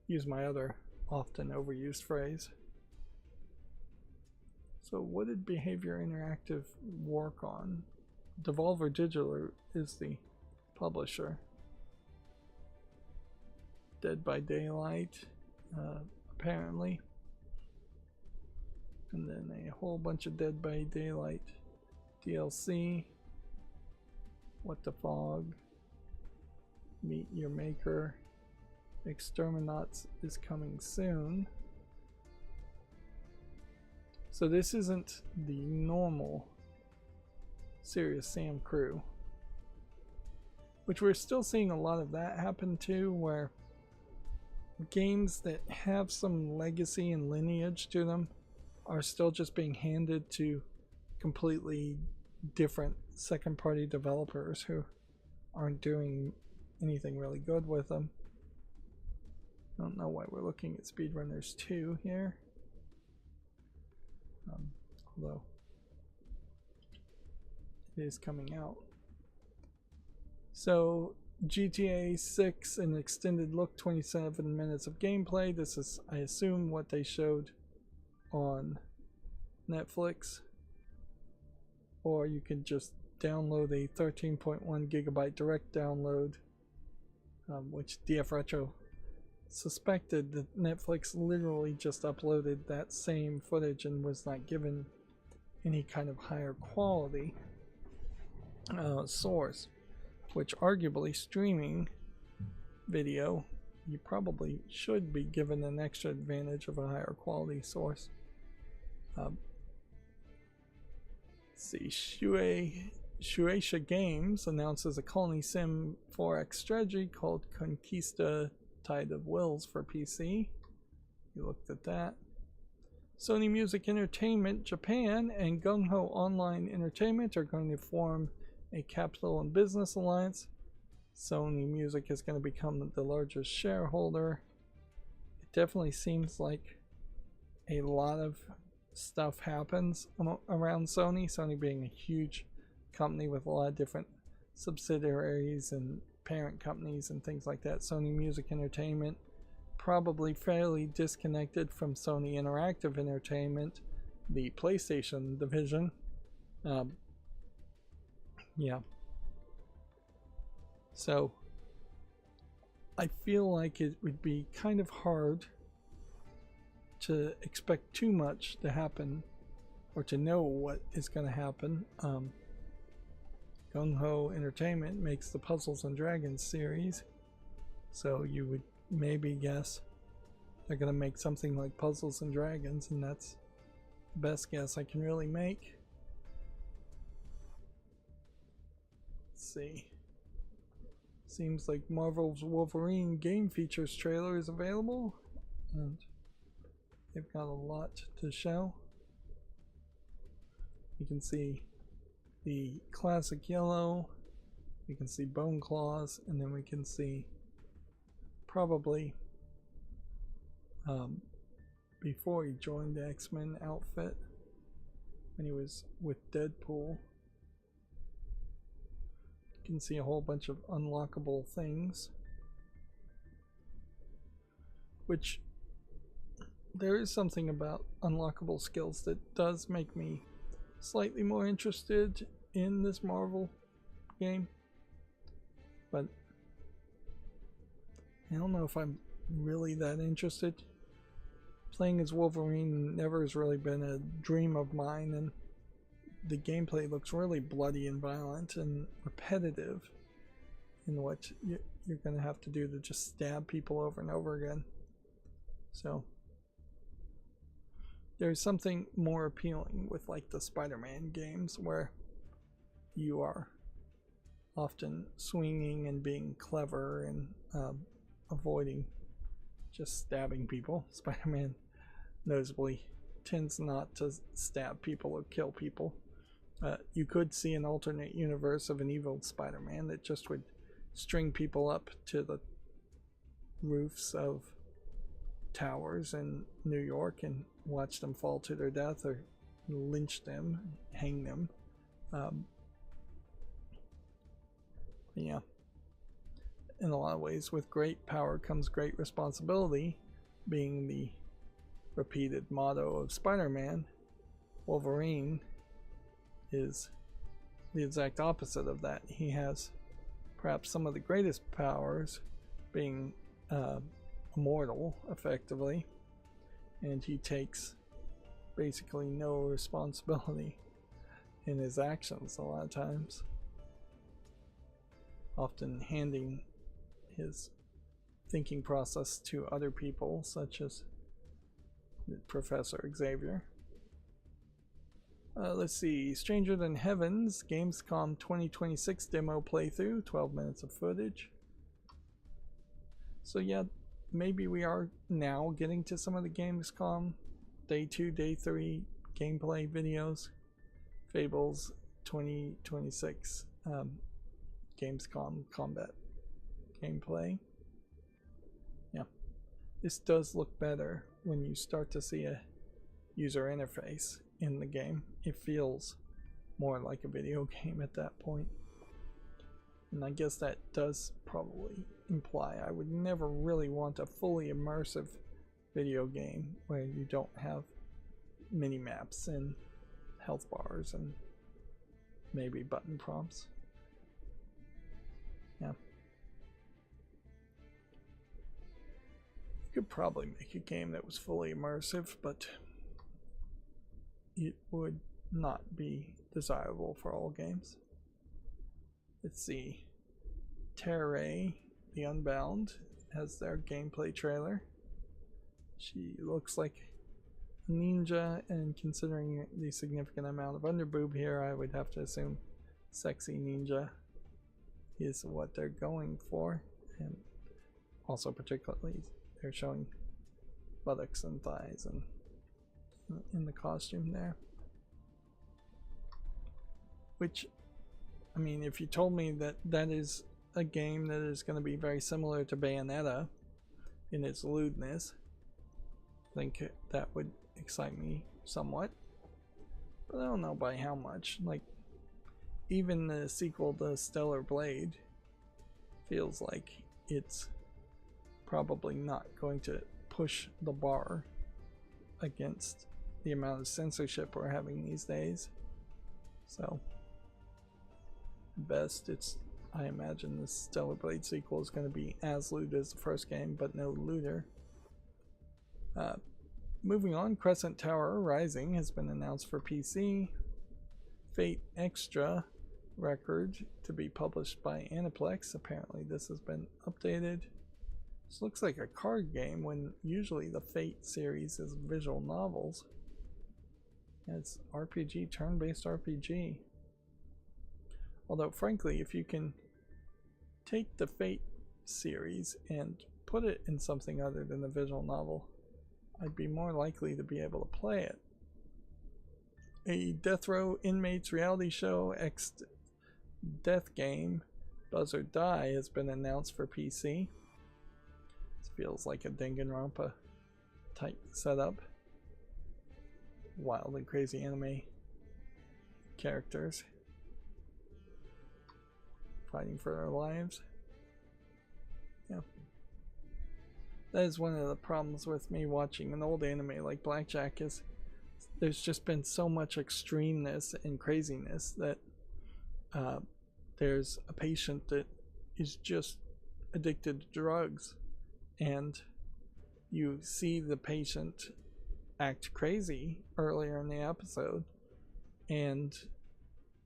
use my other often overused phrase. So what did Behavior Interactive work on? Devolver Digital is the publisher. Dead by Daylight, apparently. And then a whole bunch of Dead by Daylight DLC. What the Fog. Meet Your Maker. Exterminats is coming soon. So this isn't the normal Serious Sam crew, which we're still seeing a lot of that happen too, where games that have some legacy and lineage to them are still just being handed to completely different second-party developers who aren't doing anything really good with them. I don't know why we're looking at Speedrunners 2 here. Although it is coming out. So GTA 6, an extended look, 27 minutes of gameplay. This is, I assume, what they showed on Netflix. Or you can just download a 13.1 gigabyte direct download, which DF Retro suspected that Netflix literally just uploaded that same footage and was not given any kind of higher quality source, which arguably streaming video, you probably should be given an extra advantage of a higher quality source. See, Shueisha Games announces a colony sim 4X strategy called Conquista Tide of Wills for PC. You looked at that. Sony Music Entertainment Japan and Gung Ho Online Entertainment are going to form a capital and business alliance. Sony Music is going to become the largest shareholder. It definitely seems like a lot of stuff happens around Sony. Sony being a huge company with a lot of different subsidiaries and parent companies and things like that. Sony Music Entertainment, probably fairly disconnected from Sony Interactive Entertainment, the PlayStation division. Yeah. So I feel like it would be kind of hard to expect too much to happen or to know what is going to happen. Gung Ho Entertainment makes the Puzzles and Dragons series, so you would maybe guess they're going to make something like Puzzles and Dragons, and that's the best guess I can really make. Let's see. Seems like Marvel's Wolverine game features trailer is available, and they've got a lot to show. You can see the classic yellow, we can see Bone Claws, and then we can see probably before he joined the X-Men outfit when he was with Deadpool. You can see a whole bunch of unlockable things, which there is something about unlockable skills that does make me slightly more interested in this Marvel game, but I don't know if I'm really that interested. Playing as Wolverine never has really been a dream of mine, and the gameplay looks really bloody and violent and repetitive in what you're going to have to do to just stab people over and over again. So there's something more appealing with like the Spider-Man games where you are often swinging and being clever and avoiding just stabbing people. Spider-Man notably tends not to stab people or kill people. You could see an alternate universe of an evil Spider-Man that just would string people up to the roofs of towers in New York and watch them fall to their death, or lynch them, hang them. Yeah. In a lot of ways, with great power comes great responsibility, being the repeated motto of Spider-Man. Wolverine is the exact opposite of that. He has perhaps some of the greatest powers, being immortal, effectively, and he takes basically no responsibility in his actions a lot of times, often handing his thinking process to other people, such as Professor Xavier. Let's see, Stranger Than Heavens, Gamescom 2026 demo playthrough, 12 minutes of footage. So yeah, maybe we are now getting to some of the Gamescom Day 2, Day 3 gameplay videos. Fables 2026 Gamescom combat gameplay. Yeah, this does look better when you start to see a user interface in the game. It feels more like a video game at that point, and I guess that does probably imply I would never really want a fully immersive video game where you don't have mini maps and health bars and maybe button prompts. Yeah, you could probably make a game that was fully immersive, but it would not be desirable for all games. Let's see, Terrae the Unbound has their gameplay trailer. She looks like a ninja, and considering the significant amount of underboob here, I would have to assume sexy ninja is what they're going for. And also particularly they're showing buttocks and thighs and in the costume there, which I mean, if you told me that that is a game that is going to be very similar to Bayonetta in its lewdness, I think that would excite me somewhat. But I don't know by how much. Like, even the sequel to Stellar Blade feels like it's probably not going to push the bar against the amount of censorship we're having these days. So, best, I imagine this Stellar Blade sequel is going to be as lewd as the first game, but no lewder. Moving on, Crescent Tower Rising has been announced for PC. Fate Extra record to be published by Aniplex. Apparently this has been updated. This looks like a card game when usually the Fate series is visual novels. It's RPG, turn-based RPG. Although frankly, if you can take the Fate series and put it in something other than a visual novel, I'd be more likely to be able to play it. A Death Row Inmates reality show X Death Game Buzz or Die has been announced for PC. This feels like a Danganronpa type setup. Wild and crazy anime characters fighting for their lives. Yeah. That is one of the problems with me watching an old anime like Blackjack, is there's just been so much extremeness and craziness that there's a patient that is just addicted to drugs, and you see the patient act crazy earlier in the episode, and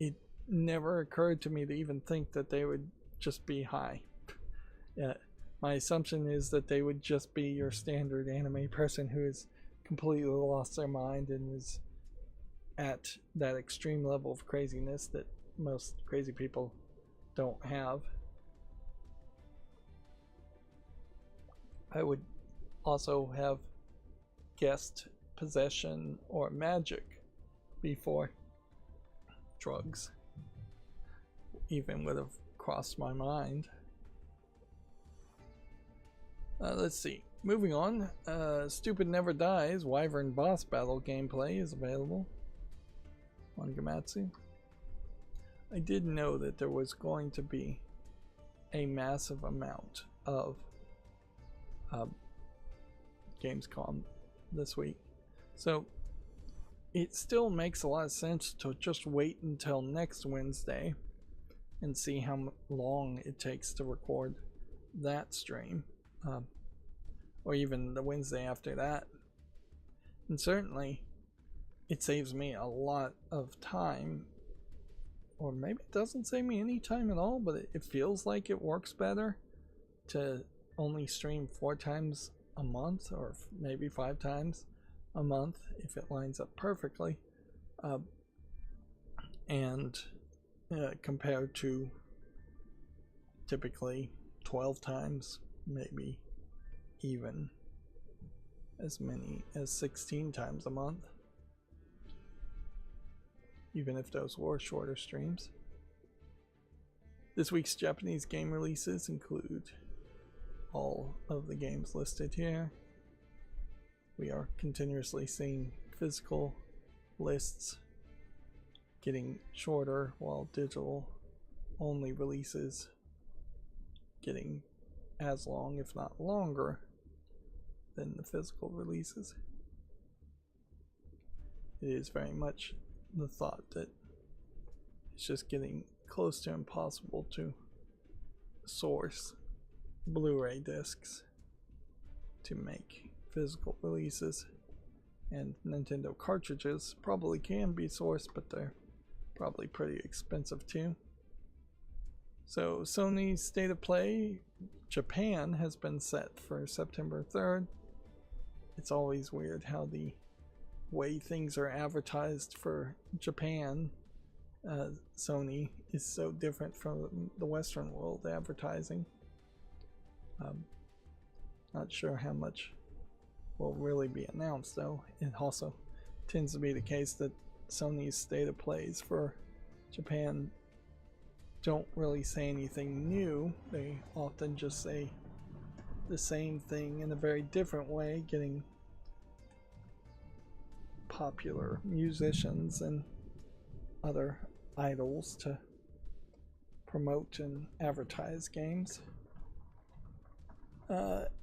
it never occurred to me to even think that they would just be high. My assumption is that they would just be your standard anime person who has completely lost their mind and is at that extreme level of craziness that most crazy people don't have. I would also have guessed possession or magic before drugs even would have crossed my mind. Let's see. Moving on, Stupid Never Dies Wyvern Boss Battle gameplay is available on Gamatsu. I did know that there was going to be a massive amount of Gamescom this week, so it still makes a lot of sense to just wait until next Wednesday and see how long it takes to record that stream. Or even the Wednesday after that. And certainly it saves me a lot of time, or maybe it doesn't save me any time at all, but it feels like it works better to only stream 4 times a month, or maybe 5 times a month if it lines up perfectly, and compared to typically 12 times, maybe even as many as 16 times a month, even if those were shorter streams. This week's Japanese game releases include all of the games listed here. We are continuously seeing physical lists getting shorter, while digital only releases getting as long, if not longer, than the physical releases. It is very much the thought that it's just getting close to impossible to source Blu-ray discs to make physical releases, and Nintendo cartridges probably can be sourced, but they're probably pretty expensive too. So Sony's State of Play Japan has been set for September 3rd. It's always weird how the way things are advertised for Japan, Sony, is so different from the Western world advertising. Not sure how much will really be announced though. It also tends to be the case that Sony's State of Plays for Japan don't really say anything new. They often just say the same thing in a very different way, getting popular musicians and other idols to promote and advertise games.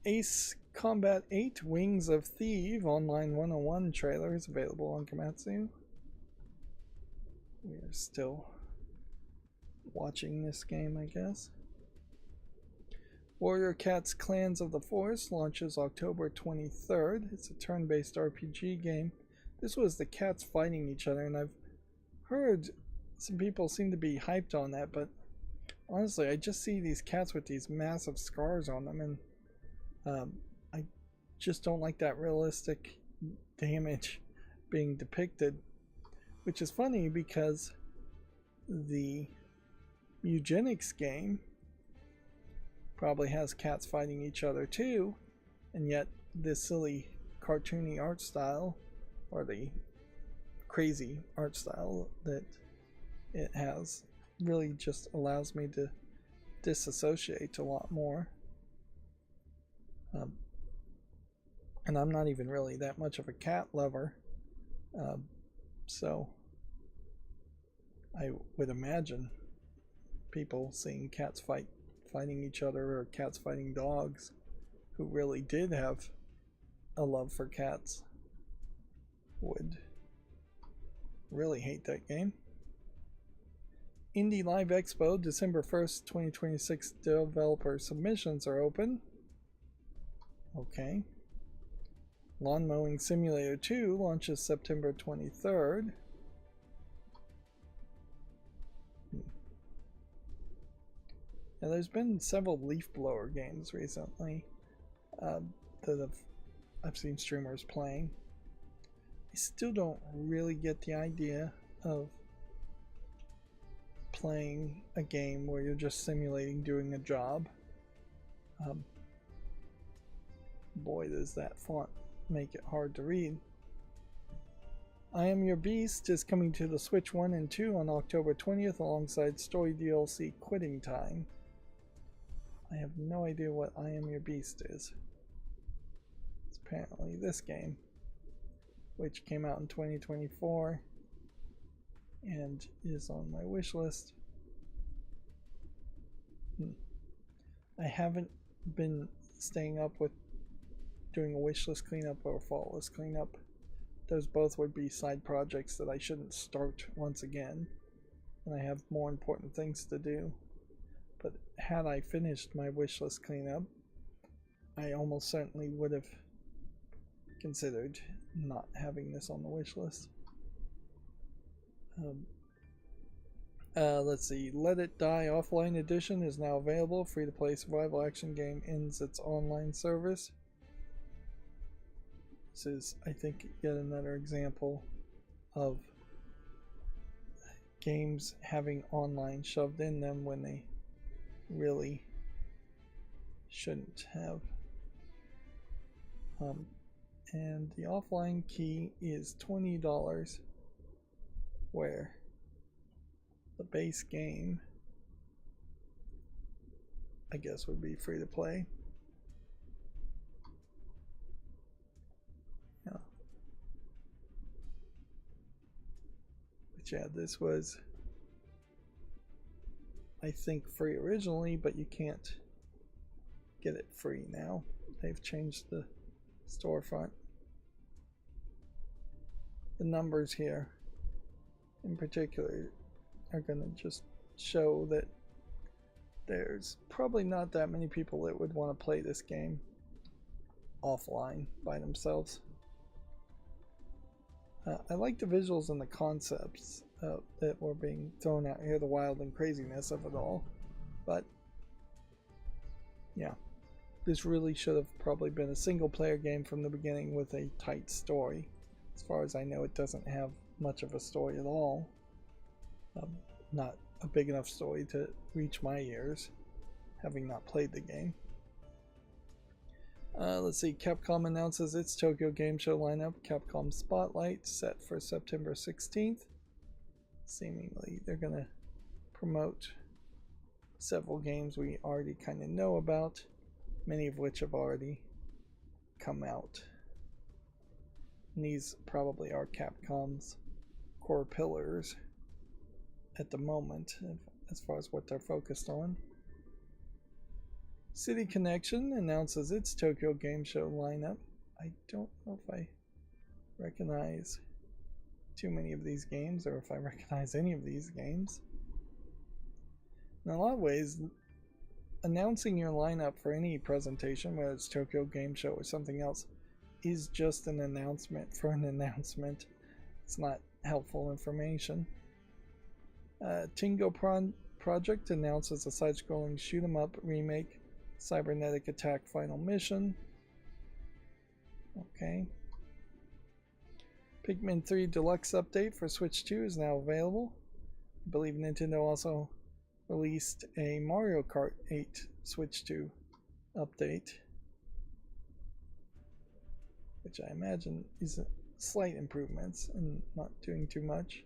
Ace Combat 8 Wings of Thief Online 101 trailer is available on Komatsu. We are still watching this game, I guess. Warrior Cats Clans of the Forest launches October 23rd. It's a turn-based RPG game. This was the cats fighting each other, and I've heard some people seem to be hyped on that, but honestly, I just see these cats with these massive scars on them, and I just don't like that realistic damage being depicted, which is funny because the eugenics game probably has cats fighting each other too, and yet this silly cartoony art style, or the crazy art style that it has, really just allows me to disassociate a lot more. And I'm not even really that much of a cat lover, so I would imagine people seeing cats fighting each other, or cats fighting dogs, who really did have a love for cats, would really hate that game. Indie Live Expo, December 1st, 2026 developer submissions are open. Okay. Lawn Mowing Simulator 2 launches September 23rd. Now, there's been several leaf blower games recently that I've seen streamers playing. I still don't really get the idea of playing a game where you're just simulating doing a job. Boy, does that font make it hard to read. I Am Your Beast is coming to the Switch 1 and 2 on October 20th alongside story DLC Quitting Time. I have no idea what I Am Your Beast is. It's apparently this game, which came out in 2024 and is on my wish list. I haven't been staying up with doing a wish list cleanup or a fault list cleanup. Those both would be side projects that I shouldn't start once again, and I have more important things to do. But had I finished my wish list cleanup, I almost certainly would have considered not having this on the wish list. Let's see. Let It Die Offline Edition is now available. Free-to-play survival action game ends its online service. This is, I think, yet another example of games having online shoved in them when they really shouldn't have. And the offline key is $20, where the base game, I guess, would be free to play. Yeah. But yeah, this was, I think, free originally, but you can't get it free now. They've changed the storefront. The numbers here in particular are going to just show that there's probably not that many people that would want to play this game offline by themselves. I like the visuals and the concepts that were being thrown out here, the wild and craziness of it all, but yeah, this really should have probably been a single player game from the beginning with a tight story. As far as I know, it doesn't have much of a story at all. Not a big enough story to reach my ears, having not played the game. Let's see, Capcom announces its Tokyo Game Show lineup. Capcom Spotlight set for September 16th. Seemingly they're going to promote several games we already kind of know about, many of which have already come out. And these probably are Capcom's core pillars at the moment as far as what they're focused on. City Connection announces its Tokyo Game Show lineup. I don't know if I recognize too many of these games or if I recognize any of these games. In a lot of ways, announcing your lineup for any presentation, whether it's Tokyo Game Show or something else, is just an announcement for an announcement. It's not helpful information. Tingo Project announces a side-scrolling shoot-'em-up remake, Cybernetic Attack Final Mission. Okay. Pikmin 3 Deluxe update for Switch 2 is now available. I believe Nintendo also released a Mario Kart 8 Switch 2 update, which I imagine is slight improvements and not doing too much.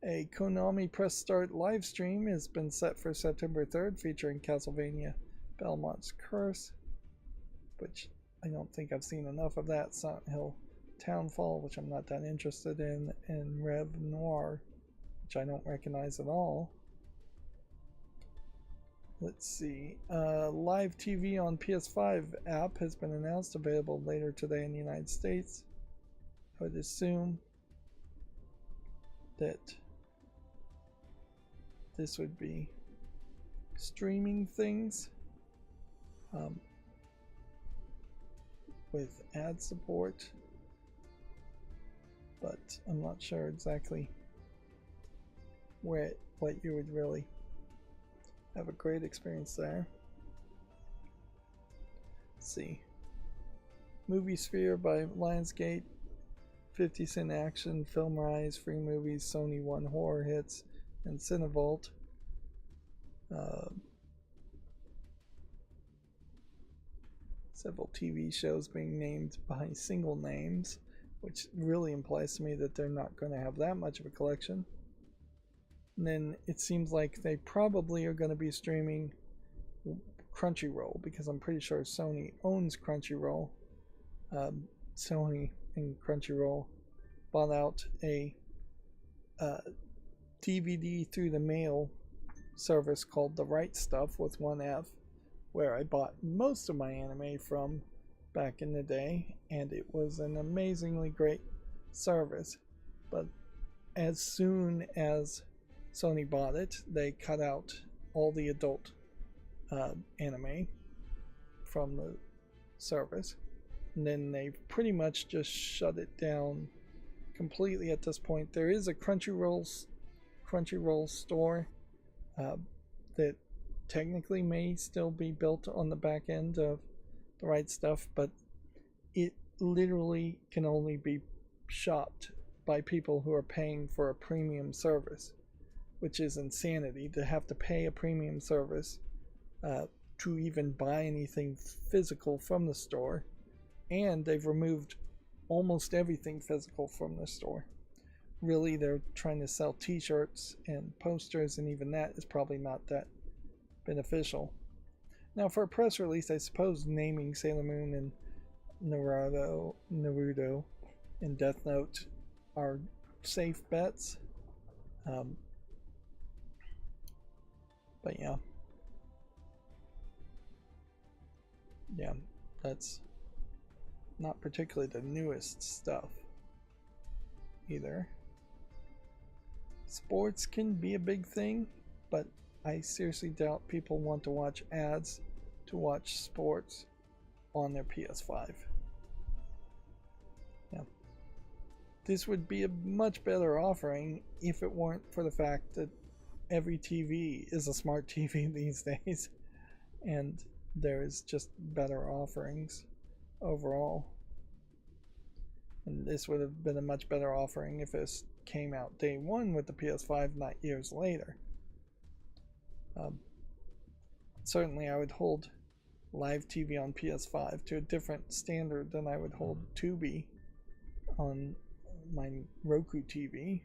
A Konami Press Start live stream has been set for September 3rd, featuring Castlevania Belmont's Curse, which I don't think I've seen enough of that. Silent Hill Townfall, which I'm not that interested in, and Rev Noir, which I don't recognize at all. Let's see. Live TV on PS5 app has been announced, available later today in the United States. I would assume that this would be streaming things with ad support, but I'm not sure exactly what you would really have a great experience there. Let's see. Movie Sphere by Lionsgate, 50 Cent Action, Film Rise, Free Movies, Sony One Horror Hits, and Cinevault. Several TV shows being named by single names, which really implies to me that they're not going to have that much of a collection. And then it seems like they probably are going to be streaming Crunchyroll, because I'm pretty sure Sony owns Crunchyroll. Sony and Crunchyroll bought out a DVD through the mail service called The Right Stuff with one F, where I bought most of my anime from back in the day, and it was an amazingly great service. But as soon as Sony bought it, they cut out all the adult anime from the service, and then they pretty much just shut it down completely at this point. There is a Crunchyroll store that technically may still be built on the back end of The Right Stuff, but it literally can only be shopped by people who are paying for a premium service, which is insanity to have to pay a premium service to even buy anything physical from the store. And they've removed almost everything physical from the store. Really, they're trying to sell t-shirts and posters, and even that is probably not that beneficial. Now, for a press release, I suppose naming Sailor Moon and Naruto and Death Note are safe bets. But yeah, that's not particularly the newest stuff either. Sports can be a big thing, but I seriously doubt people want to watch ads to watch sports on their PS5. Yeah. This would be a much better offering if it weren't for the fact that every TV is a smart TV these days, and there is just better offerings overall. And this would have been a much better offering if it came out day one with the PS5, not years later. Certainly I would hold live TV on PS5 to a different standard than I would hold Tubi on my Roku TV.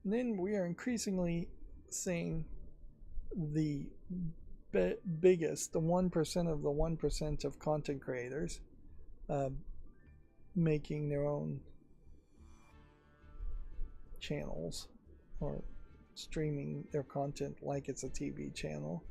And then we are increasingly seeing the biggest, the 1% of the 1% of content creators making their own channels or streaming their content like it's a TV channel.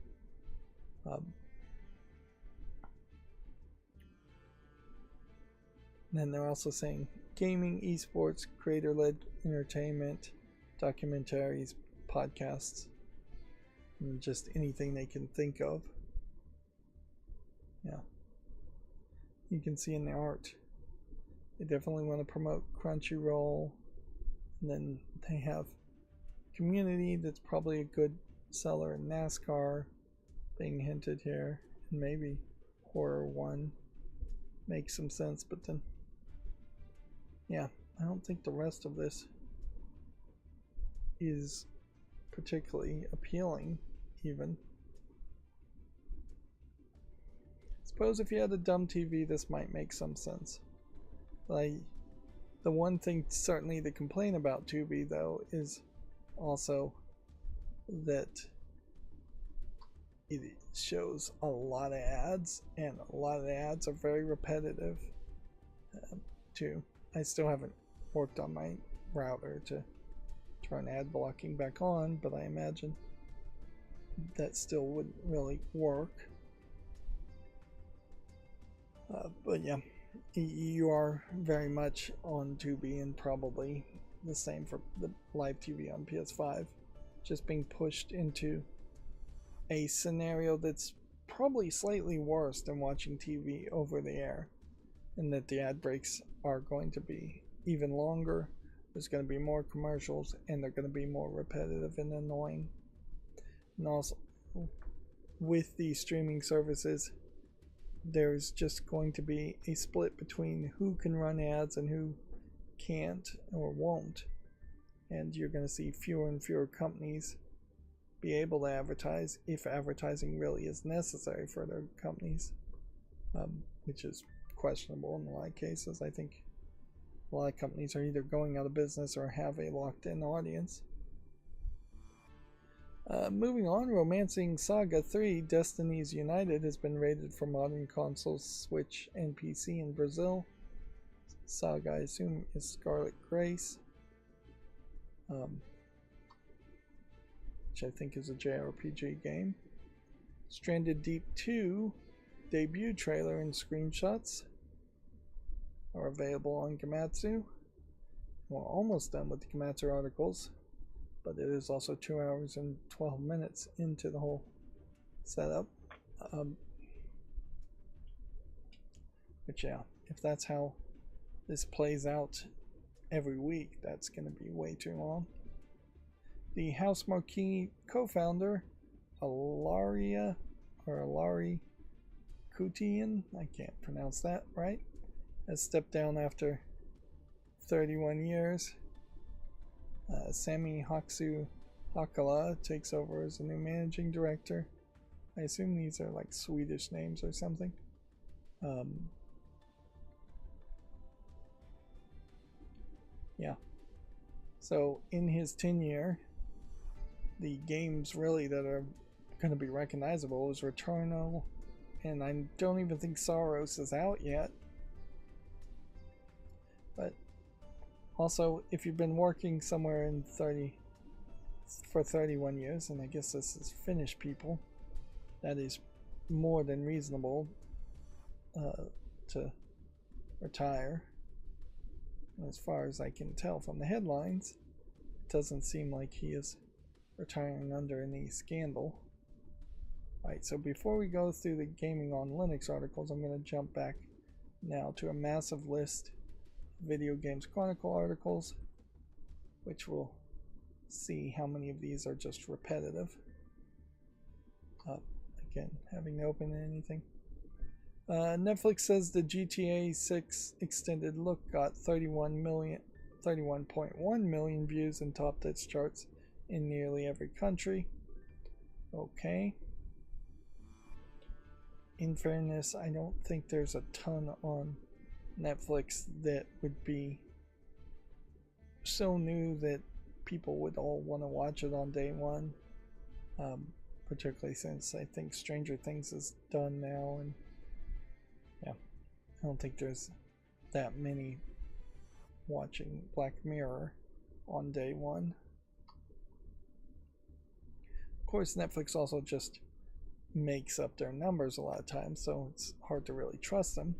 Then they're also saying gaming, esports, creator-led entertainment, documentaries, podcasts, and just anything they can think of. Yeah. You can see in the art, they definitely want to promote Crunchyroll. And then they have community that's probably a good seller in NASCAR being hinted here. And maybe Horror 1 makes some sense, but then yeah, I don't think the rest of this is particularly appealing even. Suppose if you had a dumb TV, this might make some sense. Like, the one thing certainly to complain about Tubi though is also that it shows a lot of ads, and a lot of the ads are very repetitive too. I still haven't worked on my router to turn ad blocking back on, but I imagine that still wouldn't really work. But yeah, you are very much on Tubi, and probably the same for the live TV on PS5, just being pushed into a scenario that's probably slightly worse than watching TV over the air, and that the ad breaks are going to be even longer. There's going to be more commercials, and they're going to be more repetitive and annoying. And also, with these streaming services, there's just going to be a split between who can run ads and who can't or won't. And you're going to see fewer and fewer companies be able to advertise, if advertising really is necessary for their companies, which is questionable in a lot of cases. I think a lot of companies are either going out of business or have a locked-in audience. Moving on, Romancing Saga 3 Destinies United has been rated for modern consoles, Switch, and PC in Brazil. Saga, I assume, is Scarlet Grace, which I think is a JRPG game. Stranded Deep 2 debut trailer and screenshots are available on Gematsu. We're almost done with the Gematsu articles, but it is also 2 hours and 12 minutes into the whole setup. But yeah, if that's how this plays out every week, that's going to be way too long. The House Marquee co-founder, Ilari Kutian, I can't pronounce that right, has stepped down after 31 years. Sami Hakala takes over as the new managing director. I assume these are like Swedish names or something. Yeah. So in his tenure, the games really that are going to be recognizable is Returnal, and I don't even think Soros is out yet. But also, if you've been working somewhere for 31 years, and I guess this is Finnish people, that is more than reasonable to retire. As far as I can tell from the headlines, it doesn't seem like he is retiring under any scandal. Alright, so before we go through the Gaming on Linux articles, I'm going to jump back now to a massive list of Video Games Chronicle articles, which will see how many of these are just repetitive. Again, having to open anything. Netflix says the GTA 6 extended look got 31.1 million views and topped its charts in nearly every country. Okay. In fairness, I don't think there's a ton on Netflix that would be so new that people would all want to watch it on day one. particularly since I think Stranger Things is done now, and yeah, I don't think there's that many watching Black Mirror on day one. Of course, Netflix also just makes up their numbers a lot of times, so it's hard to really trust them.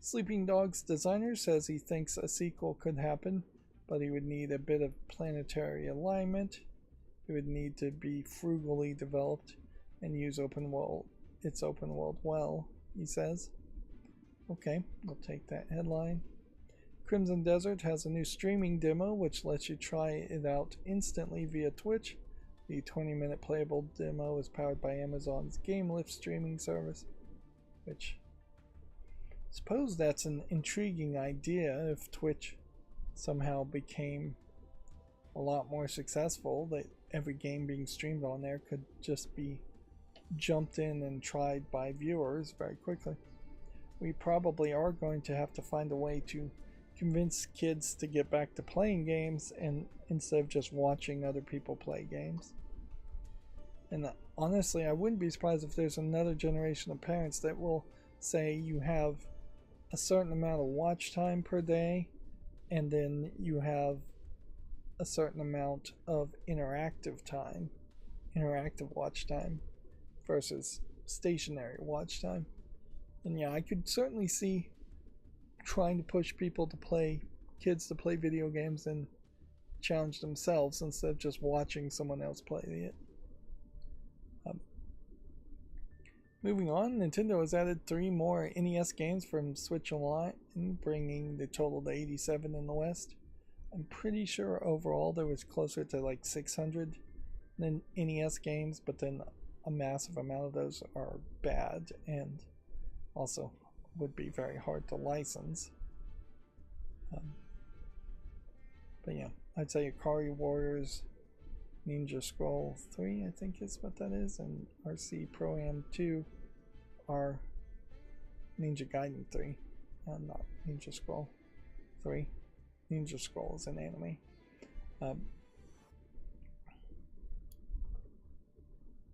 Sleeping Dogs designer says he thinks a sequel could happen, but he would need a bit of planetary alignment. It would need to be frugally developed and use its open world well, he says. Okay, we'll take that headline. Crimson Desert has a new streaming demo which lets you try it out instantly via Twitch. The 20-minute playable demo is powered by Amazon's GameLift streaming service, which I suppose that's an intriguing idea if Twitch somehow became a lot more successful, that every game being streamed on there could just be jumped in and tried by viewers very quickly. We probably are going to have to find a way to convince kids to get back to playing games and instead of just watching other people play games. And honestly, I wouldn't be surprised if there's another generation of parents that will say you have a certain amount of watch time per day, and then you have a certain amount of interactive watch time versus stationary watch time. And yeah, I could certainly see trying to push kids to play video games and challenge themselves instead of just watching someone else play it. Moving on, Nintendo has added 3 more NES games from Switch Online, bringing the total to 87 in the West. I'm pretty sure overall there was closer to like 600 NES games, but then a massive amount of those are bad and also would be very hard to license. But yeah, I'd say Ikari Warriors, Ninja Scroll 3, I think is what that is, and RC Pro-Am 2 are Ninja Gaiden 3, not Ninja Scroll 3. Ninja Scroll is an anime.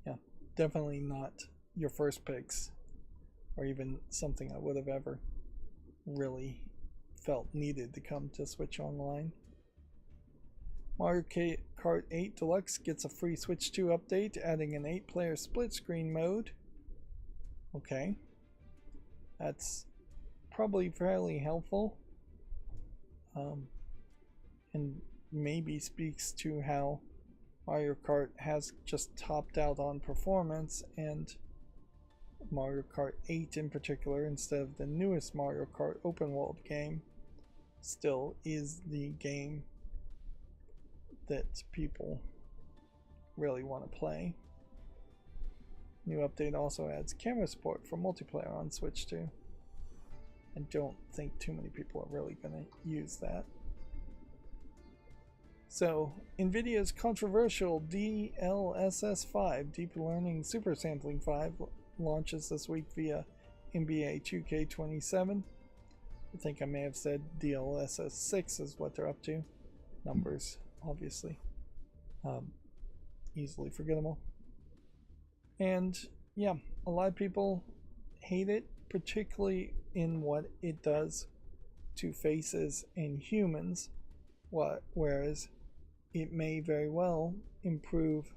Yeah, definitely not your first picks, or even something I would have ever really felt needed to come to Switch Online. Mario Kart 8 Deluxe gets a free Switch 2 update, adding an 8-player split-screen mode. Okay. That's probably fairly helpful. And maybe speaks to how Mario Kart has just topped out on performance, and Mario Kart 8 in particular, instead of the newest Mario Kart open world game, still is the game that people really want to play. New update also adds camera support for multiplayer on Switch 2. I don't think too many people are really going to use that. So, NVIDIA's controversial DLSS 5, Deep Learning Supersampling 5, launches this week via NBA 2K27. I think I may have said DLSS 6 is what they're up to. Numbers, obviously. Easily forgettable. And yeah, a lot of people hate it, particularly in what it does to faces and humans, whereas it may very well improve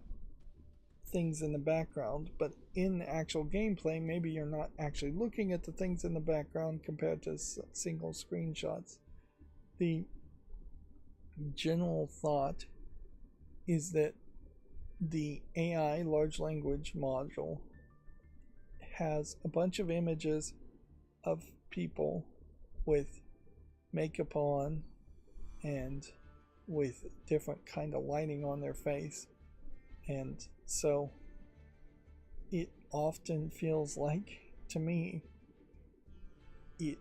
things in the background, but in actual gameplay, maybe you're not actually looking at the things in the background compared to single screenshots. The general thought is that the AI large language module has a bunch of images of people with makeup on and with different kind of lighting on their face, and so it often feels like, to me, it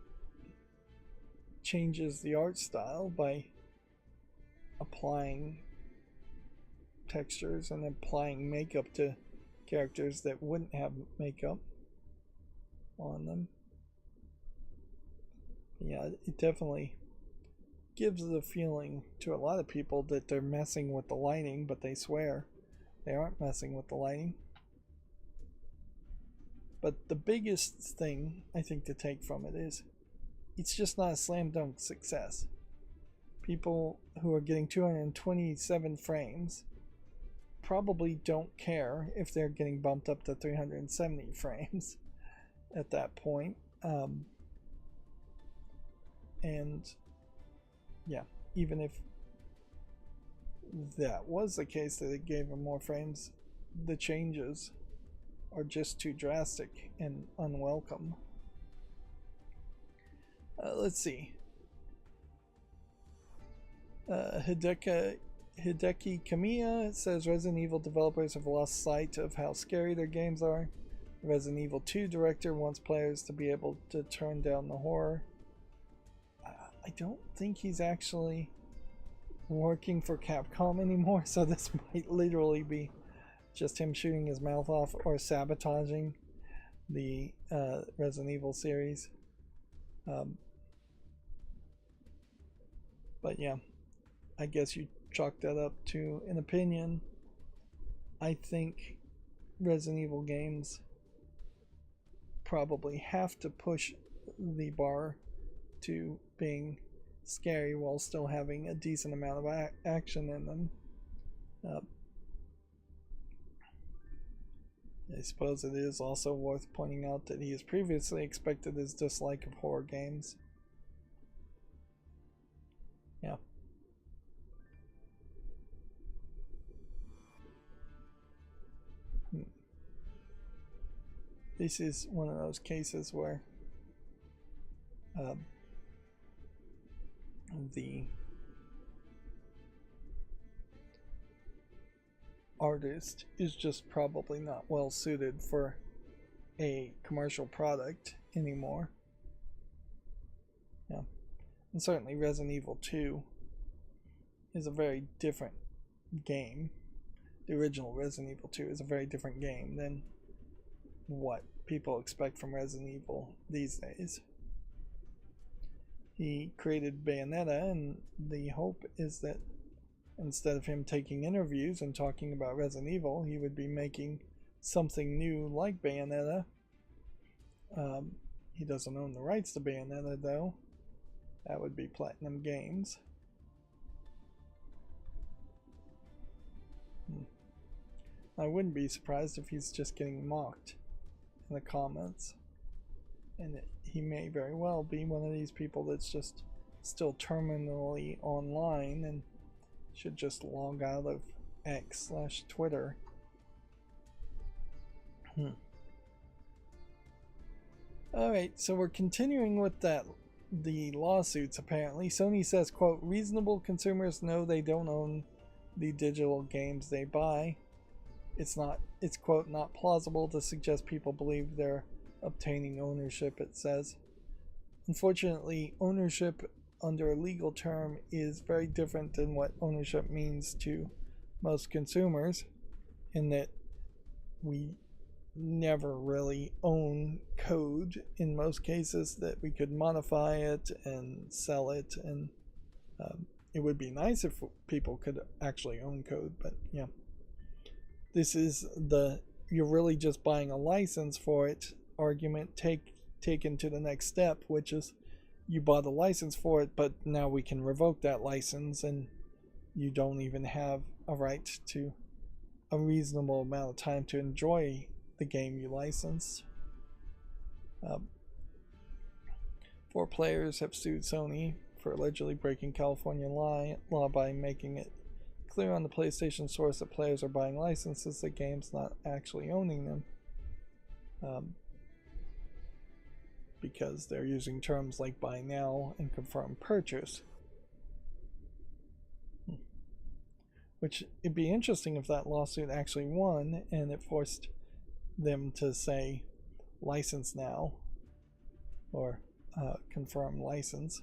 changes the art style by applying textures and applying makeup to characters that wouldn't have makeup on them. Yeah, it definitely gives the feeling to a lot of people that they're messing with the lighting, but they swear They aren't messing with the lighting. But the biggest thing I think to take from it is it's just not a slam dunk success. People who are getting 227 frames probably don't care if they're getting bumped up to 370 frames at that point. And yeah, even if that was the case, that it gave them more frames, the changes are just too drastic and unwelcome. Let's see. Hideki Kamiya says Resident Evil developers have lost sight of how scary their games are. The Resident Evil 2 director wants players to be able to turn down the horror. I don't think he's actually working for Capcom anymore, so this might literally be just him shooting his mouth off or sabotaging the Resident Evil series. But yeah, I guess you chalk that up to an opinion. I think Resident Evil games probably have to push the bar to being scary while still having a decent amount of action in them. I suppose it is also worth pointing out that he has previously expected his dislike of horror games. Yeah. This is one of those cases where the artist is just probably not well suited for a commercial product anymore. Yeah. And certainly Resident Evil 2 is a very different game. The original Resident Evil 2 is a very different game than what people expect from Resident Evil these days. He created Bayonetta, and the hope is that instead of him taking interviews and talking about Resident Evil, he would be making something new like Bayonetta. He doesn't own the rights to Bayonetta, though. That would be Platinum Games. I wouldn't be surprised if he's just getting mocked in the comments. And he may very well be one of these people that's just still terminally online and should just log out of X/Twitter. Alright, so we're continuing with the lawsuits apparently. Sony says, quote, reasonable consumers know they don't own the digital games they buy. It's quote, not plausible to suggest people believe they're obtaining ownership, it says. Unfortunately, ownership under a legal term is very different than what ownership means to most consumers, in that we never really own code in most cases, that we could modify it and sell it, and it would be nice if people could actually own code, but yeah. This is the you're really just buying a license for it argument taken to the next step, which is you bought a license for it, but now we can revoke that license and you don't even have a right to a reasonable amount of time to enjoy the game you licensed. 4 players have sued Sony for allegedly breaking California law by making it clear on the PlayStation source that players are buying licenses to games, not actually owning them. Because they're using terms like buy now and confirm purchase. Which, it'd be interesting if that lawsuit actually won and it forced them to say license now or confirm license.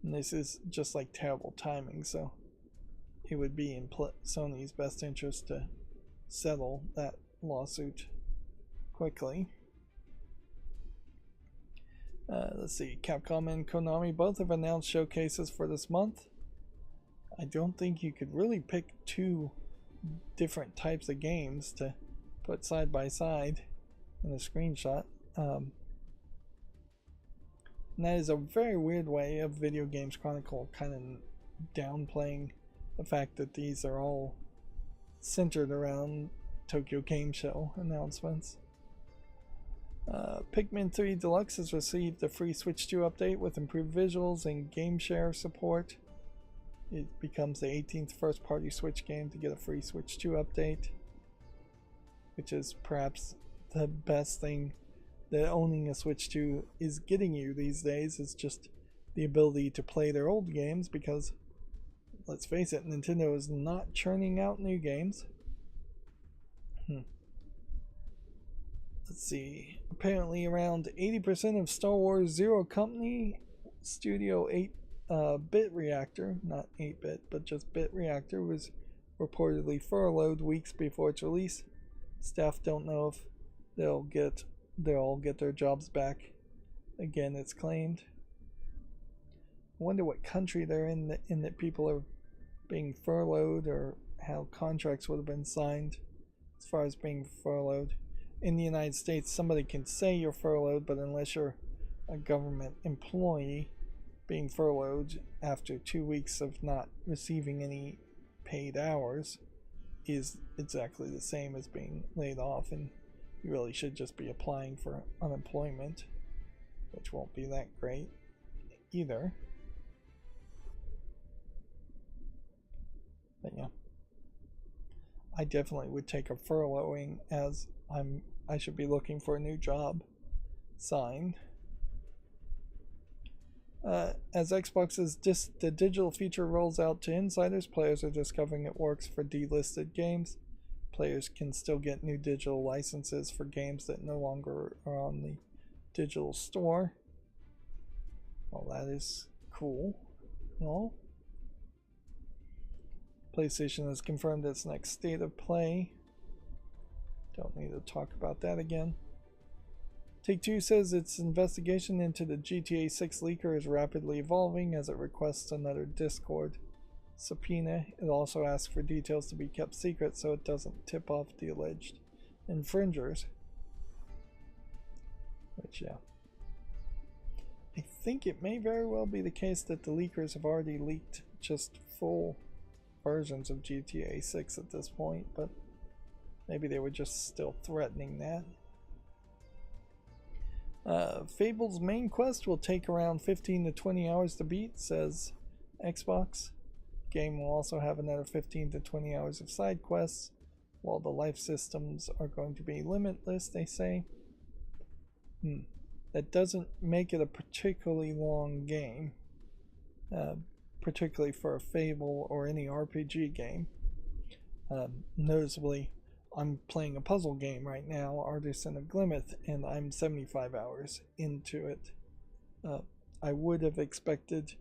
And this is just like terrible timing, so it would be in Sony's best interest to settle that lawsuit quickly. Let's see, Capcom and Konami both have announced showcases for this month. I don't think you could really pick two different types of games to put side by side in a screenshot. And that is a very weird way of Video Games Chronicle kind of downplaying the fact that these are all centered around Tokyo Game Show announcements. Pikmin 3 Deluxe has received a free Switch 2 update with improved visuals and game share support. It becomes the 18th first-party Switch game to get a free Switch 2 update, which is perhaps the best thing that owning a Switch 2 is getting you these days, is just the ability to play their old games, because, let's face it, Nintendo is not churning out new games. Let's see. Apparently around 80% of Star Wars Zero Company Studio 8-bit reactor, not 8-bit, but just bit reactor, was reportedly furloughed weeks before its release. Staff don't know if they'll all get their jobs back. Again, it's claimed. I wonder what country they're in that people are being furloughed, or how contracts would have been signed as far as being furloughed. In the United States, somebody can say you're furloughed, but unless you're a government employee, being furloughed after 2 weeks of not receiving any paid hours is exactly the same as being laid off, and you really should just be applying for unemployment, which won't be that great either. But yeah, I definitely would take a furloughing, as I should be looking for a new job sign. As Xbox's the digital feature rolls out to insiders, players are discovering it works for delisted games. Players can still get new digital licenses for games that no longer are on the digital store. Well, that is cool. Well, PlayStation has confirmed its next state of play. Don't need to talk about that again. Take-Two says its investigation into the GTA 6 leaker is rapidly evolving as it requests another Discord subpoena. It also asks for details to be kept secret so it doesn't tip off the alleged infringers. Which, yeah. I think it may very well be the case that the leakers have already leaked just full versions of GTA 6 at this point, but maybe they were just still threatening that. Fable's main quest will take around 15 to 20 hours to beat, says Xbox. Game will also have another 15 to 20 hours of side quests, while the life systems are going to be limitless, they say. That doesn't make it a particularly long game, particularly for a Fable or any RPG game. Noticeably, I'm playing a puzzle game right now, Artisan of Glimmet, and I'm 75 hours into it. I would have expected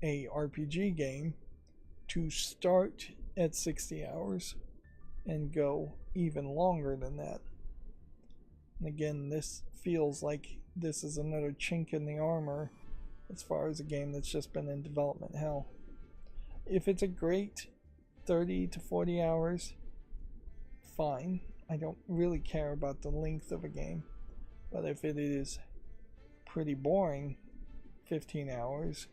a RPG game to start at 60 hours and go even longer than that. And again, this feels like this is another chink in the armor as far as a game that's just been in development hell. If it's a great 30 to 40 hours, fine. I don't really care about the length of a game. But if it is pretty boring, 15 hours,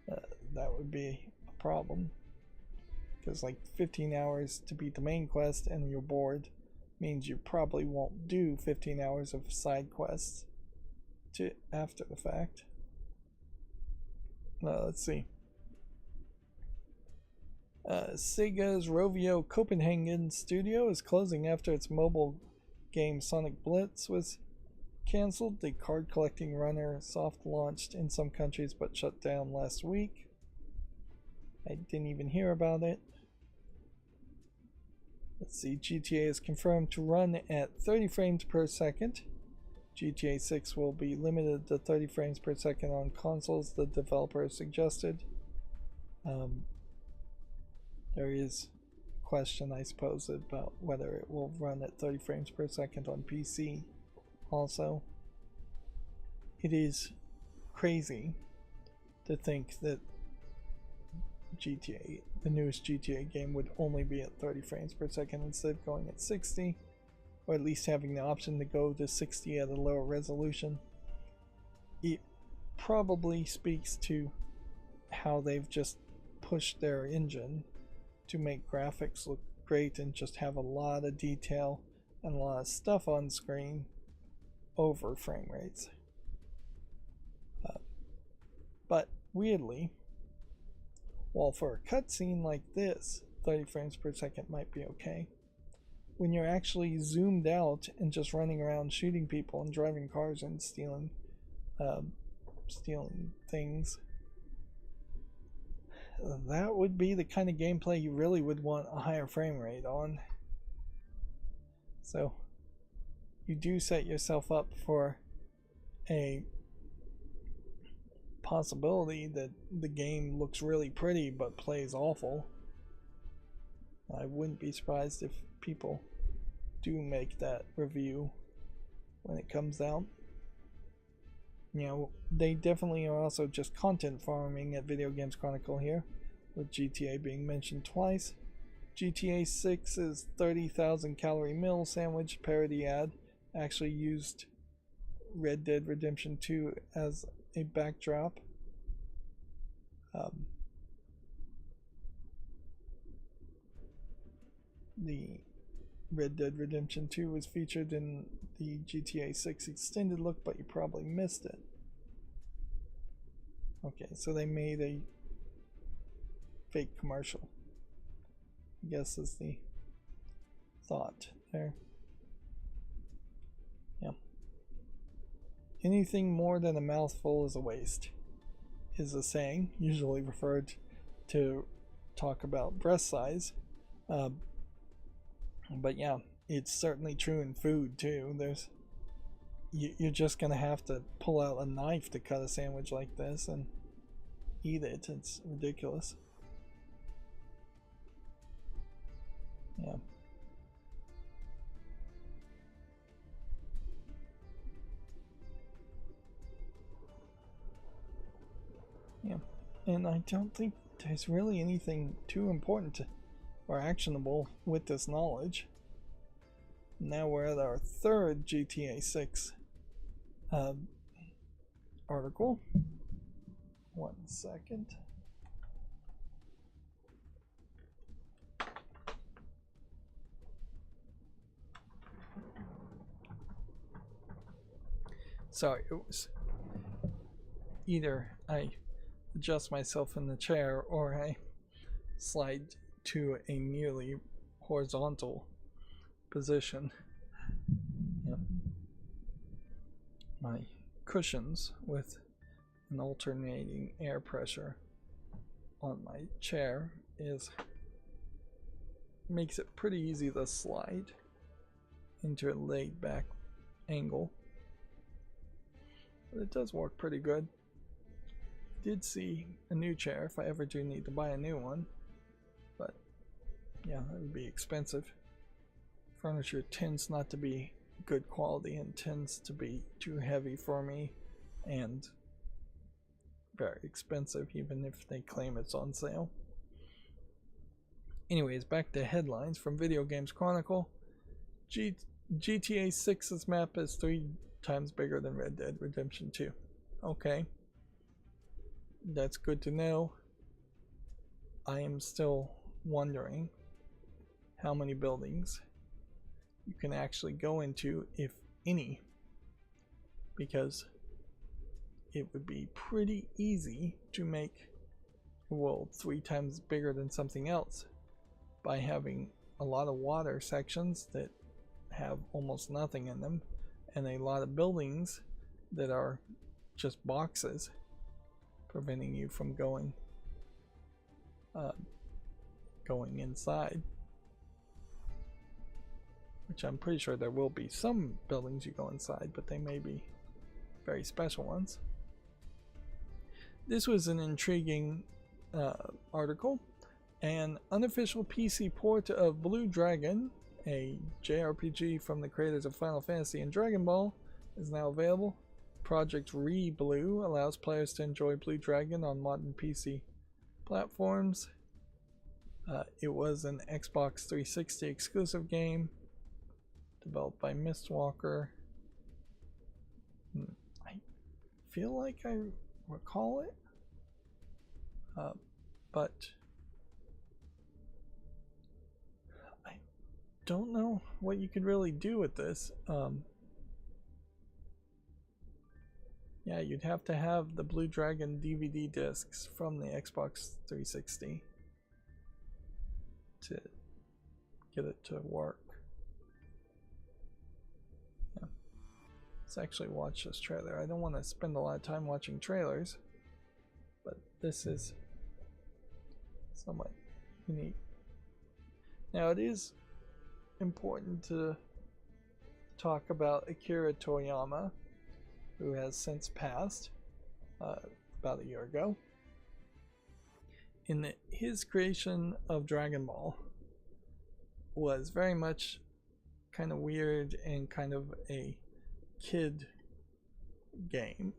that would be a problem. Because like 15 hours to beat the main quest and you're bored means you probably won't do 15 hours of side quests after the fact. Let's see. Sega's Rovio Copenhagen studio is closing after its mobile game Sonic Blitz was cancelled. The card collecting runner soft launched in some countries but shut down last week. I didn't even hear about it. Let's see, GTA is confirmed to run at 30 frames per second. GTA 6 will be limited to 30 frames per second on consoles, the developer suggested. There is a question, I suppose, about whether it will run at 30 frames per second on PC also. It is crazy to think that GTA, the newest GTA game, would only be at 30 frames per second instead of going at 60, or at least having the option to go to 60 at a lower resolution. It probably speaks to how they've just pushed their engine to make graphics look great and just have a lot of detail and a lot of stuff on screen over frame rates. But weirdly, while for a cutscene like this, 30 frames per second might be okay, when you're actually zoomed out and just running around shooting people and driving cars and stealing things, that would be the kind of gameplay you really would want a higher frame rate on. So you do set yourself up for a possibility that the game looks really pretty but plays awful. I wouldn't be surprised if people do make that review when it comes out. You know, they definitely are also just content farming at Video Games Chronicle here, with GTA being mentioned twice. GTA 6's 30,000 calorie meal sandwich parody ad actually used Red Dead Redemption 2 as a backdrop. The Red Dead Redemption 2 was featured in the GTA 6 extended look, but you probably missed it. Okay, so they made a fake commercial, I guess is the thought there. Yeah. Anything more than a mouthful is a waste, is a saying usually referred to talk about breast size. But yeah, it's certainly true in food too. You're just gonna have to pull out a knife to cut a sandwich like this and eat it. It's ridiculous. Yeah. Yeah. And I don't think there's really anything too important or actionable with this knowledge. Now we're at our third GTA 6 article. 1 second. Sorry, it was either I adjust myself in the chair or I slide to a nearly horizontal position. Yep. My cushions with an alternating air pressure on my chair makes it pretty easy to slide into a laid back angle. But it does work pretty good. Did see a new chair if I ever do need to buy a new one, but yeah, that would be expensive. Furniture tends not to be good quality and tends to be too heavy for me and very expensive, even if they claim it's on sale. Anyways, back to headlines from Video Games Chronicle. GTA 6's map is 3 times bigger than Red Dead Redemption 2. Okay. That's good to know. I am still wondering how many buildings you can actually go into, if any, because it would be pretty easy to make a world 3 times bigger than something else by having a lot of water sections that have almost nothing in them and a lot of buildings that are just boxes, preventing you from going inside, which I'm pretty sure there will be some buildings you go inside, but they may be very special ones. This was an intriguing article. An unofficial PC port of Blue Dragon, a JRPG from the creators of Final Fantasy and Dragon Ball, is now available. Project Re-Blue allows players to enjoy Blue Dragon on modern PC platforms. It was an Xbox 360 exclusive game developed by Mistwalker. I feel like I recall it, but I don't know what you could really do with this. Yeah, you'd have to have the Blue Dragon DVD discs from the Xbox 360 to get it to work. Yeah. Let's actually watch this trailer. I don't want to spend a lot of time watching trailers, but this is somewhat unique. Now, it is important to talk about Akira Toriyama, who has since passed about a year ago. In his creation of Dragon Ball was very much kind of weird and kind of a kid game,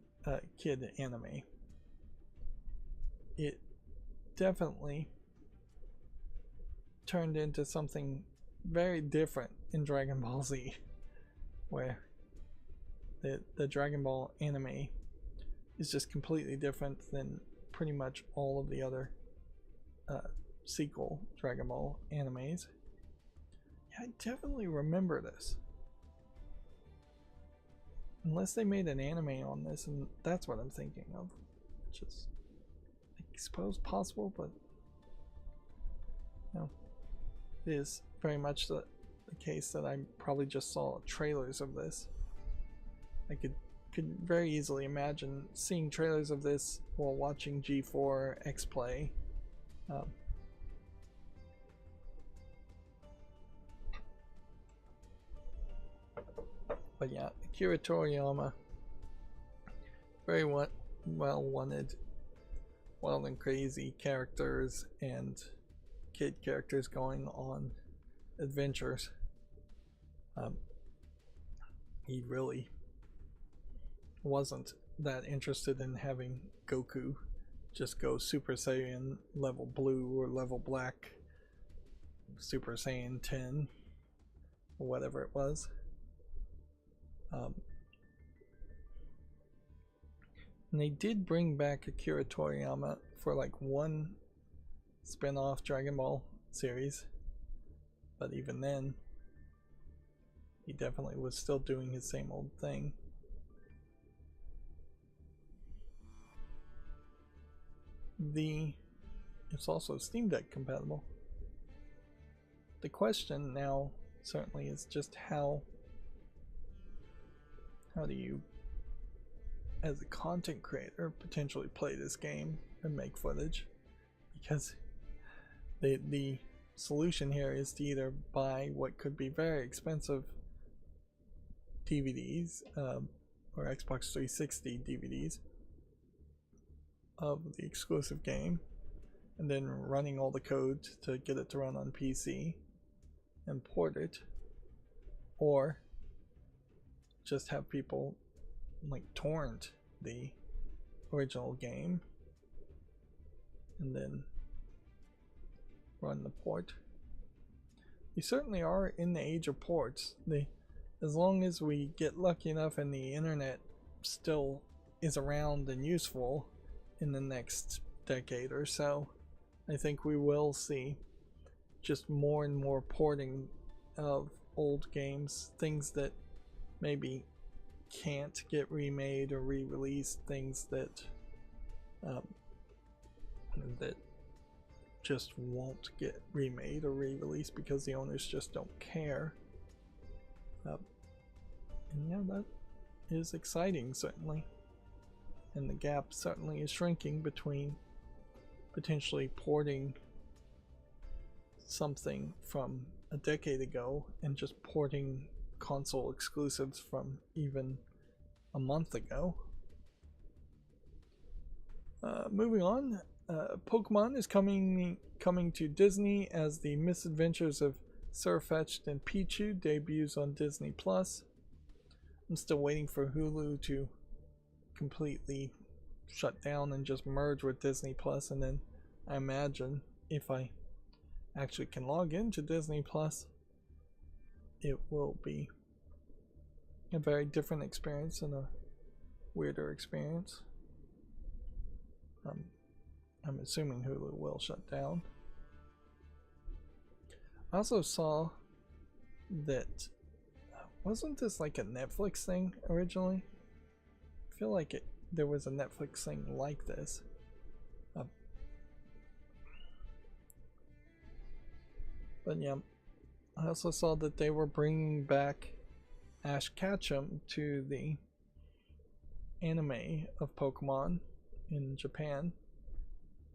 kid anime. It definitely turned into something very different in Dragon Ball Z, where the Dragon Ball anime is just completely different than pretty much all of the other sequel Dragon Ball animes. Yeah, I definitely remember this. Unless they made an anime on this, and that's what I'm thinking of. Which is, I suppose, possible, but no. It is very much the case that I probably just saw trailers of this. I could very easily imagine seeing trailers of this while watching G4 X Play. But yeah, Akira Toriyama, very well wanted, wild and crazy characters and kid characters going on adventures. He really wasn't that interested in having Goku just go Super Saiyan level blue or level black, Super Saiyan 10 or whatever it was. And they did bring back Akira Toriyama for like one spin-off Dragon Ball series, but even then he definitely was still doing his same old thing. It's also Steam Deck compatible. The question now certainly is just how do you, as a content creator, potentially play this game and make footage? Because the solution here is to either buy what could be very expensive DVDs or Xbox 360 DVDs of the exclusive game, and then running all the code to get it to run on PC and port it, or just have people like torrent the original game and then run the port. We certainly are in the age of ports. As long as we get lucky enough and the internet still is around and useful in the next decade or so, I think we will see just more and more porting of old games, things that maybe can't get remade or re-released, things that just won't get remade or re-released because the owners just don't care. And yeah, that is exciting, certainly. And the gap certainly is shrinking between potentially porting something from a decade ago and just porting console exclusives from even a month ago. Moving on, Pokemon is coming to Disney as the Misadventures of Sirfetch'd and Pichu debuts on Disney Plus. I'm still waiting for Hulu to completely shut down and just merge with Disney Plus, and then I imagine if I actually can log into Disney Plus, it will be a very different experience and a weirder experience. I'm assuming Hulu will shut down. I also saw that, wasn't this like a Netflix thing originally? I feel like there was a Netflix thing like this. But yeah, I also saw that they were bringing back Ash Ketchum to the anime of Pokemon in Japan.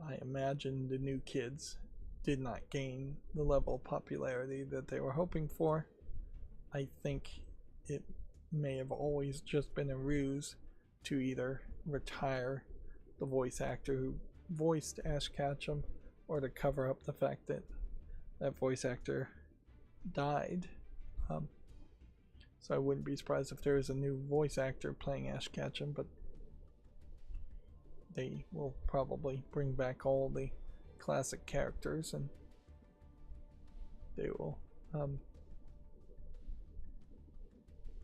I imagine the new kids did not gain the level of popularity that they were hoping for. I think it may have always just been a ruse to either retire the voice actor who voiced Ash Ketchum or to cover up the fact that that voice actor died. So I wouldn't be surprised if there is a new voice actor playing Ash Ketchum, but they will probably bring back all the classic characters, and they will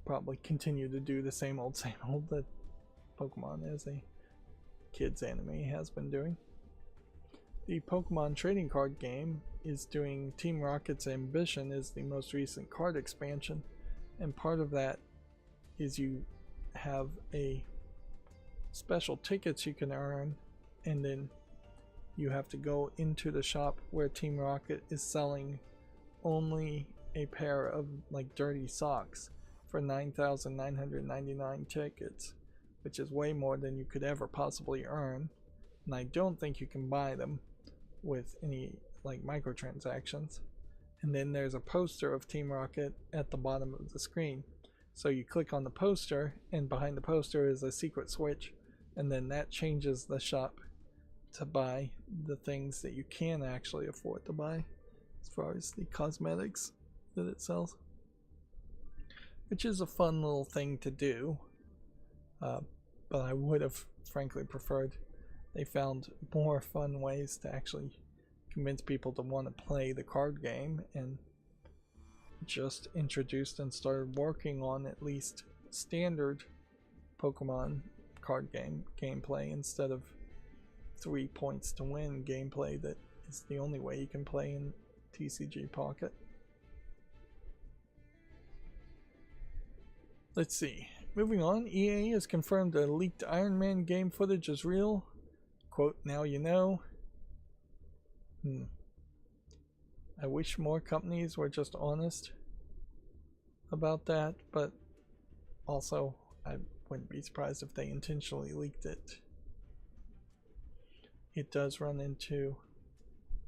probably continue to do the same old that Pokemon as a kids anime has been doing. The Pokemon trading card game is doing Team Rocket's Ambition is the most recent card expansion, and part of that is you have a special tickets you can earn, and then you have to go into the shop where Team Rocket is selling only a pair of like dirty socks for 9,999 tickets, which is way more than you could ever possibly earn, and I don't think you can buy them with any like microtransactions. And then there's a poster of Team Rocket at the bottom of the screen, so you click on the poster, and behind the poster is a secret switch, and then that changes the shop to buy the things that you can actually afford to buy as far as the cosmetics that it sells, which is a fun little thing to do. But I would have frankly preferred they found more fun ways to actually convince people to want to play the card game, and just introduced and started working on at least standard Pokemon card game gameplay instead of 3 points to win gameplay that is the only way you can play in TCG Pocket. Let's see. Moving on, EA has confirmed the leaked Iron Man game footage is real. Quote, now you know. I wish more companies were just honest about that, but also I wouldn't be surprised if they intentionally leaked it. It does run into,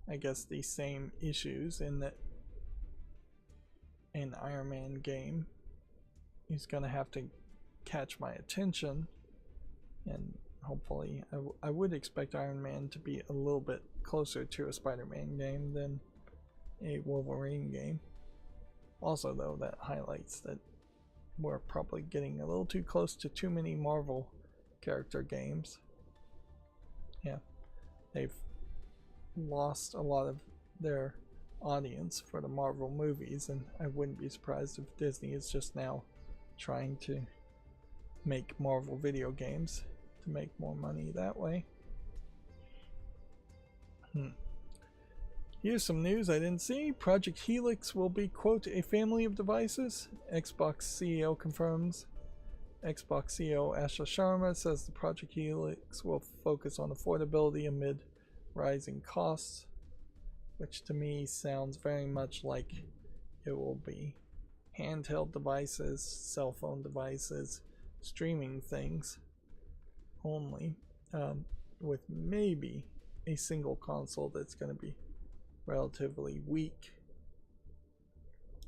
I guess, the same issues in that an Iron Man game is going to have to catch my attention, and hopefully I would expect Iron Man to be a little bit closer to a Spider-Man game than a Wolverine game. Also though, that highlights that we're probably getting a little too close to too many Marvel character games. Yeah, they've lost a lot of their audience for the Marvel movies, and I wouldn't be surprised if Disney is just now trying to make Marvel video games to make more money that way. Here's some news I didn't see. Project Helix will be, quote, a family of devices. Xbox CEO confirms. Xbox CEO Asha Sharma says the Project Helix will focus on affordability amid rising costs, which to me sounds very much like it will be handheld devices, cell phone devices, streaming things only, with maybe a single console that's going to be relatively weak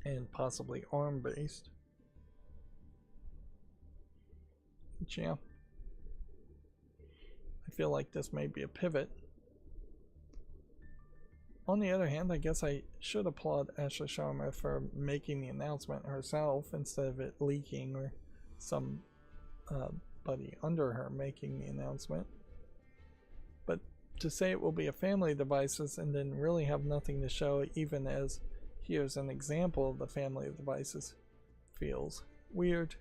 and possibly ARM based. But yeah, I feel like this may be a pivot. On the other hand, I guess I should applaud Ashley Sharma for making the announcement herself instead of it leaking or somebody under her making the announcement. But to say it will be a family of devices and then really have nothing to show, even as here's an example of the family of devices, feels weird.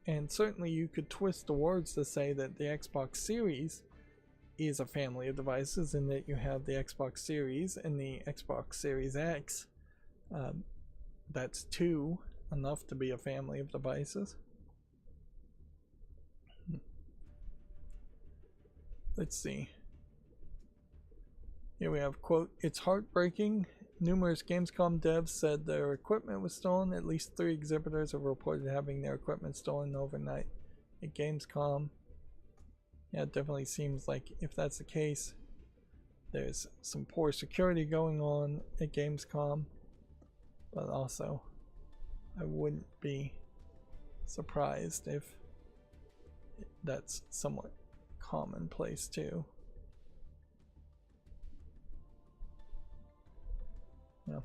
And certainly you could twist the words to say that the Xbox Series is a family of devices, in that you have the Xbox Series and the Xbox Series X. That's two, enough to be a family of devices. Let's see. Here we have, quote, "It's heartbreaking. Numerous Gamescom devs said their equipment was stolen. At least 3 exhibitors have reported having their equipment stolen overnight at Gamescom." Yeah, it definitely seems like if that's the case, there's some poor security going on at Gamescom. But also, I wouldn't be surprised if that's somewhat commonplace too. Yeah.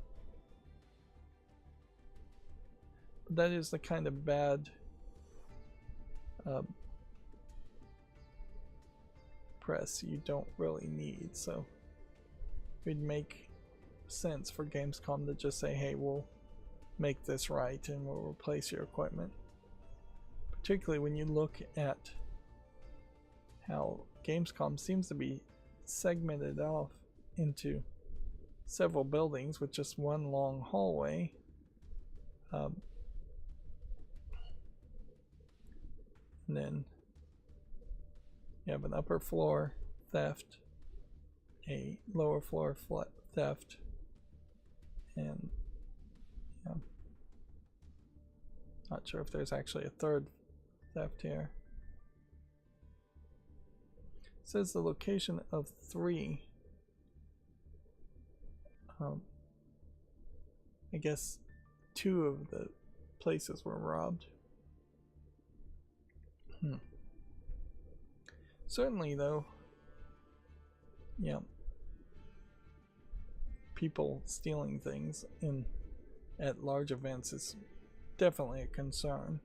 That is the kind of bad press you don't really need, so it'd make sense for Gamescom to just say, hey, we'll make this right and we'll replace your equipment. Particularly when you look at how Gamescom seems to be segmented off into several buildings with just one long hallway. And then you have an upper floor theft, a lower floor theft, and yeah, not sure if there's actually a third theft here. It says the location of 3. I guess 2 of the places were robbed. Certainly, though, yeah, people stealing things at large events is definitely a concern.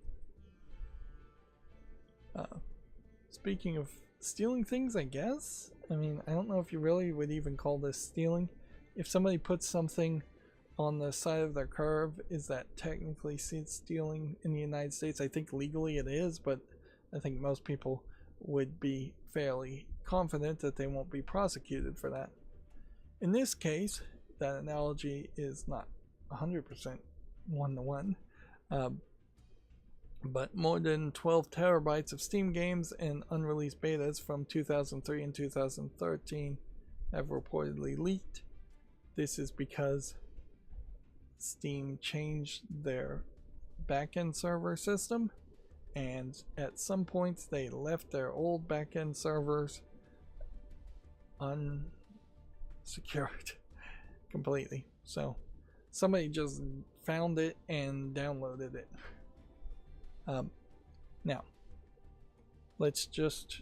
Speaking of stealing things, I guess, I mean, I don't know if you really would even call this stealing. If somebody puts something on the side of their curb, is that technically stealing in the United States? I think legally it is, but I think most people would be fairly confident that they won't be prosecuted for that. In this case, that analogy is not 100% one-to-one, but more than 12 terabytes of Steam games and unreleased betas from 2003 and 2013 have reportedly leaked. This is because Steam changed their backend server system, and at some points they left their old backend servers unsecured completely. So somebody just found it and downloaded it. Now, let's just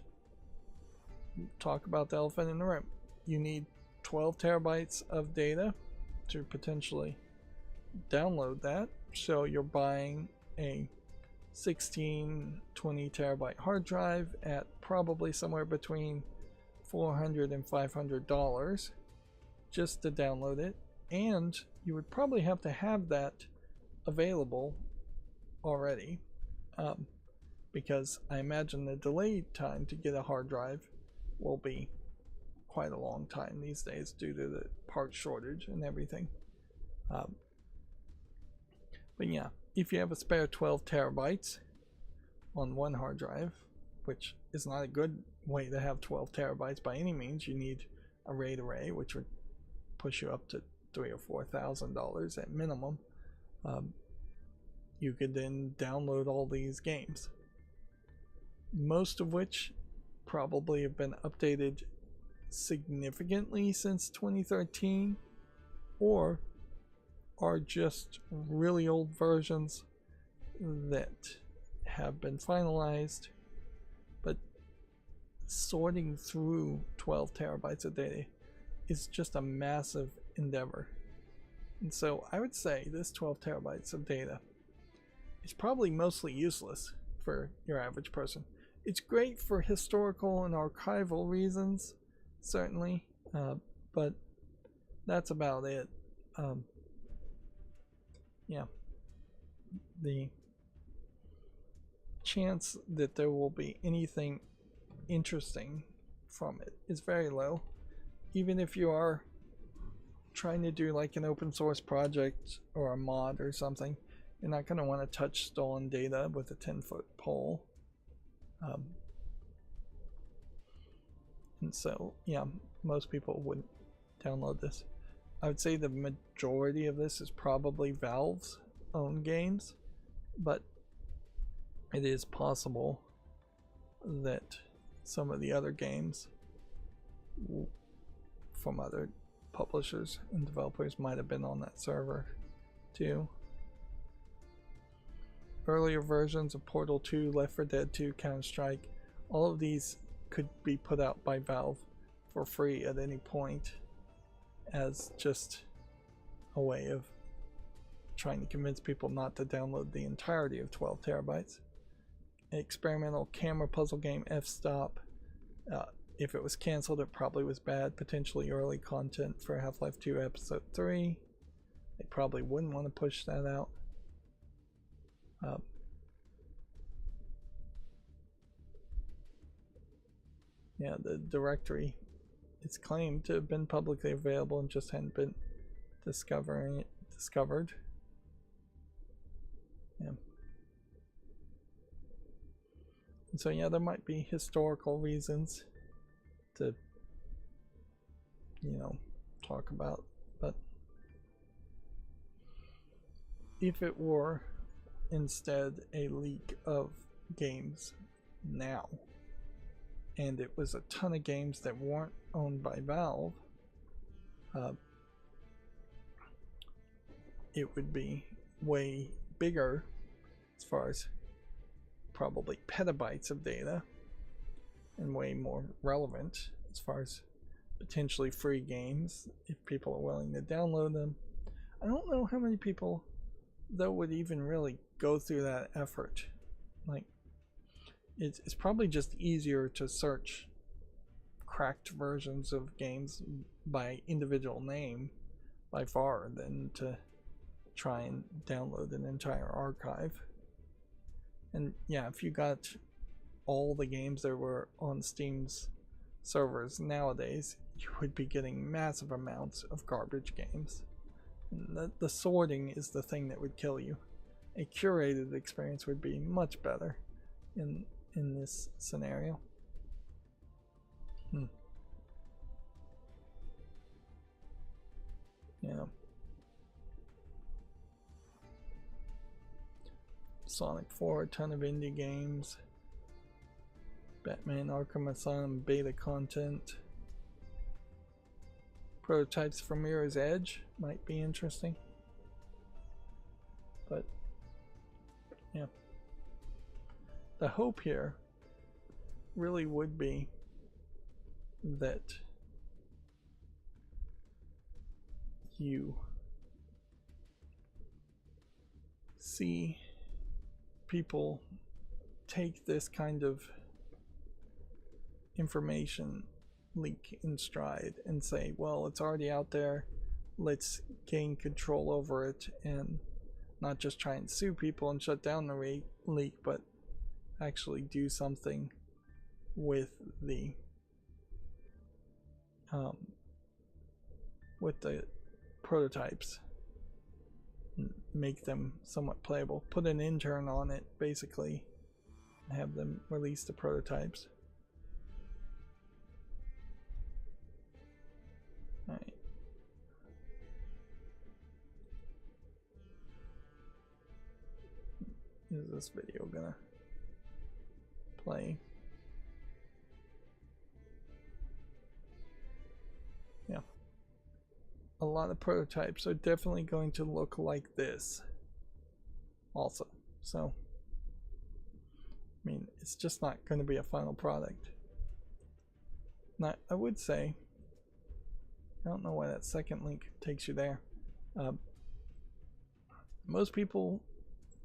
talk about the elephant in the room. You need 12 terabytes of data to potentially download that. So you're buying a 16, 20 terabyte hard drive at probably somewhere between $400 and $500 just to download it. And you would probably have to have that available already, because I imagine the delay time to get a hard drive will be quite a long time these days due to the part shortage and everything. But yeah, if you have a spare 12 terabytes on one hard drive, which is not a good way to have 12 terabytes by any means, you need a RAID array, which would push you up to $3,000 or $4,000 at minimum. You could then download all these games, most of which probably have been updated significantly since 2013, or are just really old versions that have been finalized. But sorting through 12 terabytes of data is just a massive endeavor. And so I would say this 12 terabytes of data is probably mostly useless for your average person. It's great for historical and archival reasons, certainly, but that's about it. Yeah, the chance that there will be anything interesting from it is very low. Even if you are trying to do like an open source project or a mod or something, you're not going to want to touch stolen data with a 10-foot pole. And so, yeah, most people wouldn't download this. I would say the majority of this is probably Valve's own games, but it is possible that some of the other games from other publishers and developers might have been on that server too. Earlier versions of Portal 2, Left 4 Dead 2, Counter-Strike, all of these could be put out by Valve for free at any point as just a way of trying to convince people not to download the entirety of 12 terabytes. An experimental camera puzzle game, F-Stop. If it was cancelled, it probably was bad. Potentially early content for Half-Life 2 Episode 3. They probably wouldn't want to push that out. Yeah, the directory is claimed to have been publicly available and just hadn't been discovered. Yeah. And so yeah, there might be historical reasons to, talk about, but if it were instead a leak of games now, and it was a ton of games that weren't owned by Valve, it would be way bigger as far as probably petabytes of data, and way more relevant as far as potentially free games if people are willing to download them. I don't know how many people though would even really go through that effort. Like, it's probably just easier to search cracked versions of games by individual name by far than to try and download an entire archive. And yeah, if you got all the games that were on Steam's servers nowadays, you would be getting massive amounts of garbage games. And the sorting is the thing that would kill you. A curated experience would be much better in this scenario. Yeah. Sonic 4, a ton of indie games. Batman Arkham Asylum beta content. Prototypes for Mirror's Edge might be interesting. But yeah. The hope here really would be that you see people take this kind of information leak in stride and say, well, it's already out there, let's gain control over it and not just try and sue people and shut down the leak, but actually do something with the prototypes, make them somewhat playable, put an intern on it basically, and have them release the prototypes. Alright. Is this video gonna play? Yeah. A lot of prototypes are definitely going to look like this also. So, I mean, it's just not going to be a final product. Now, I would say, I don't know why that second link takes you there. Most people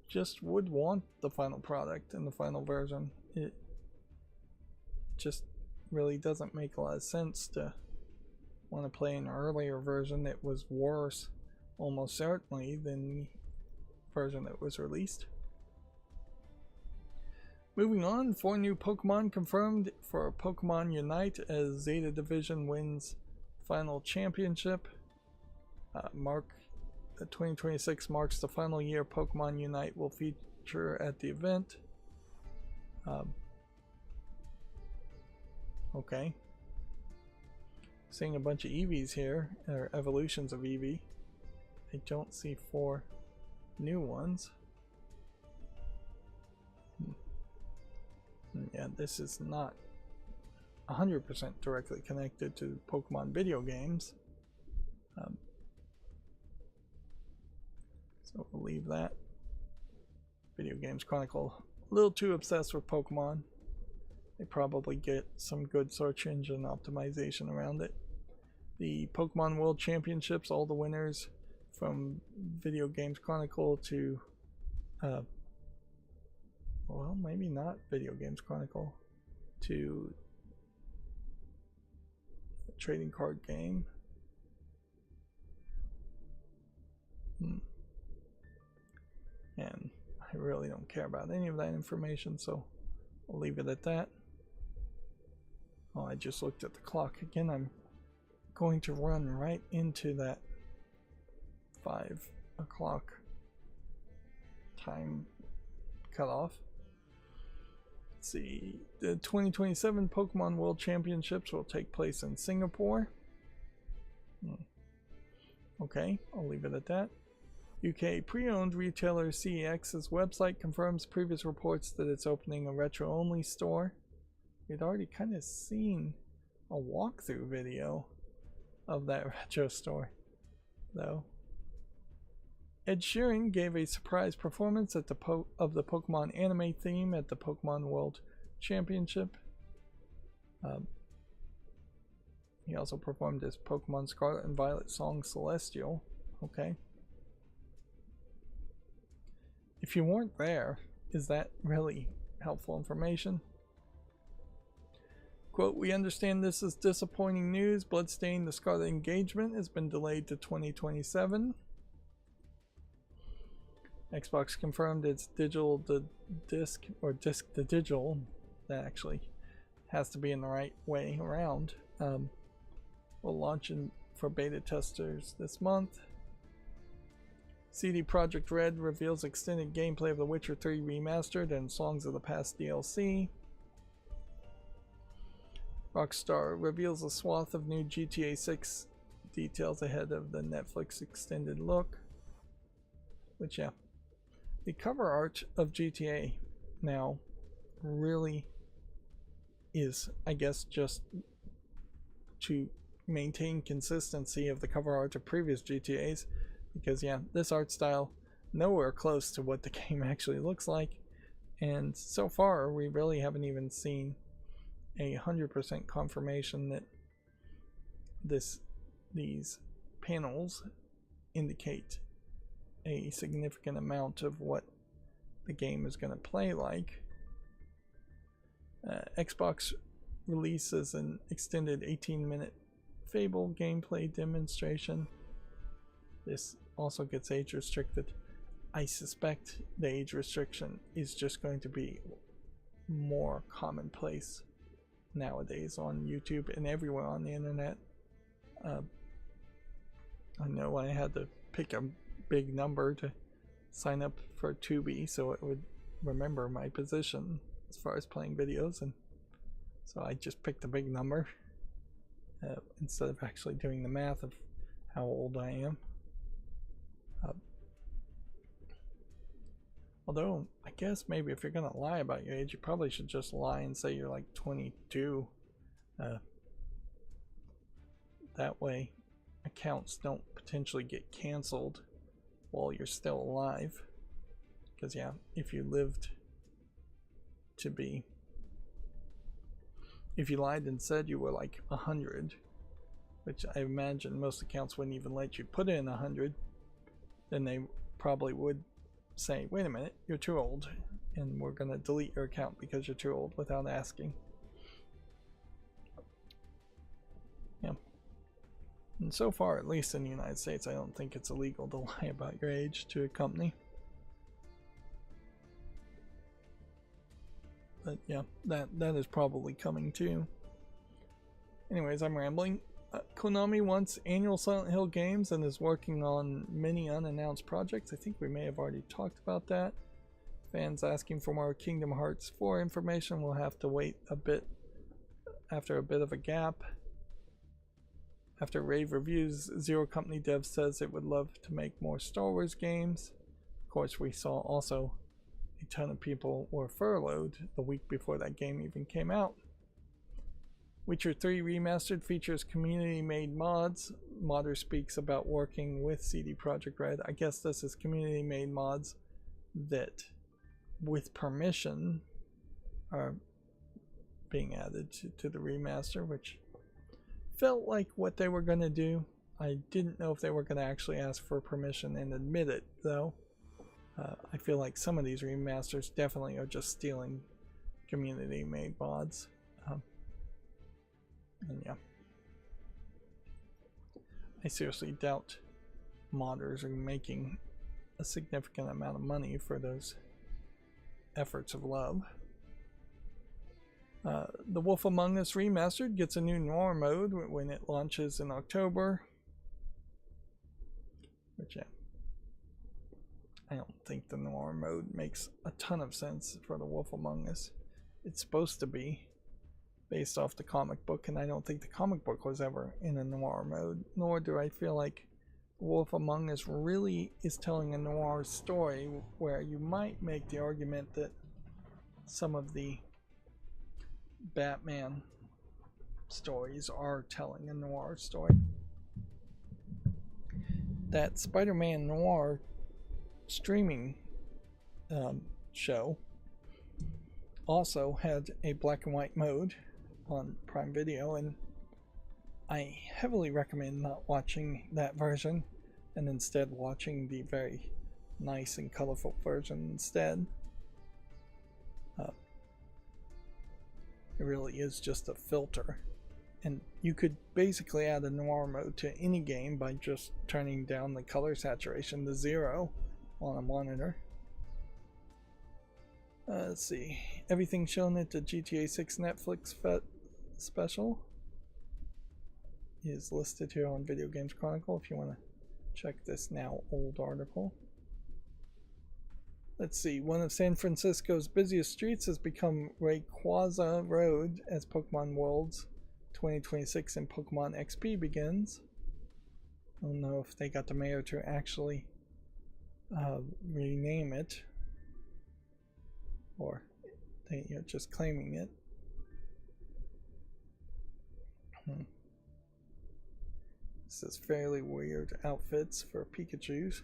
just would want the final product and the final version. It just really doesn't make a lot of sense to want to play an earlier version that was worse, almost certainly, than the version that was released. Moving on, 4 new Pokemon confirmed for Pokemon Unite as Zeta Division wins final championship. The 2026 marks the final year Pokemon Unite will feature at the event. Okay. Seeing a bunch of Eevees here, or evolutions of Eevee. I don't see 4 new ones. Yeah, this is not 100% directly connected to Pokemon video games. So we'll leave that. Video Games Chronicle, a little too obsessed with Pokemon. They probably get some good search engine optimization around it. The Pokemon World Championships, all the winners from Video Games Chronicle to, well, maybe not Video Games Chronicle, to a trading card game. And I really don't care about any of that information, so I'll leave it at that. Oh, I just looked at the clock again. I'm going to run right into that 5 o'clock time cutoff. Let's see. The 2027 Pokemon World Championships will take place in Singapore. Okay, I'll leave it at that. UK pre-owned retailer CEX's website confirms previous reports that it's opening a retro-only store. We'd already kind of seen a walkthrough video of that retro store, though. Ed Sheeran gave a surprise performance at the Pokemon anime theme at the Pokemon World Championship. He also performed his Pokemon Scarlet and Violet song Celestial. Okay. If you weren't there, is that really helpful information? Quote, we understand this is disappointing news. Bloodstained The Scarlet Engagement has been delayed to 2027. Xbox confirmed its digital to disc, or disc to digital, that actually has to be in the right way around, will launch for beta testers this month. CD Projekt Red reveals extended gameplay of The Witcher 3 Remastered and Songs of the Past DLC. Rockstar reveals a swath of new GTA 6 details ahead of the Netflix extended look. Which, yeah. The cover art of GTA now really is, I guess, just to maintain consistency of the cover art of previous GTAs. Because, yeah, this art style, nowhere close to what the game actually looks like. And so far, we really haven't even seen 100% confirmation that these panels indicate a significant amount of what the game is going to play like. Xbox releases an extended 18-minute Fable gameplay demonstration. This also gets age restricted. I suspect the age restriction is just going to be more commonplace nowadays on YouTube and everywhere on the internet. I know I had to pick a big number to sign up for Tubi so it would remember my position as far as playing videos, and so I just picked a big number instead of actually doing the math of how old I am. Although, I guess maybe if you're gonna lie about your age, you probably should just lie and say you're like 22. That way, accounts don't potentially get canceled while you're still alive. Because, yeah, if you lived to be... If you lied and said you were like 100, which I imagine most accounts wouldn't even let you put in 100, then they probably would say, wait a minute, you're too old, and we're gonna delete your account because you're too old without asking. And so far, at least in the United States, I don't think it's illegal to lie about your age to a company. But yeah, that is probably coming too. Anyways, I'm rambling. Konami wants annual Silent Hill games and is working on many unannounced projects. I think we may have already talked about that. Fans asking for more Kingdom Hearts 4 information will have to wait a bit after a bit of a gap. After rave reviews, Zero Company Dev says it would love to make more Star Wars games. Of course, we saw also a ton of people were furloughed the week before that game even came out. Witcher 3 Remastered features community-made mods. Modder speaks about working with CD Projekt Red. I guess this is community-made mods that, with permission, are being added to the remaster, which felt like what they were going to do. I didn't know if they were going to actually ask for permission and admit it, though. I feel like some of these remasters definitely are just stealing community-made mods. And yeah, I seriously doubt modders are making a significant amount of money for those efforts of love. The Wolf Among Us Remastered gets a new noir mode when it launches in October. But yeah, I don't think the noir mode makes a ton of sense for the Wolf Among Us. It's supposed to be based off the comic book, and I don't think the comic book was ever in a noir mode, nor do I feel like Wolf Among Us really is telling a noir story, where you might make the argument that some of the Batman stories are telling a noir story. That Spider-Man Noir streaming show also had a black and white mode on Prime Video, and I heavily recommend not watching that version and instead watching the very nice and colorful version instead. It really is just a filter, and you could basically add a noir mode to any game by just turning down the color saturation to 0 on a monitor. Let's see, everything shown at the GTA 6 Netflix special is listed here on Video Games Chronicle if you want to check this now old article. Let's see, one of San Francisco's busiest streets has become Rayquaza Road as Pokemon Worlds 2026 and Pokemon XP begins. I don't know if they got the mayor to actually rename it, or they are just claiming it. This is fairly weird outfits for Pikachus.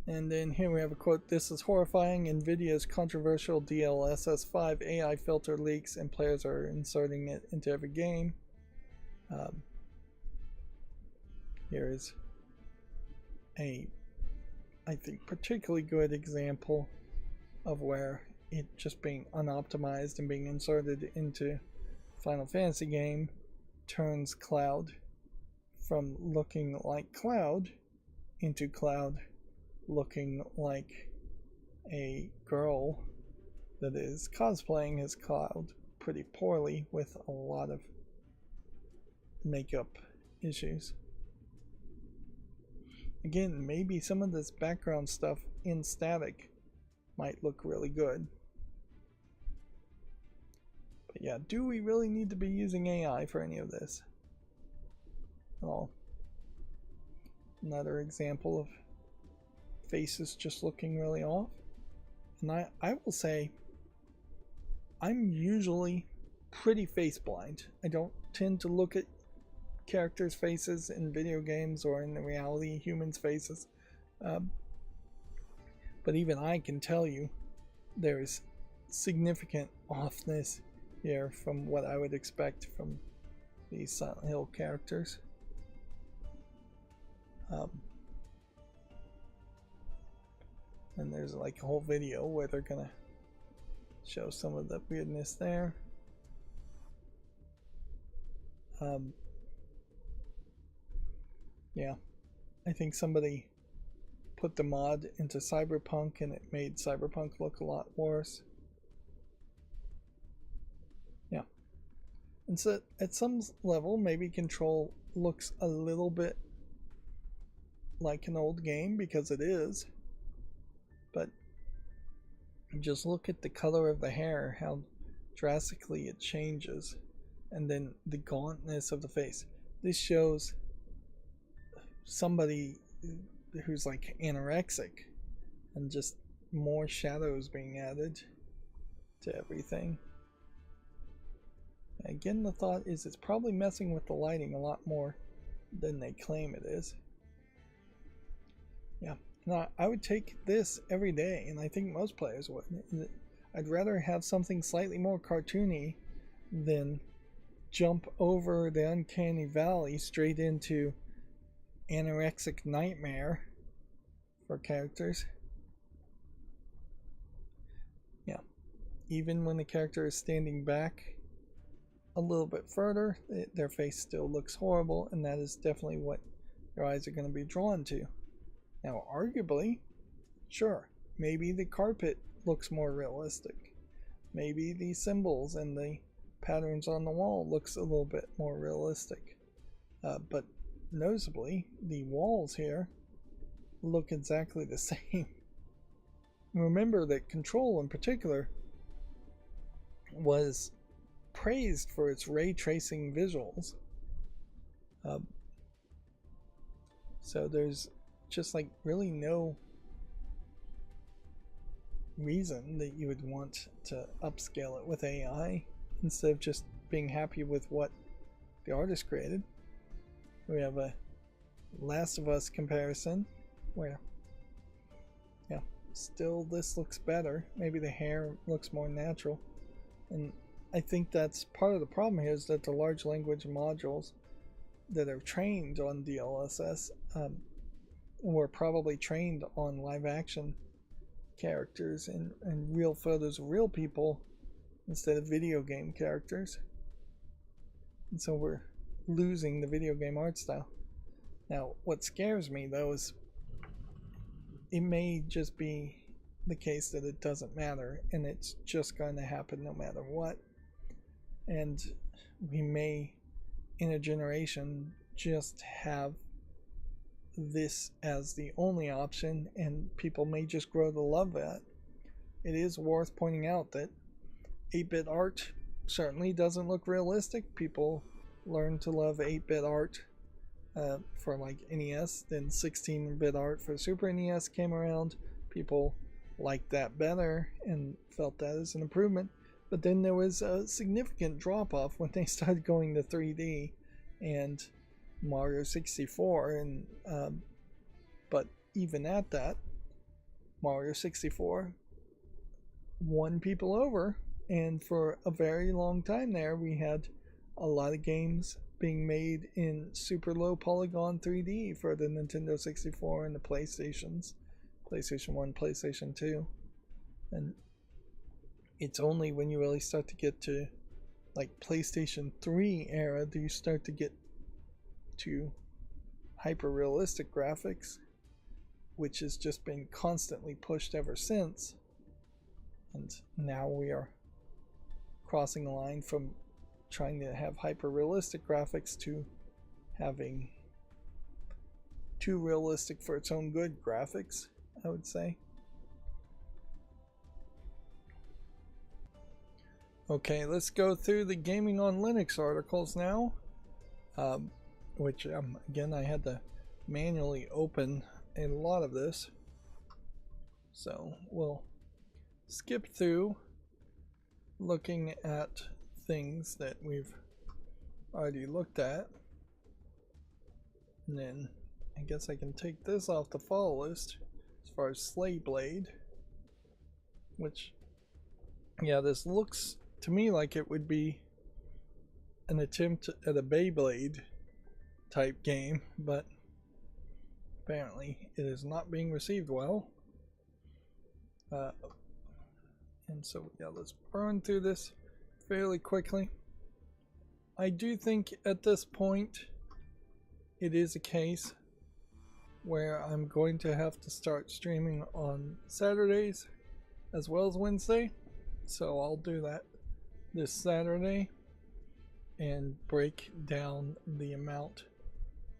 And then here we have a quote, "This is horrifying. NVIDIA's controversial DLSS 5 AI filter leaks and players are inserting it into every game." Here is a, I think, particularly good example of where it just being unoptimized and being inserted into Final Fantasy game turns Cloud from looking like Cloud into Cloud looking like a girl that is cosplaying as Cloud pretty poorly with a lot of makeup issues. Again, maybe some of this background stuff in static might look really good. But yeah, do we really need to be using AI for any of this? Oh, another example of faces just looking really off. And I will say, I'm usually pretty face blind. I don't tend to look at characters' faces in video games or in the reality humans' faces. But even I can tell you there's significant offness here from what I would expect from these Silent Hill characters. And there's like a whole video where they're gonna show some of the weirdness there. Yeah, I think somebody put the mod into Cyberpunk and it made Cyberpunk look a lot worse. Yeah. And so at some level, maybe Control looks a little bit like an old game because it is. But just look at the color of the hair, how drastically it changes. And then the gauntness of the face. This shows somebody who's like anorexic, and just more shadows being added to everything. Again, the thought is it's probably messing with the lighting a lot more than they claim it is. Yeah, now I would take this every day, and I think most players would. I'd rather have something slightly more cartoony than jump over the uncanny valley straight into anorexic nightmare for characters. Yeah, even when the character is standing back a little bit further, their face still looks horrible, and that is definitely what your eyes are going to be drawn to. Now, arguably, sure, maybe the carpet looks more realistic. Maybe the symbols and the patterns on the wall looks a little bit more realistic. But noticeably, the walls here look exactly the same. Remember that Control in particular was praised for its ray tracing visuals. So there's just like really no reason that you would want to upscale it with AI instead of just being happy with what the artist created. We have a Last of Us comparison where, yeah, still this looks better. Maybe the hair looks more natural. And I think that's part of the problem here, is that the large language modules that are trained on DLSS were probably trained on live action characters and real photos of real people instead of video game characters. And so we're losing the video game art style. Now, what scares me though is it may just be the case that it doesn't matter and it's just going to happen no matter what. And we may, in a generation, just have this as the only option, and people may just grow to love that. It is worth pointing out that 8-bit art certainly doesn't look realistic. People learn to love 8-bit art for like NES, then 16-bit art for Super NES came around. People liked that better and felt that as an improvement. But then there was a significant drop-off when they started going to 3D and Mario 64. And but even at that, Mario 64 won people over. And for a very long time there, we had a lot of games being made in super low polygon 3D for the Nintendo 64 and the PlayStations, PlayStation 1, PlayStation 2. And it's only when you really start to get to like PlayStation 3 era do you start to get to hyper realistic graphics, which has just been constantly pushed ever since. And now we are crossing the line from trying to have hyper realistic graphics to having too realistic for its own good graphics, I would say. Okay, let's go through the Gaming on Linux articles now, which again I had to manually open a lot of this, so we'll skip through looking at things that we've already looked at, and then I guess I can take this off the follow list as far as Slay Blade, which, yeah, this looks to me like it would be an attempt at a Beyblade type game, but apparently it is not being received well. And so, yeah, let's burn through this fairly quickly. I do think at this point it is a case where I'm going to have to start streaming on Saturdays as well as Wednesday. So I'll do that this Saturday and break down the amount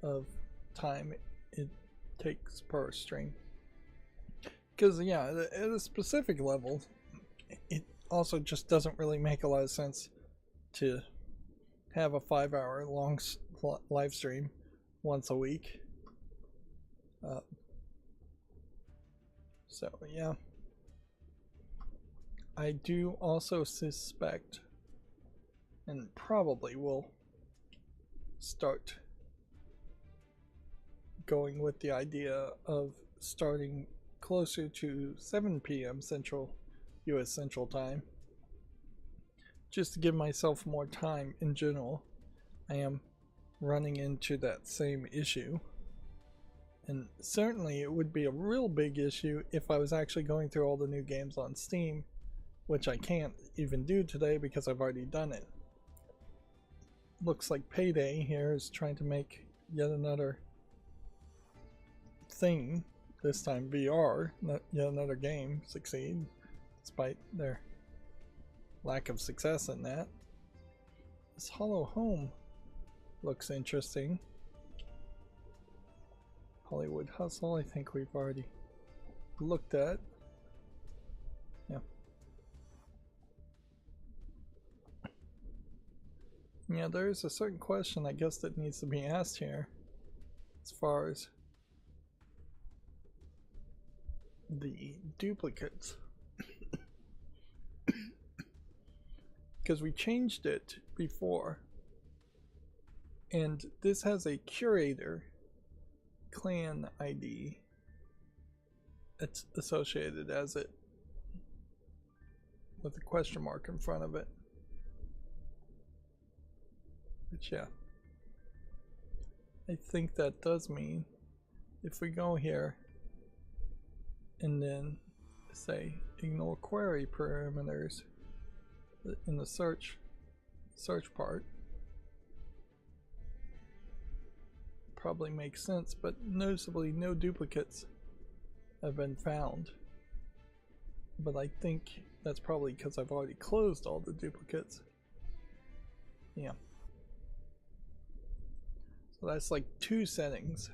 of time it takes per stream. Because, yeah, at a specific level, it also just doesn't really make a lot of sense to have a 5-hour long live stream once a week. So, yeah. I do also suspect, and probably will start going with the idea of starting closer to 7 p.m. Central, US Central Time, just to give myself more time in general. I am running into that same issue, and certainly it would be a real big issue if I was actually going through all the new games on Steam, which I can't even do today because I've already done it. Looks like Payday here is trying to make yet another thing, this time VR, yet another game, succeed, despite their lack of success in that. This Hollow Home looks interesting. Hollywood Hustle, I think we've already looked at. Yeah. Yeah, there's a certain question I guess that needs to be asked here as far as the duplicates. Because we changed it before, and this has a curator clan ID that's associated as it with a question mark in front of it. But yeah, I think that does mean if we go here and then say ignore query parameters in the search part, probably makes sense, but noticeably no duplicates have been found. But I think that's probably because I've already closed all the duplicates. Yeah. So that's like 2 settings.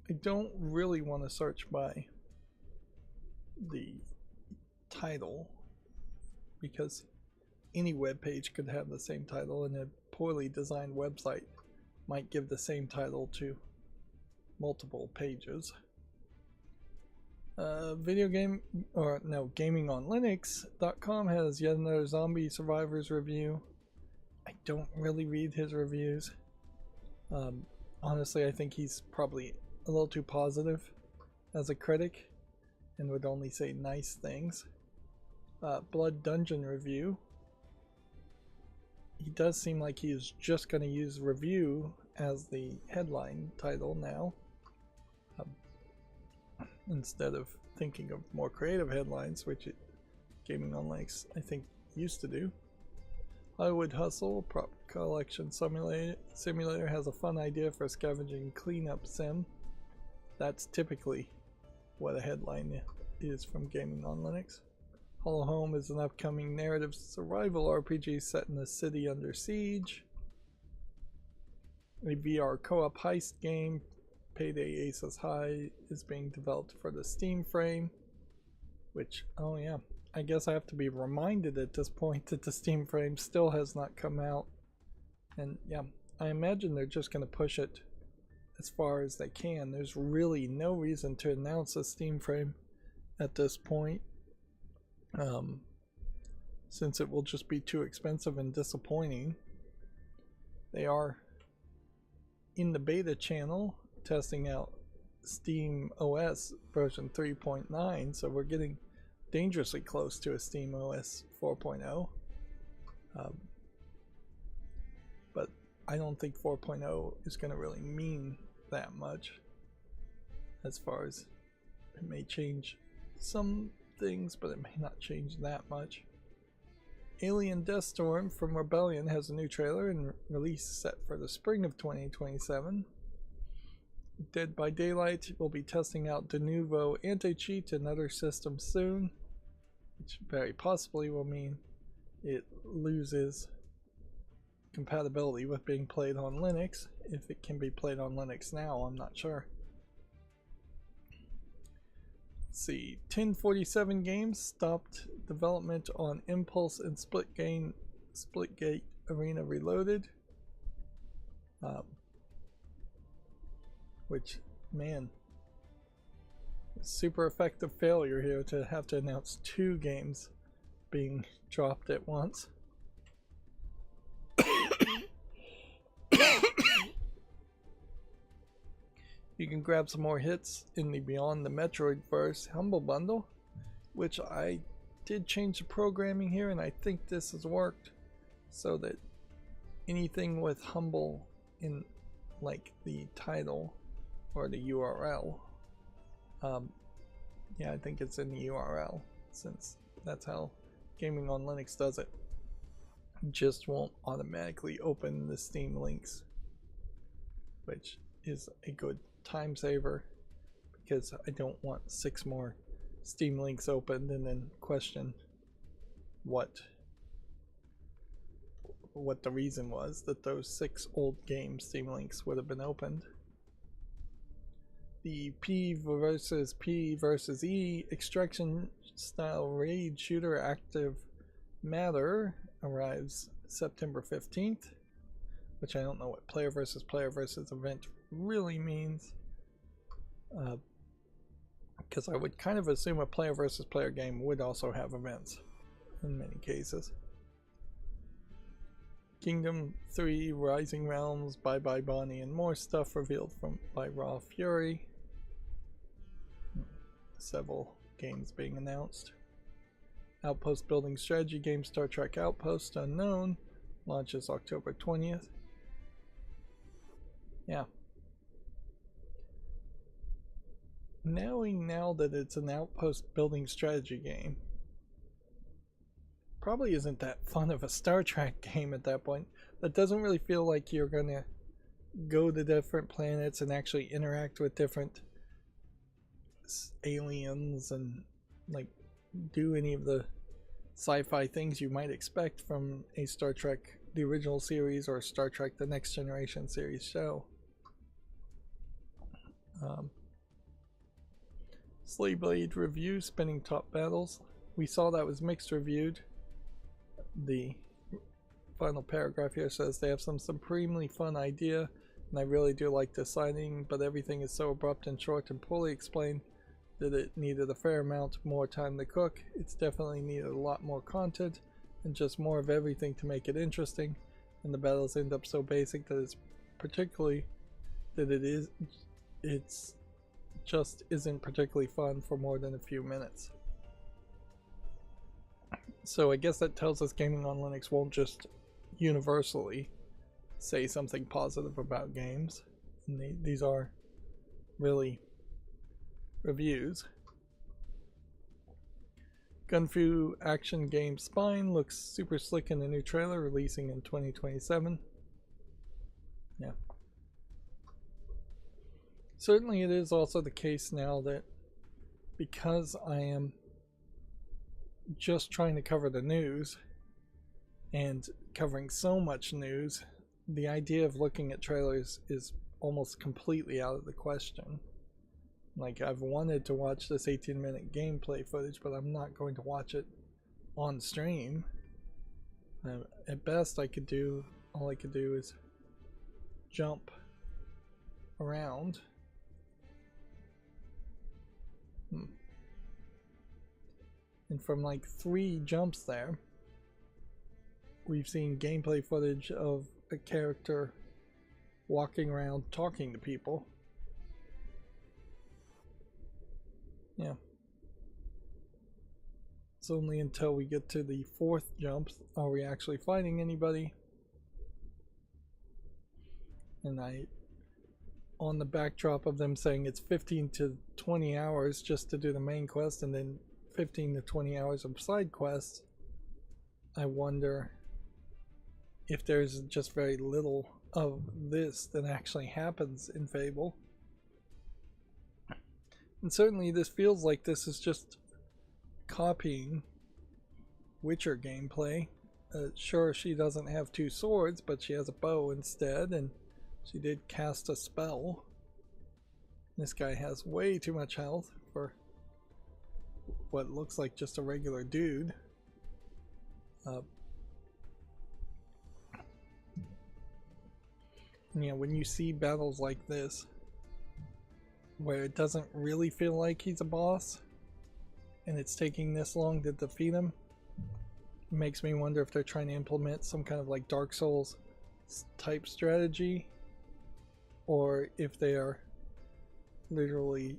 I don't really want to search by the title, because any web page could have the same title, and a poorly designed website might give the same title to multiple pages. Gaming on Linux.com has yet another Zombie Survivors review. I don't really read his reviews. Honestly, I think he's probably a little too positive as a critic and would only say nice things. Blood Dungeon review. He does seem like he is just going to use review as the headline title now, instead of thinking of more creative headlines, which Gaming on Linux I think used to do. Hollywood Hustle Prop Collection Simulator has a fun idea for a scavenging cleanup sim. That's typically what a headline is from Gaming on Linux. Hollow Home is an upcoming narrative survival RPG set in a city under siege. A VR co-op heist game, Payday Aces High, is being developed for the Steam frame, which, oh yeah, I guess I have to be reminded at this point that the Steam frame still has not come out. And yeah, I imagine they're just going to push it as far as they can. There's really no reason to announce a Steam frame at this point, since it will just be too expensive and disappointing. They are in the beta channel testing out Steam OS version 3.9, so we're getting dangerously close to a Steam OS 4.0. But I don't think 4.0 is going to really mean that much, as far as it may change some things, but it may not change that much. Alien Deathstorm from Rebellion has a new trailer and release set for the spring of 2027. Dead by Daylight will be testing out de novo anti-cheat and other systems soon, which very possibly will mean it loses compatibility with being played on Linux. If it can be played on Linux now, I'm not sure. Let's see, 1047 Games stopped development on Impulse and Splitgate Arena Reloaded. Which, man, super effective failure here to have to announce 2 games being dropped at once. You can grab some more hits in the Beyond the Metroidverse Humble Bundle, which I did change the programming here, and I think this has worked so that anything with Humble in like the title or the URL, yeah, I think it's in the URL, since that's how Gaming on Linux does it. Just won't automatically open the Steam links, which is a good time saver, because I don't want 6 more Steam links opened and then question what the reason was that those 6 old game Steam links would have been opened. The P versus E extraction style raid shooter Active Matter arrives September 15th, which I don't know what player versus event really means, because I would kind of assume a player versus player game would also have events in many cases. Kingdom 3, Rising Realms, Bye Bye Bonnie, and more stuff revealed by Raw Fury. Several games being announced. Outpost building strategy game Star Trek Outpost Unknown launches October 20th. Yeah. Knowing now that it's an outpost building strategy game, probably isn't that fun of a Star Trek game at that point. That doesn't really feel like you're gonna go to different planets and actually interact with different aliens and like do any of the sci-fi things you might expect from a Star Trek the original series or Star Trek the Next Generation series show. Slayblade review spinning top battles. We saw that was mixed reviewed. The final paragraph here says they have some supremely fun idea, and I really do like deciding, but everything is so abrupt and short and poorly explained that it needed a fair amount more time to cook. It's definitely needed a lot more content and just more of everything to make it interesting, and the battles end up so basic that it's just isn't particularly fun for more than a few minutes. So I guess that tells us Gaming on Linux won't just universally say something positive about games. And these are really reviews. Gunfu action game Spine looks super slick in the new trailer, releasing in 2027. Yeah. Certainly it is also the case now that because I am just trying to cover the news and covering so much news, the idea of looking at trailers is almost completely out of the question. Like, I've wanted to watch this 18-minute gameplay footage, but I'm not going to watch it on stream. At best, all I could do is jump around. And from like 3 jumps there, we've seen gameplay footage of a character walking around talking to people. Yeah. It's only until we get to the 4th jump are we actually fighting anybody. And on the backdrop of them saying it's 15 to 20 hours just to do the main quest and then 15 to 20 hours of side quests, I wonder if there's just very little of this that actually happens in Fable. And certainly this feels like this is just copying Witcher gameplay. Sure, she doesn't have two swords, but she has a bow instead, and she did cast a spell. This guy has way too much health for what looks like just a regular dude. Yeah, when you see battles like this, where it doesn't really feel like he's a boss, and it's taking this long to defeat him, it makes me wonder if they're trying to implement some kind of like Dark Souls type strategy, or if they are literally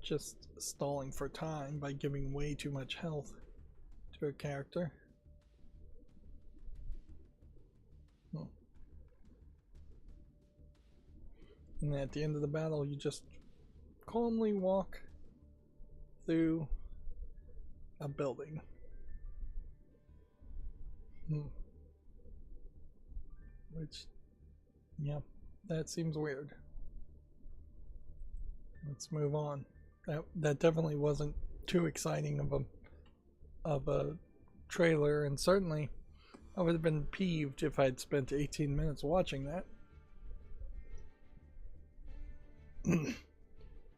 just stalling for time by giving way too much health to a character. And at the end of the battle, you just calmly walk through a building. Which, yeah, that seems weird. Let's move on. That definitely wasn't too exciting of a trailer, and certainly I would have been peeved if I'd spent 18 minutes watching that.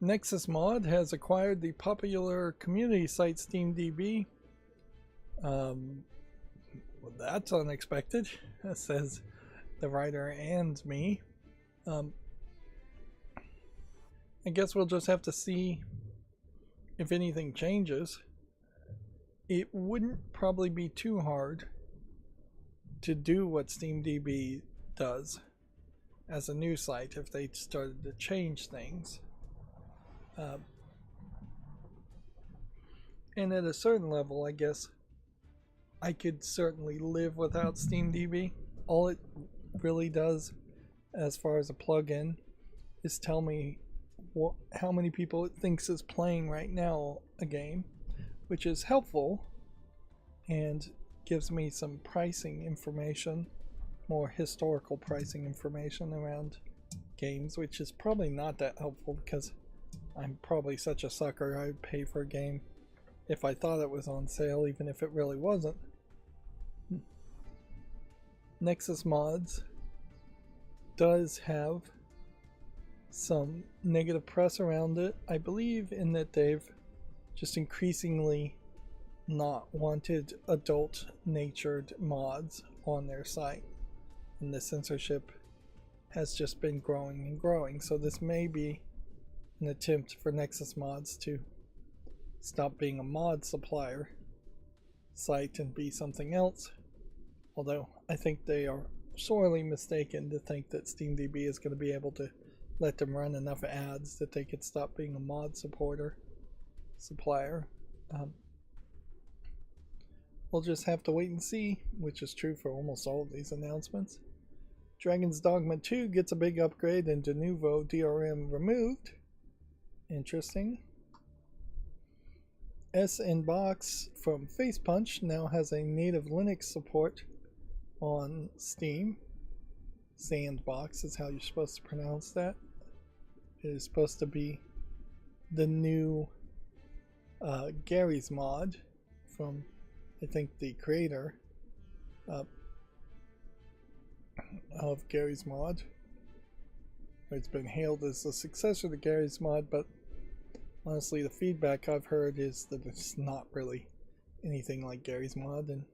Nexus Mod has acquired the popular community site SteamDB. Well, that's unexpected, says the writer and me. I guess we'll just have to see if anything changes. It wouldn't probably be too hard to do what SteamDB does as a new site if they started to change things. And at a certain level, I guess I could certainly live without SteamDB. All it really does, as far as a plugin, is tell me how many people it thinks is playing right now a game, which is helpful and gives me some pricing information, more historical pricing information around games, which is probably not that helpful because I'm probably such a sucker I'd pay for a game if I thought it was on sale, even if it really wasn't. Nexus Mods does have some negative press around it, I believe, in that they've just increasingly not wanted adult natured mods on their site, and the censorship has just been growing and growing. So this may be an attempt for Nexus Mods to stop being a mod supplier site and be something else, although I think they are sorely mistaken to think that SteamDB is going to be able to let them run enough ads that they could stop being a mod supplier. We'll just have to wait and see, which is true for almost all of these announcements. Dragon's Dogma 2 gets a big upgrade and de novo DRM removed. Interesting. S-Box from Facepunch now has a native Linux support on Steam. Sandbox is how you're supposed to pronounce that. It is supposed to be the new Gary's mod from, I think, the creator of Gary's Mod. It's been hailed as the successor to Gary's Mod, but honestly the feedback I've heard is that it's not really anything like Gary's Mod, and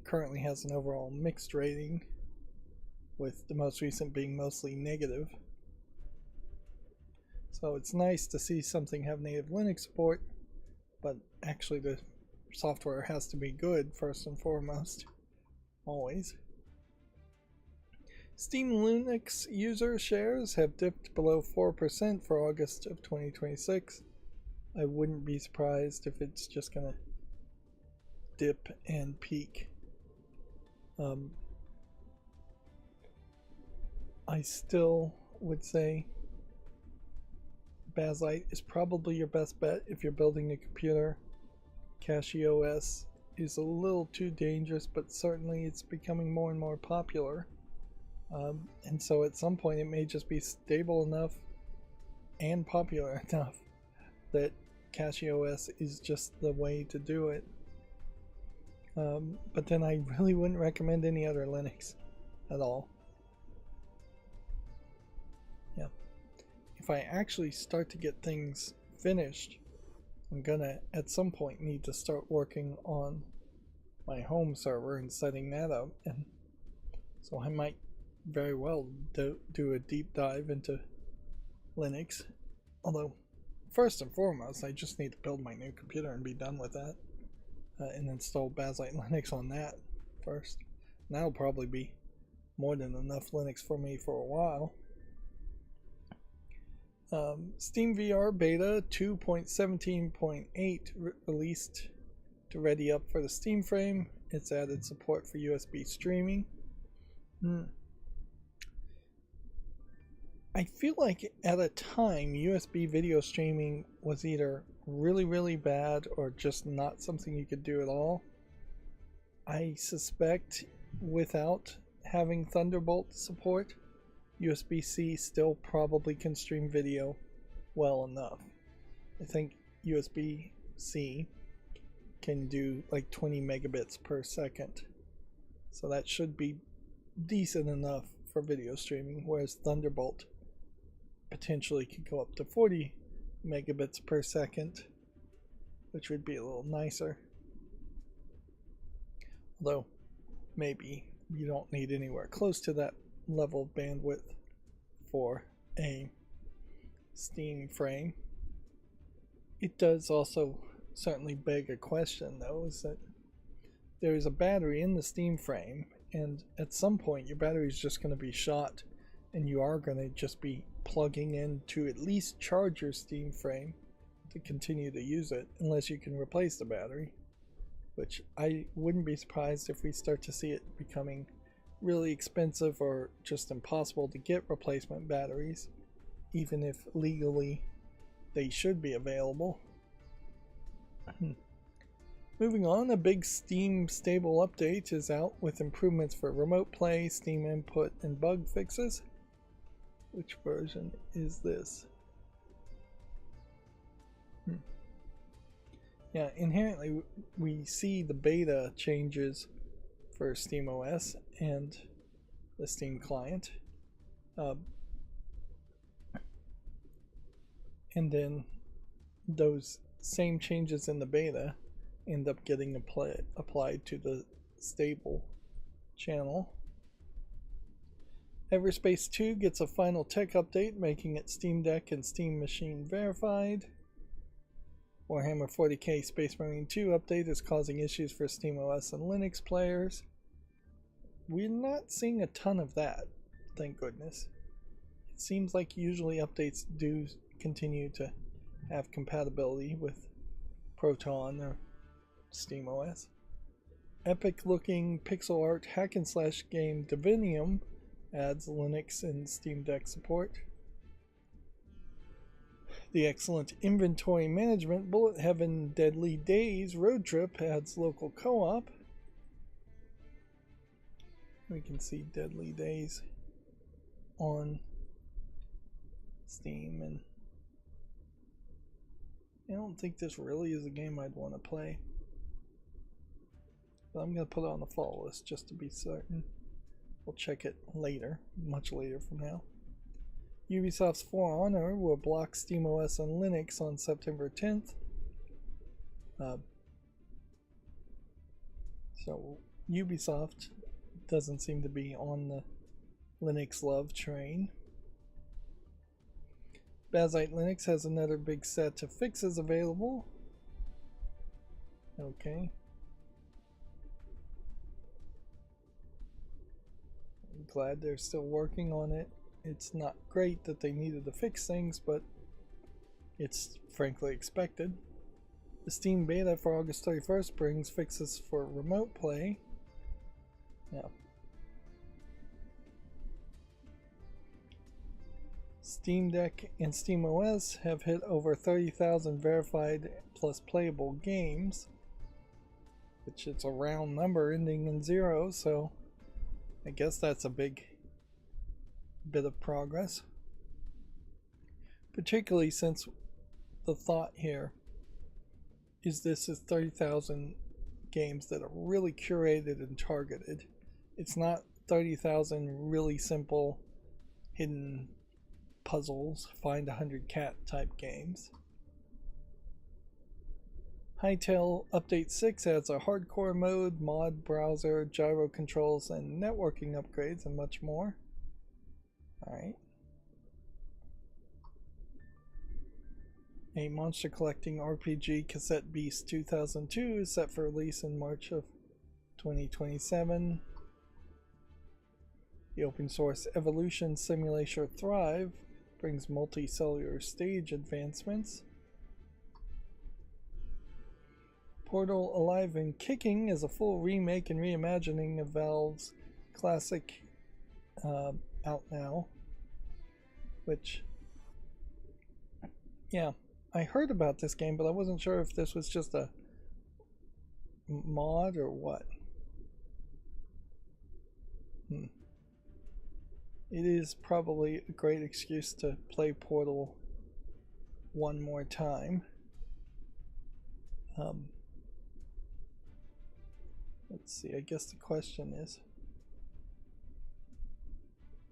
currently has an overall mixed rating, with the most recent being mostly negative. So it's nice to see something have native Linux support, but actually the software has to be good first and foremost, always. Steam Linux user shares have dipped below 4% for August of 2026. I wouldn't be surprised if it's just gonna dip and peak. I still would say Bakelite is probably your best bet if you're building a computer. CachyOS is a little too dangerous, but certainly it's becoming more and more popular. And so at some point it may just be stable enough and popular enough that CachyOS is just the way to do it. But then I really wouldn't recommend any other Linux at all. Yeah. If I actually start to get things finished, I'm gonna at some point need to start working on my home server and setting that up, and so I might very well do a deep dive into Linux. Although first and foremost I just need to build my new computer and be done with that, and install Bakelite Linux on that first. And that'll probably be more than enough Linux for me for a while. Steam VR Beta 2.17.8 released to ready up for the Steam frame. It's added support for USB streaming. I feel like at a time USB video streaming was either really bad or just not something you could do at all. I suspect without having Thunderbolt support, USB-C still probably can stream video well enough. I think USB-C can do like 20 megabits per second, so that should be decent enough for video streaming, whereas Thunderbolt potentially could go up to 40 megabits per second, which would be a little nicer. Although maybe you don't need anywhere close to that level of bandwidth for a Steam frame. It does also certainly beg a question, though, is that there is a battery in the Steam frame, and at some point your battery is just going to be shot, and you are going to just be plugging in to at least charge your Steam frame to continue to use it, unless you can replace the battery, which I wouldn't be surprised if we start to see it becoming really expensive or just impossible to get replacement batteries, even if legally they should be available. Moving on, a big Steam stable update is out with improvements for remote play, Steam input, and bug fixes. Which version is this? Yeah, inherently we see the beta changes for SteamOS and the Steam client, and then those same changes in the beta end up getting applied to the stable channel. Everspace 2 gets a final tech update, making it Steam Deck and Steam Machine verified. Warhammer 40k Space Marine 2 update is causing issues for SteamOS and Linux players. We're not seeing a ton of that, thank goodness. It seems like usually updates do continue to have compatibility with Proton or SteamOS. Epic looking pixel art hack and slash game Divinium adds Linux and Steam Deck support. The excellent inventory management Bullet Heaven Deadly Days Road Trip adds local co-op. We can see Deadly Days on Steam, and I don't think this really is a game I'd want to play, but I'm going to put it on the fall list just to be certain. We'll check it later, much later from now. Ubisoft's For Honor will block SteamOS and Linux on September 10th. So Ubisoft doesn't seem to be on the Linux love train. Bakelite Linux has another big set of fixes available. Okay. I'm glad they're still working on it. It's not great that they needed to fix things, but it's frankly expected. The Steam beta for August 31st brings fixes for remote play. Yeah. Steam Deck and SteamOS have hit over 30,000 verified plus playable games, which is a round number ending in 0, so I guess that's a big bit of progress. Particularly since the thought here is this is 30,000 games that are really curated and targeted. It's not 30,000 really simple hidden puzzles, find 100 cat type games. Hytale Update 6 adds a hardcore mode, mod browser, gyro controls, and networking upgrades, and much more. Alright. A monster collecting RPG, Cassette Beast 2002, is set for release in March of 2027. The open source Evolution Simulator Thrive brings multicellular stage advancements. Portal Alive and Kicking is a full remake and reimagining of Valve's classic out now. Which, yeah, I heard about this game, but I wasn't sure if this was just a mod or what. It is probably a great excuse to play Portal one more time. Let's see, I guess the question is,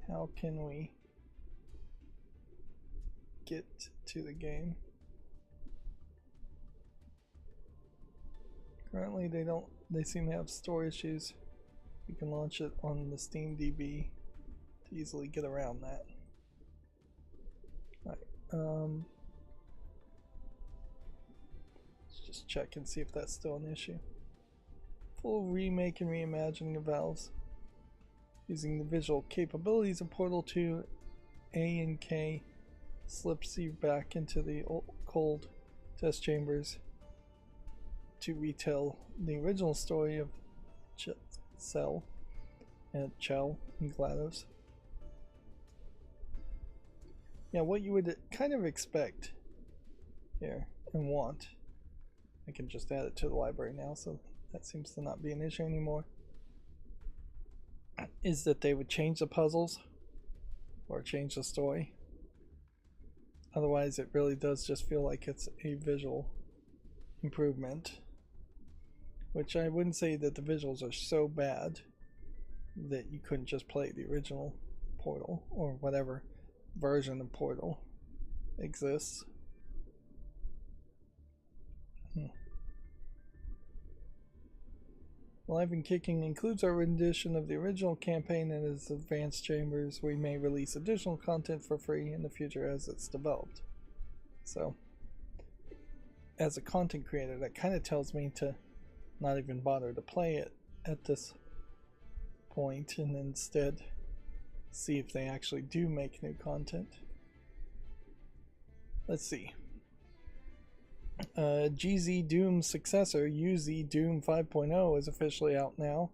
how can we get to the game? Currently they seem to have store issues. You can launch it on the SteamDB to easily get around that. Alright, let's just check and see if that's still an issue. Full remake and reimagining of Valve's using the visual capabilities of Portal 2. A and K slips you back into the cold test chambers to retell the original story of Chell and GLaDOS. Yeah, what you would kind of expect here and want. I can just add it to the library now, so that seems to not be an issue anymore. Is that they would change the puzzles or change the story. Otherwise, it really does just feel like it's a visual improvement. Which I wouldn't say that the visuals are so bad that you couldn't just play the original Portal or whatever version of Portal exists. Live and Kicking includes our rendition of the original campaign and its advanced chambers. We may release additional content for free in the future as it's developed. So, as a content creator, that kind of tells me to not even bother to play it at this point and instead see if they actually do make new content. Let's see. GZ Doom's successor, UZ Doom 5.0, is officially out now.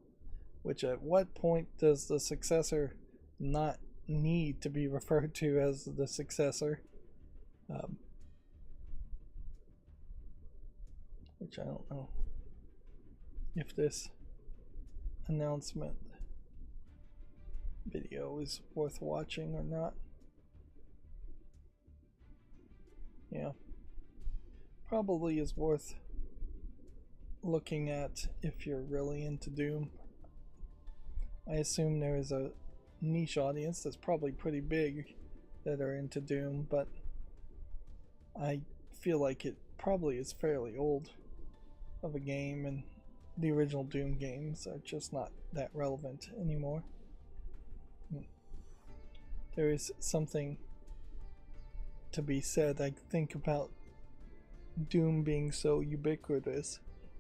Which at what point does the successor not need to be referred to as the successor? Which I don't know if this announcement video is worth watching or not. Yeah, probably is worth looking at if you're really into Doom. I assume there is a niche audience that's probably pretty big that are into Doom, but I feel like it probably is fairly old of a game, and the original Doom games are just not that relevant anymore. There is something to be said, I think, about Doom being so ubiquitous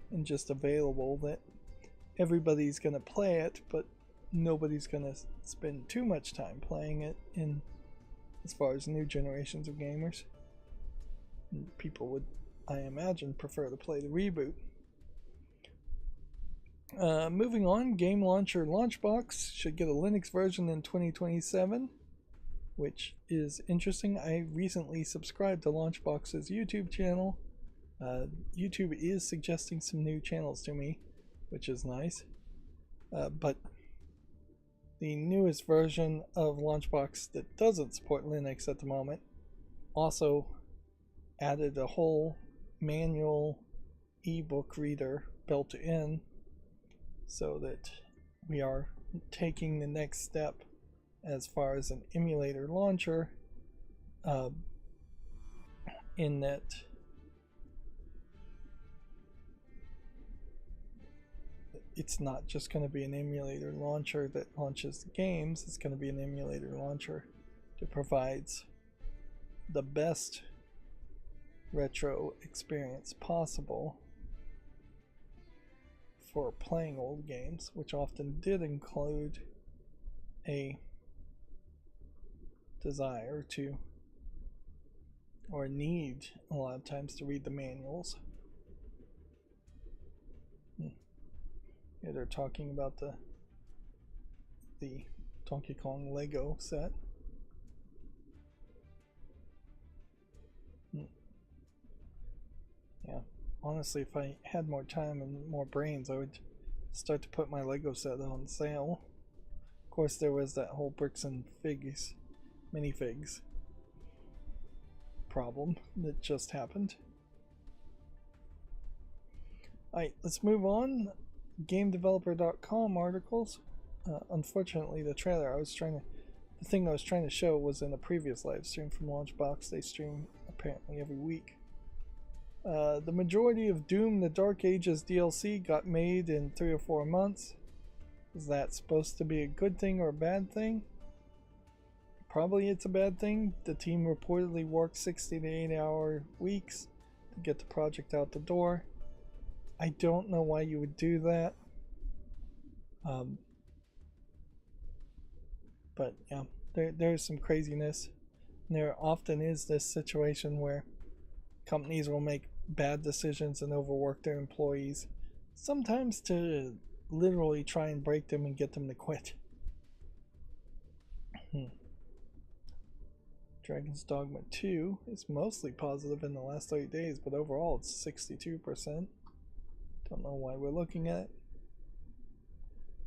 and just available that everybody's gonna play it, but nobody's gonna spend too much time playing it in as far as new generations of gamers. And people would, I imagine, prefer to play the reboot. Moving on, Game Launcher Launchbox should get a Linux version in 2027. which is interesting. I recently subscribed to Launchbox's YouTube channel. YouTube is suggesting some new channels to me, which is nice. But the newest version of Launchbox that doesn't support Linux at the moment also added a whole manual ebook reader built in, so that we are taking the next step as far as an emulator launcher, in that it's not just going to be an emulator launcher that launches games. It's going to be an emulator launcher that provides the best retro experience possible for playing old games, which often did include a desire to, or need a lot of times, to read the manuals. Yeah, they're talking about the Donkey Kong Lego set. Yeah, honestly, if I had more time and more brains, I would start to put my Lego set on sale. Of course, there was that whole bricks and figs, minifigs problem that just happened. Alright, let's move on. GameDeveloper.com articles. Unfortunately, the trailer the thing I was trying to show was in a previous live stream from Launchbox. They stream apparently every week. The majority of Doom the Dark Ages DLC got made in 3 or 4 months. Is that supposed to be a good thing or a bad thing? Probably it's a bad thing. The team reportedly worked 60 to 80 hour weeks to get the project out the door. I don't know why you would do that. But yeah, there's some craziness. And there often is this situation where companies will make bad decisions and overwork their employees, sometimes to literally try and break them and get them to quit. Dragon's Dogma 2 is mostly positive in the last 30 days, but overall it's 62%. Don't know why we're looking at it.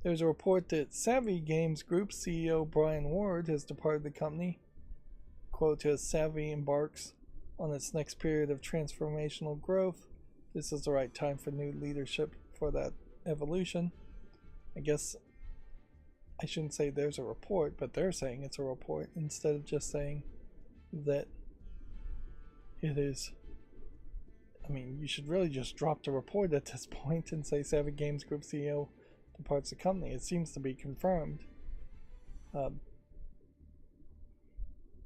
There's a report that Savvy Games Group CEO Brian Ward has departed the company. Quote, as Savvy embarks on its next period of transformational growth, this is the right time for new leadership for that evolution. I guess I shouldn't say there's a report, but they're saying it's a report instead of just saying that it is. I mean, you should really just drop the report at this point and say Savvy Games Group CEO departs the company. It seems to be confirmed.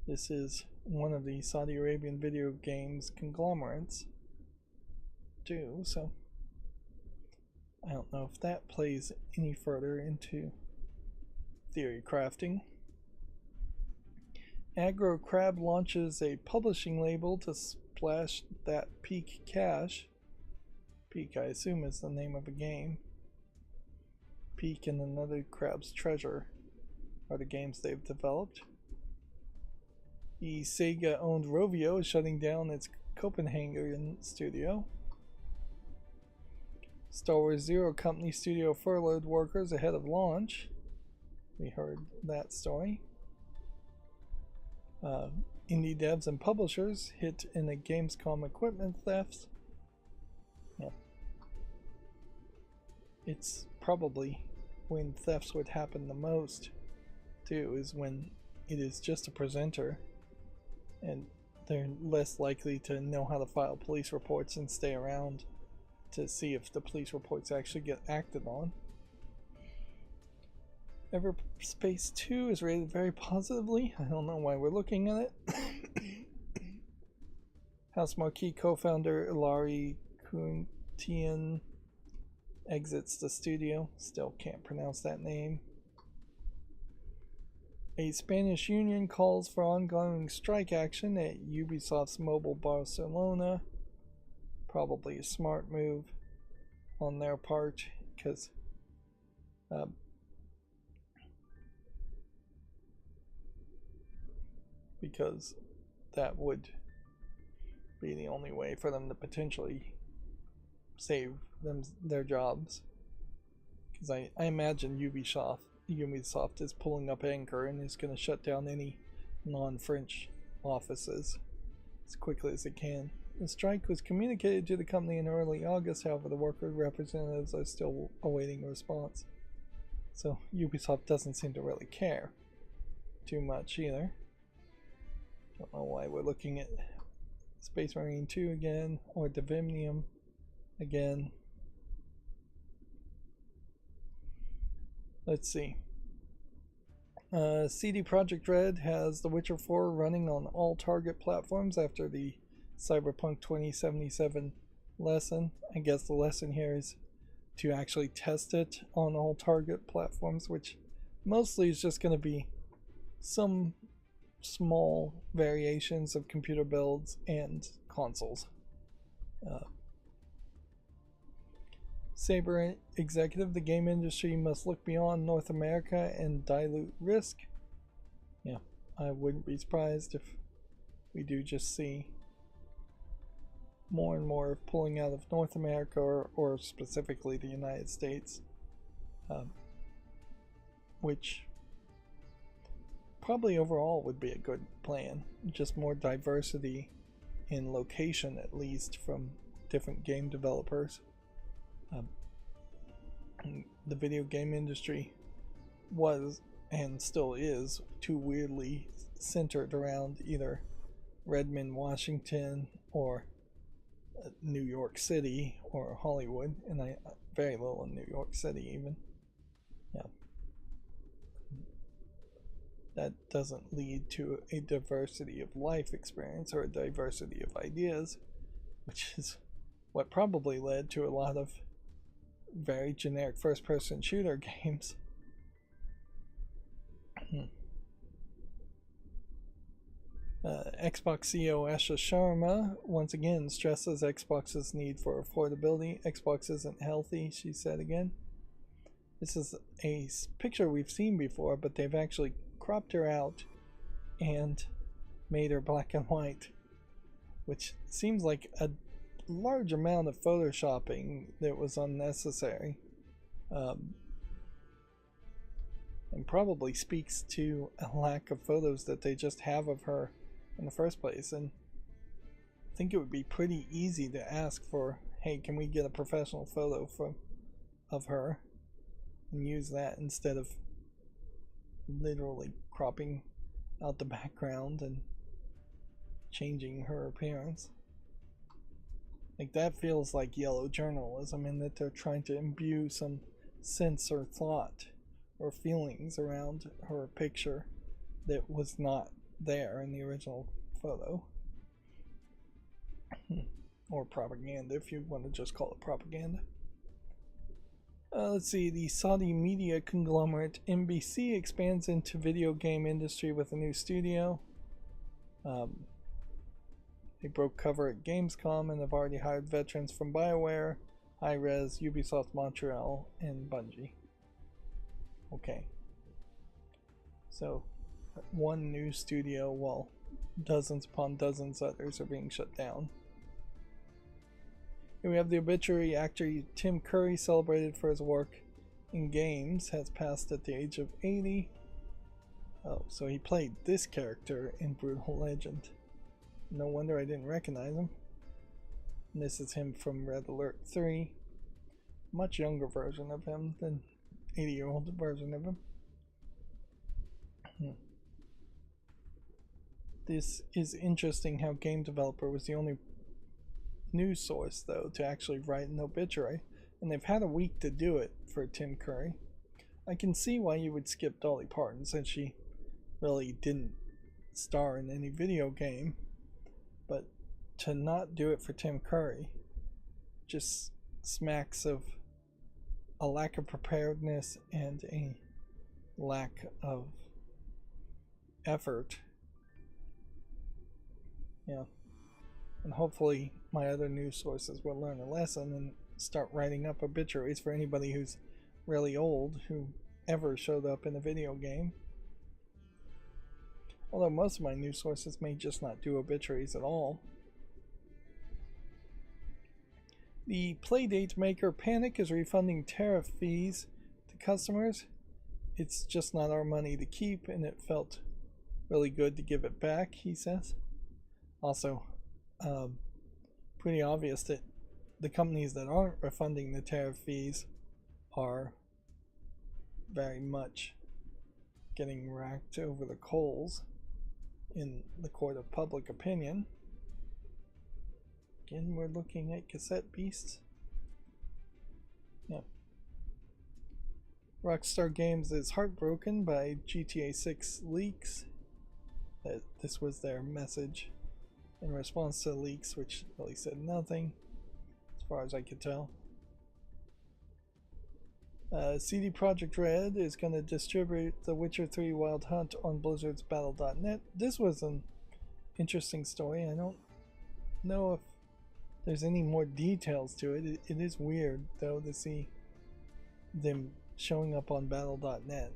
This is one of the Saudi Arabian video games conglomerates too, so I don't know if that plays any further into theory crafting. Aggro Crab launches a publishing label to splash that Peak cash. Peak, I assume, is the name of a game. Peak and Another Crab's Treasure are the games they've developed. The Sega-owned Rovio is shutting down its Copenhagen studio. Star Wars Zero Company studio furloughed workers ahead of launch. We heard that story. Indie devs and publishers hit in a Gamescom equipment theft. Yeah. It's probably when thefts would happen the most, too, is when it is just a presenter and they're less likely to know how to file police reports and stay around to see if the police reports actually get acted on. Everspace 2 is rated very positively. I don't know why we're looking at it. House Marquee co-founder Ilari Kuntian exits the studio. Still can't pronounce that name. A Spanish union calls for ongoing strike action at Ubisoft's Mobile Barcelona. Probably a smart move on their part, because because that would be the only way for them to potentially save their jobs. Because I imagine Ubisoft is pulling up anchor and is going to shut down any non-French offices as quickly as it can. The strike was communicated to the company in early August, however the worker representatives are still awaiting a response. So Ubisoft doesn't seem to really care too much either. Don't know why we're looking at Space Marine 2 again, or Divinium again. Let's see. CD Projekt Red has The Witcher 4 running on all target platforms after the Cyberpunk 2077 lesson. I guess the lesson here is to actually test it on all target platforms, which mostly is just going to be some small variations of computer builds and consoles. Saber executive, the game industry must look beyond North America and dilute risk. Yeah, I wouldn't be surprised if we do just see more and more pulling out of North America, or specifically the United States, which probably overall would be a good plan. Just more diversity in location, at least, from different game developers. The video game industry was, and still is, too weirdly centered around either Redmond, Washington, or New York City, or Hollywood, and very little in New York City even. Yeah. That doesn't lead to a diversity of life experience or a diversity of ideas, which is what probably led to a lot of very generic first-person shooter games. Xbox CEO Asha Sharma once again stresses Xbox's need for affordability. Xbox isn't healthy, she said again. This is a picture we've seen before, but they've actually cropped her out and made her black and white, which seems like a large amount of photoshopping that was unnecessary, and probably speaks to a lack of photos that they just have of her in the first place. And I think it would be pretty easy to ask for, hey, can we get a professional photo of her, and use that instead of literally cropping out the background and changing her appearance. Like, that feels like yellow journalism, in that they're trying to imbue some sense or thought or feelings around her picture that was not there in the original photo. Or propaganda, if you want to just call it propaganda. Let's see, the Saudi media conglomerate NBC expands into video game industry with a new studio. They broke cover at Gamescom and have already hired veterans from BioWare, Hi-Rez, Ubisoft Montreal, and Bungie. Okay. So, one new studio while dozens upon dozens others are being shut down. Here we have the obituary. Actor Tim Curry, celebrated for his work in games, has passed at the age of 80. Oh, so he played this character in Brutal Legend. No wonder I didn't recognize him. And this is him from Red Alert 3. Much younger version of him than 80-year-old version of him. This is interesting how Game Developer was the only news source, though, to actually write an obituary. And they've had a week to do it for Tim Curry. I can see why you would skip Dolly Parton, since she really didn't star in any video game. But to not do it for Tim Curry just smacks of a lack of preparedness and a lack of effort. Yeah. And hopefully my other news sources will learn a lesson and start writing up obituaries for anybody who's really old who ever showed up in a video game. although most of my news sources may just not do obituaries at all. The Playdate maker Panic is refunding tariff fees to customers. It's just not our money to keep, and it felt really good to give it back, he says. Also, pretty obvious that the companies that aren't refunding the tariff fees are very much getting racked over the coals in the court of public opinion. Again, we're looking at cassette beasts. Yeah. Rockstar Games is heartbroken by GTA 6 leaks. That this was their message in response to the leaks, which really said nothing, as far as I could tell. CD Projekt Red is going to distribute The Witcher 3 Wild Hunt on Blizzard's Battle.net. This was an interesting story. I don't know if there's any more details to it. It is weird, though, to see them showing up on Battle.net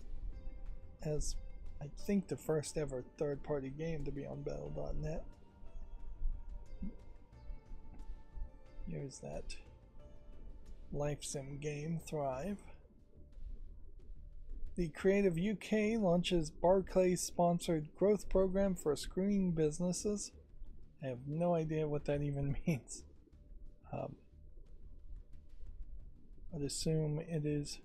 as, I think, the first ever third-party game to be on Battle.net. Here's that life sim game, Thrive. The Creative UK launches Barclays-sponsored growth program for screen businesses. I have no idea what that even means. I'd assume it is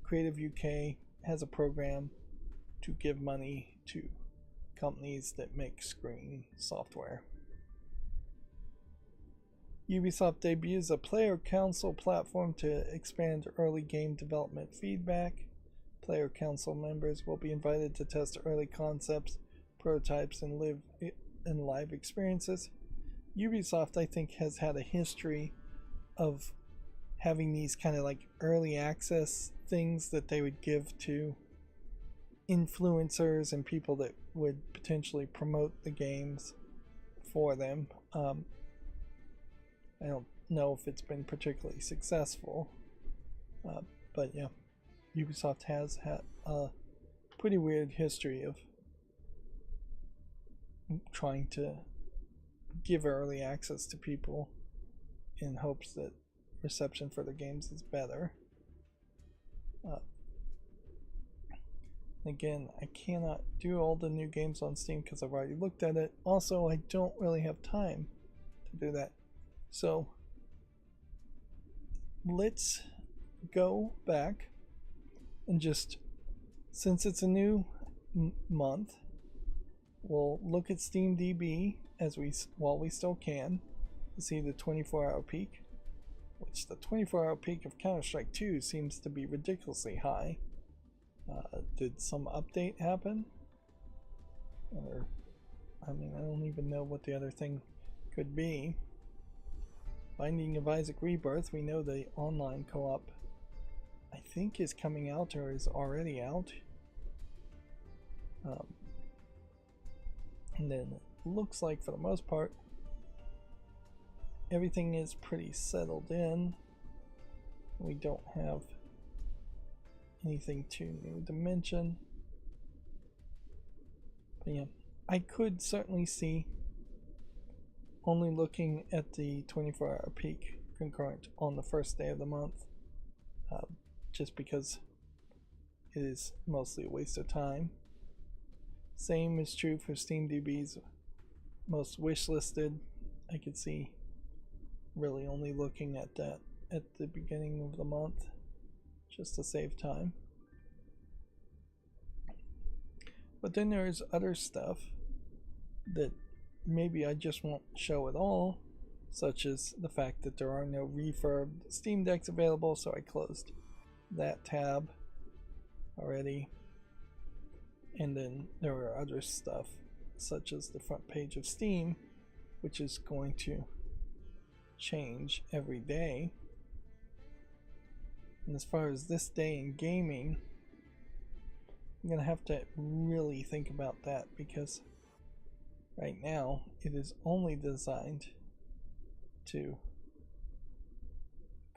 Creative UK has a program to give money to companies that make screen software. Ubisoft debuts a player council platform to expand early game development feedback. Player council members will be invited to test early concepts, prototypes, and live experiences. Ubisoft, I think, has had a history of having these kind of like early access things that they would give to influencers and people that would potentially promote the games for them. I don't know if it's been particularly successful, but yeah, Ubisoft has had a pretty weird history of trying to give early access to people in hopes that reception for the games is better. Again, I cannot do all the new games on Steam because I've already looked at it. Also, I don't really have time to do that. So let's go back and just, since it's a new month, we'll look at SteamDB while we still can to see the 24-hour peak, which the 24-hour peak of Counter-Strike 2 seems to be ridiculously high. Did some update happen? Or, I mean, I don't even know what the other thing could be. Binding of Isaac Rebirth, we know the online co-op, I think, is coming out or is already out. And then it looks like, for the most part, everything is pretty settled in. We don't have anything too new to mention. But yeah, I could certainly see only looking at the 24-hour peak concurrent on the first day of the month, just because it is mostly a waste of time. Same is true for SteamDB's most wishlisted. I could see really only looking at that at the beginning of the month just to save time. But then there's other stuff that maybe I just won't show at all, such as the fact that there are no refurbed Steam Decks available, so I closed that tab already. And then there are other stuff, such as the front page of Steam, which is going to change every day. And as far as this day in gaming, I'm going to have to really think about that, because right now it is only designed to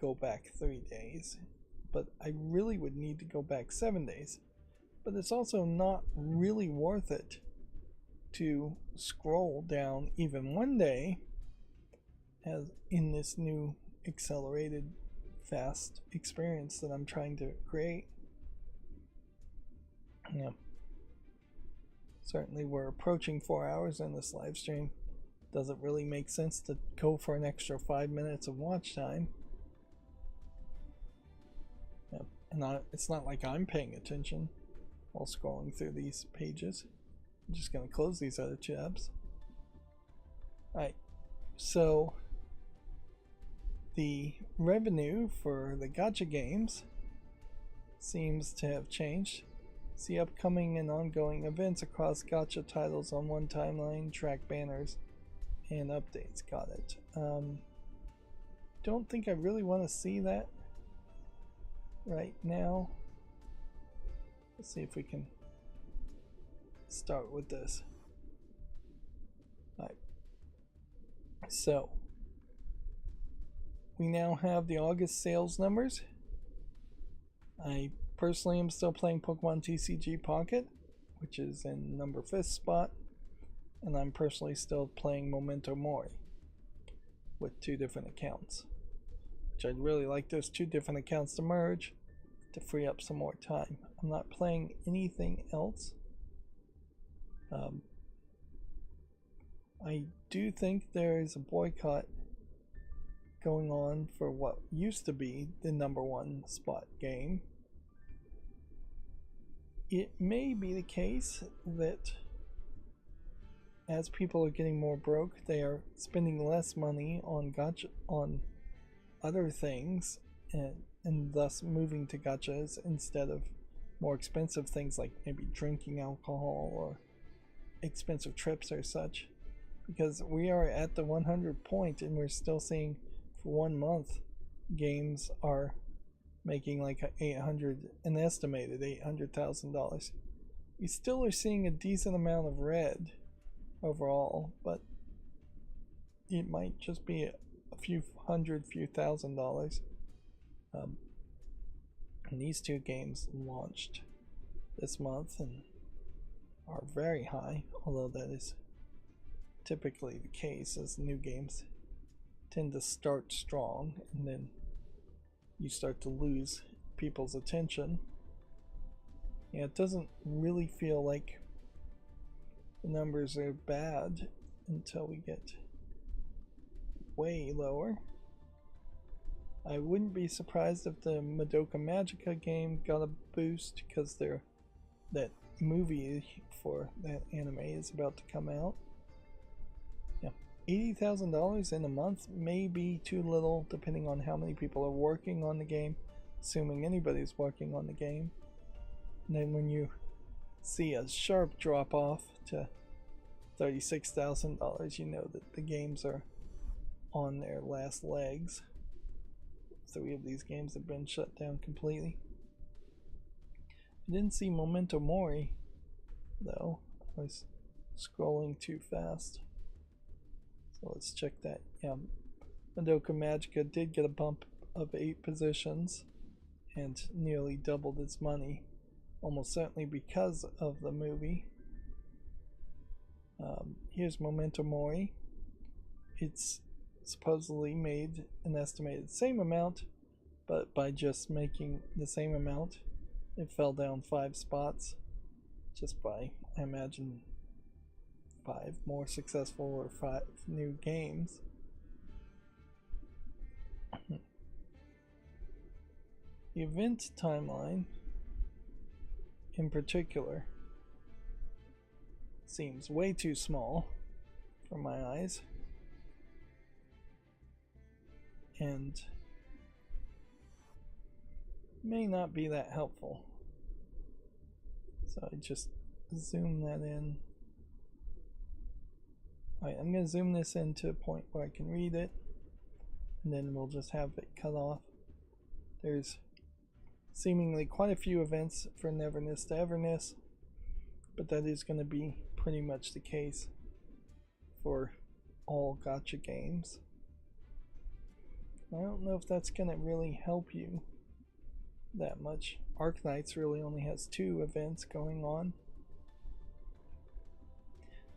go back 3 days, but I really would need to go back 7 days, but it's also not really worth it to scroll down even one day as in this new accelerated fast experience that I'm trying to create. Yeah. Certainly we're approaching 4 hours in this live stream. Doesn't really make sense to go for an extra 5 minutes of watch time. Yeah. And it's not like I'm paying attention while scrolling through these pages. I'm just going to close these other tabs. Alright, so the revenue for the gacha games seems to have changed. See upcoming and ongoing events across gacha titles on one timeline, track banners, and updates. Got it. Don't think I really want to see that right now. Let's see if we can start with this. Alright. So, we now have the August sales numbers. I personally am still playing Pokemon TCG Pocket, which is in number 5th spot, and I'm personally still playing Memento Mori with 2 different accounts, which I'd really like those 2 different accounts to merge to free up some more time. I'm not playing anything else. I do think there is a boycott going on for what used to be the number 1 spot game. It may be the case that as people are getting more broke, they are spending less money on gacha, on other things, and thus moving to gachas instead of more expensive things like maybe drinking alcohol or expensive trips or such. Because we are at the 100 point and we're still seeing for 1 month games are making like an estimated $800,000. We still are seeing a decent amount of red overall, but it might just be a few thousand dollars. And these 2 games launched this month and are very high, although that is typically the case as new games tend to start strong and then you start to lose people's attention. Yeah, it doesn't really feel like the numbers are bad until we get way lower. I wouldn't be surprised if the Madoka Magica game got a boost because that movie for that anime is about to come out. Yeah, $80,000 in a month may be too little depending on how many people are working on the game, assuming anybody's working on the game. And then when you see a sharp drop off to $36,000, you know that the games are on their last legs. 3 of these games have been shut down completely. I didn't see Memento Mori though. I was scrolling too fast. So let's check that. Yeah, Madoka Magica did get a bump of 8 positions and nearly doubled its money, almost certainly because of the movie. Here's Memento Mori. It's supposedly made an estimated same amount, but by just making the same amount, it fell down 5 spots just by, I imagine, 5 more successful or 5 new games. The event timeline in particular seems way too small for my eyes, and may not be that helpful. So I just zoom that in. Alright, I'm going to zoom this in to a point where I can read it, and then we'll just have it cut off. There's seemingly quite a few events for Neverness to Everness, but that is going to be pretty much the case for all gacha games. I don't know if that's going to really help you that much. Arknights really only has 2 events going on.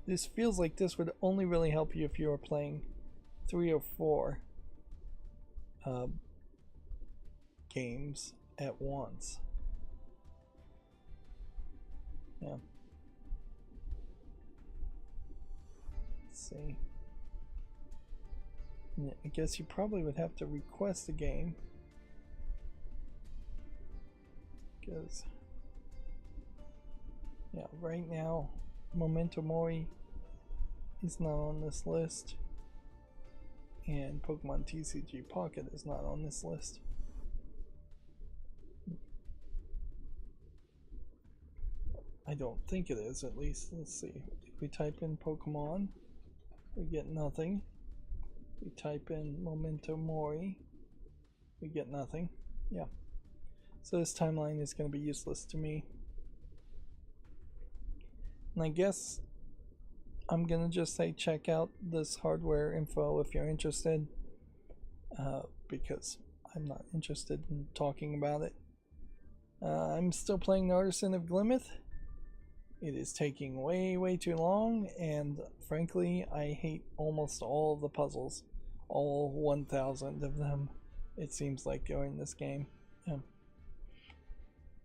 This feels like this would only really help you if you were playing 3 or 4 games at once. Yeah. Let's see. Yeah, I guess you probably would have to request a game. Because, yeah, right now, Memento Mori is not on this list. And Pokemon TCG Pocket is not on this list. I don't think it is, at least. Let's see. If we type in Pokemon, we get nothing. We type in Memento Mori, we get nothing. Yeah. So this timeline is going to be useless to me. And I guess I'm going to just say check out this hardware info if you're interested. Because I'm not interested in talking about it. I'm still playing the Artisan of Glimeth. It is taking way too long, and frankly I hate almost all of the puzzles, all 1,000 of them it seems like during this game.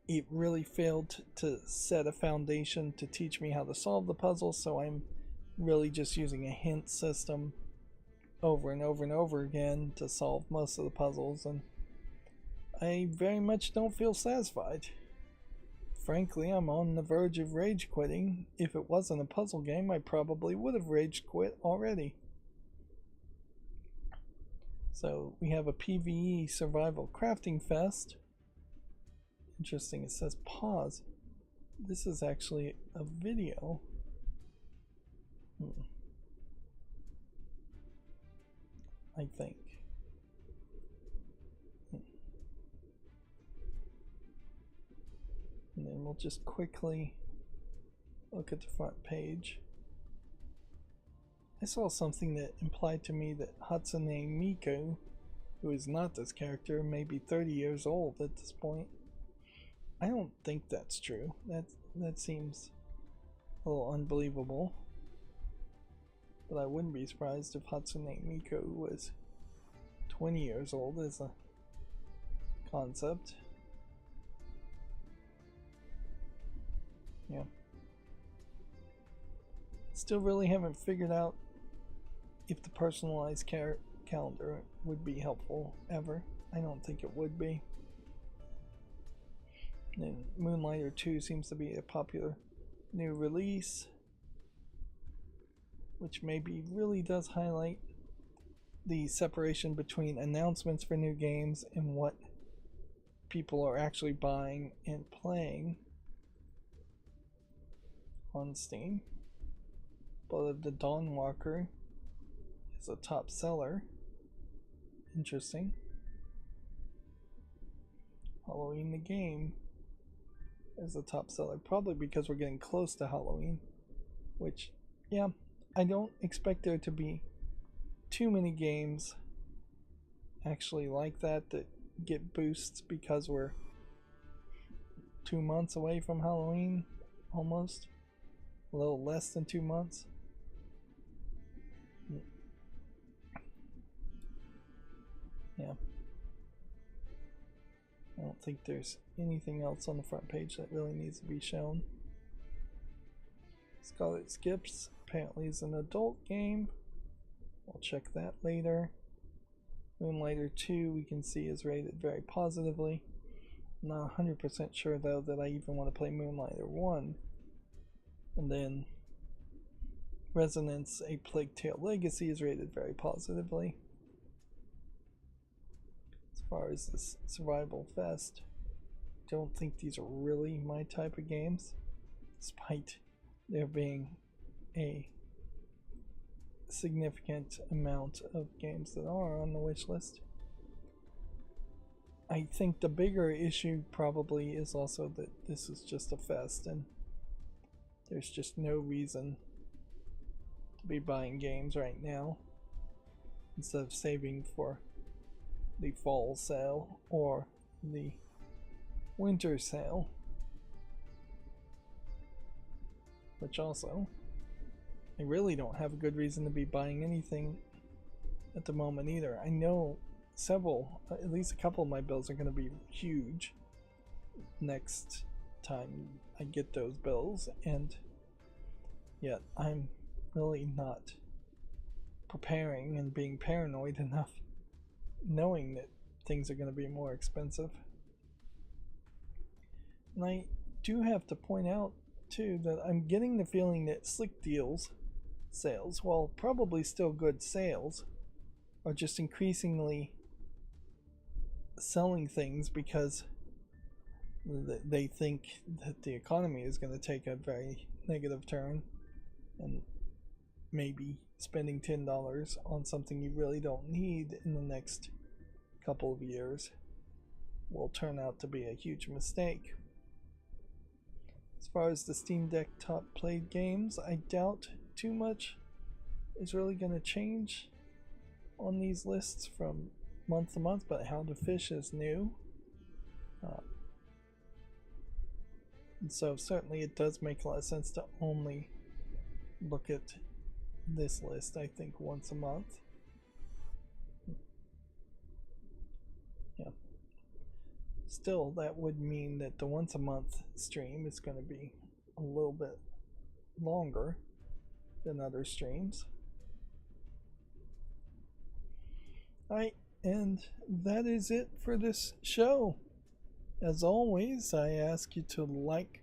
It really failed to set a foundation to teach me how to solve the puzzles, so I'm really just using a hint system over and over again to solve most of the puzzles, and I very much don't feel satisfied. Frankly, I'm on the verge of rage quitting. If it wasn't a puzzle game, I probably would have rage quit already. So we have a PvE survival crafting fest. Interesting, it says pause. This is actually a video. I think. And then we'll just quickly look at the front page. I saw something that implied to me that Hatsune Miku, who is not this character, may be 30 years old at this point. I don't think that's true. That seems a little unbelievable. But I wouldn't be surprised if Hatsune Miku was 20 years old as a concept. Yeah. Still really haven't figured out if the personalized calendar would be helpful ever. I don't think it would be. And then Moonlighter 2 seems to be a popular new release, which maybe really does highlight the separation between announcements for new games and what people are actually buying and playing on Steam. Blood of the Dawnwalker is a top seller. Interesting. Halloween the game is a top seller, probably because we're getting close to Halloween, which, yeah, I don't expect there to be too many games actually like that get boosts because we're 2 months away from Halloween, almost. A little less than 2 months. Yeah. I don't think there's anything else on the front page that really needs to be shown. Scarlet Skips apparently is an adult game. I'll check that later. Moonlighter 2 we can see is rated very positively. I'm not 100% sure though that I even want to play Moonlighter 1. And then Resonance, A Plague Tale Legacy is rated very positively. As far as this Survival Fest, I don't think these are really my type of games, despite there being a significant amount of games that are on the wish list. I think the bigger issue probably is also that this is just a fest and there's just no reason to be buying games right now instead of saving for the fall sale or the winter sale, which also I really don't have a good reason to be buying anything at the moment either. I know several, at least a couple of my bills are going to be huge next time I get those bills, and yet I'm really not preparing and being paranoid enough, knowing that things are going to be more expensive. And I do have to point out too that I'm getting the feeling that Slick Deals sales, while probably still good sales, are just increasingly selling things because they think that the economy is going to take a very negative turn, and maybe spending $10 on something you really don't need in the next couple of years will turn out to be a huge mistake. As far as the Steam Deck top played games, I doubt too much is really going to change on these lists from month to month, but How to Fish is new. And so certainly it does make a lot of sense to only look at this list, I think, once a month. Yeah. Still, that would mean that the once a month stream is going to be a little bit longer than other streams. Alright, and that is it for this show. As always, I ask you to like,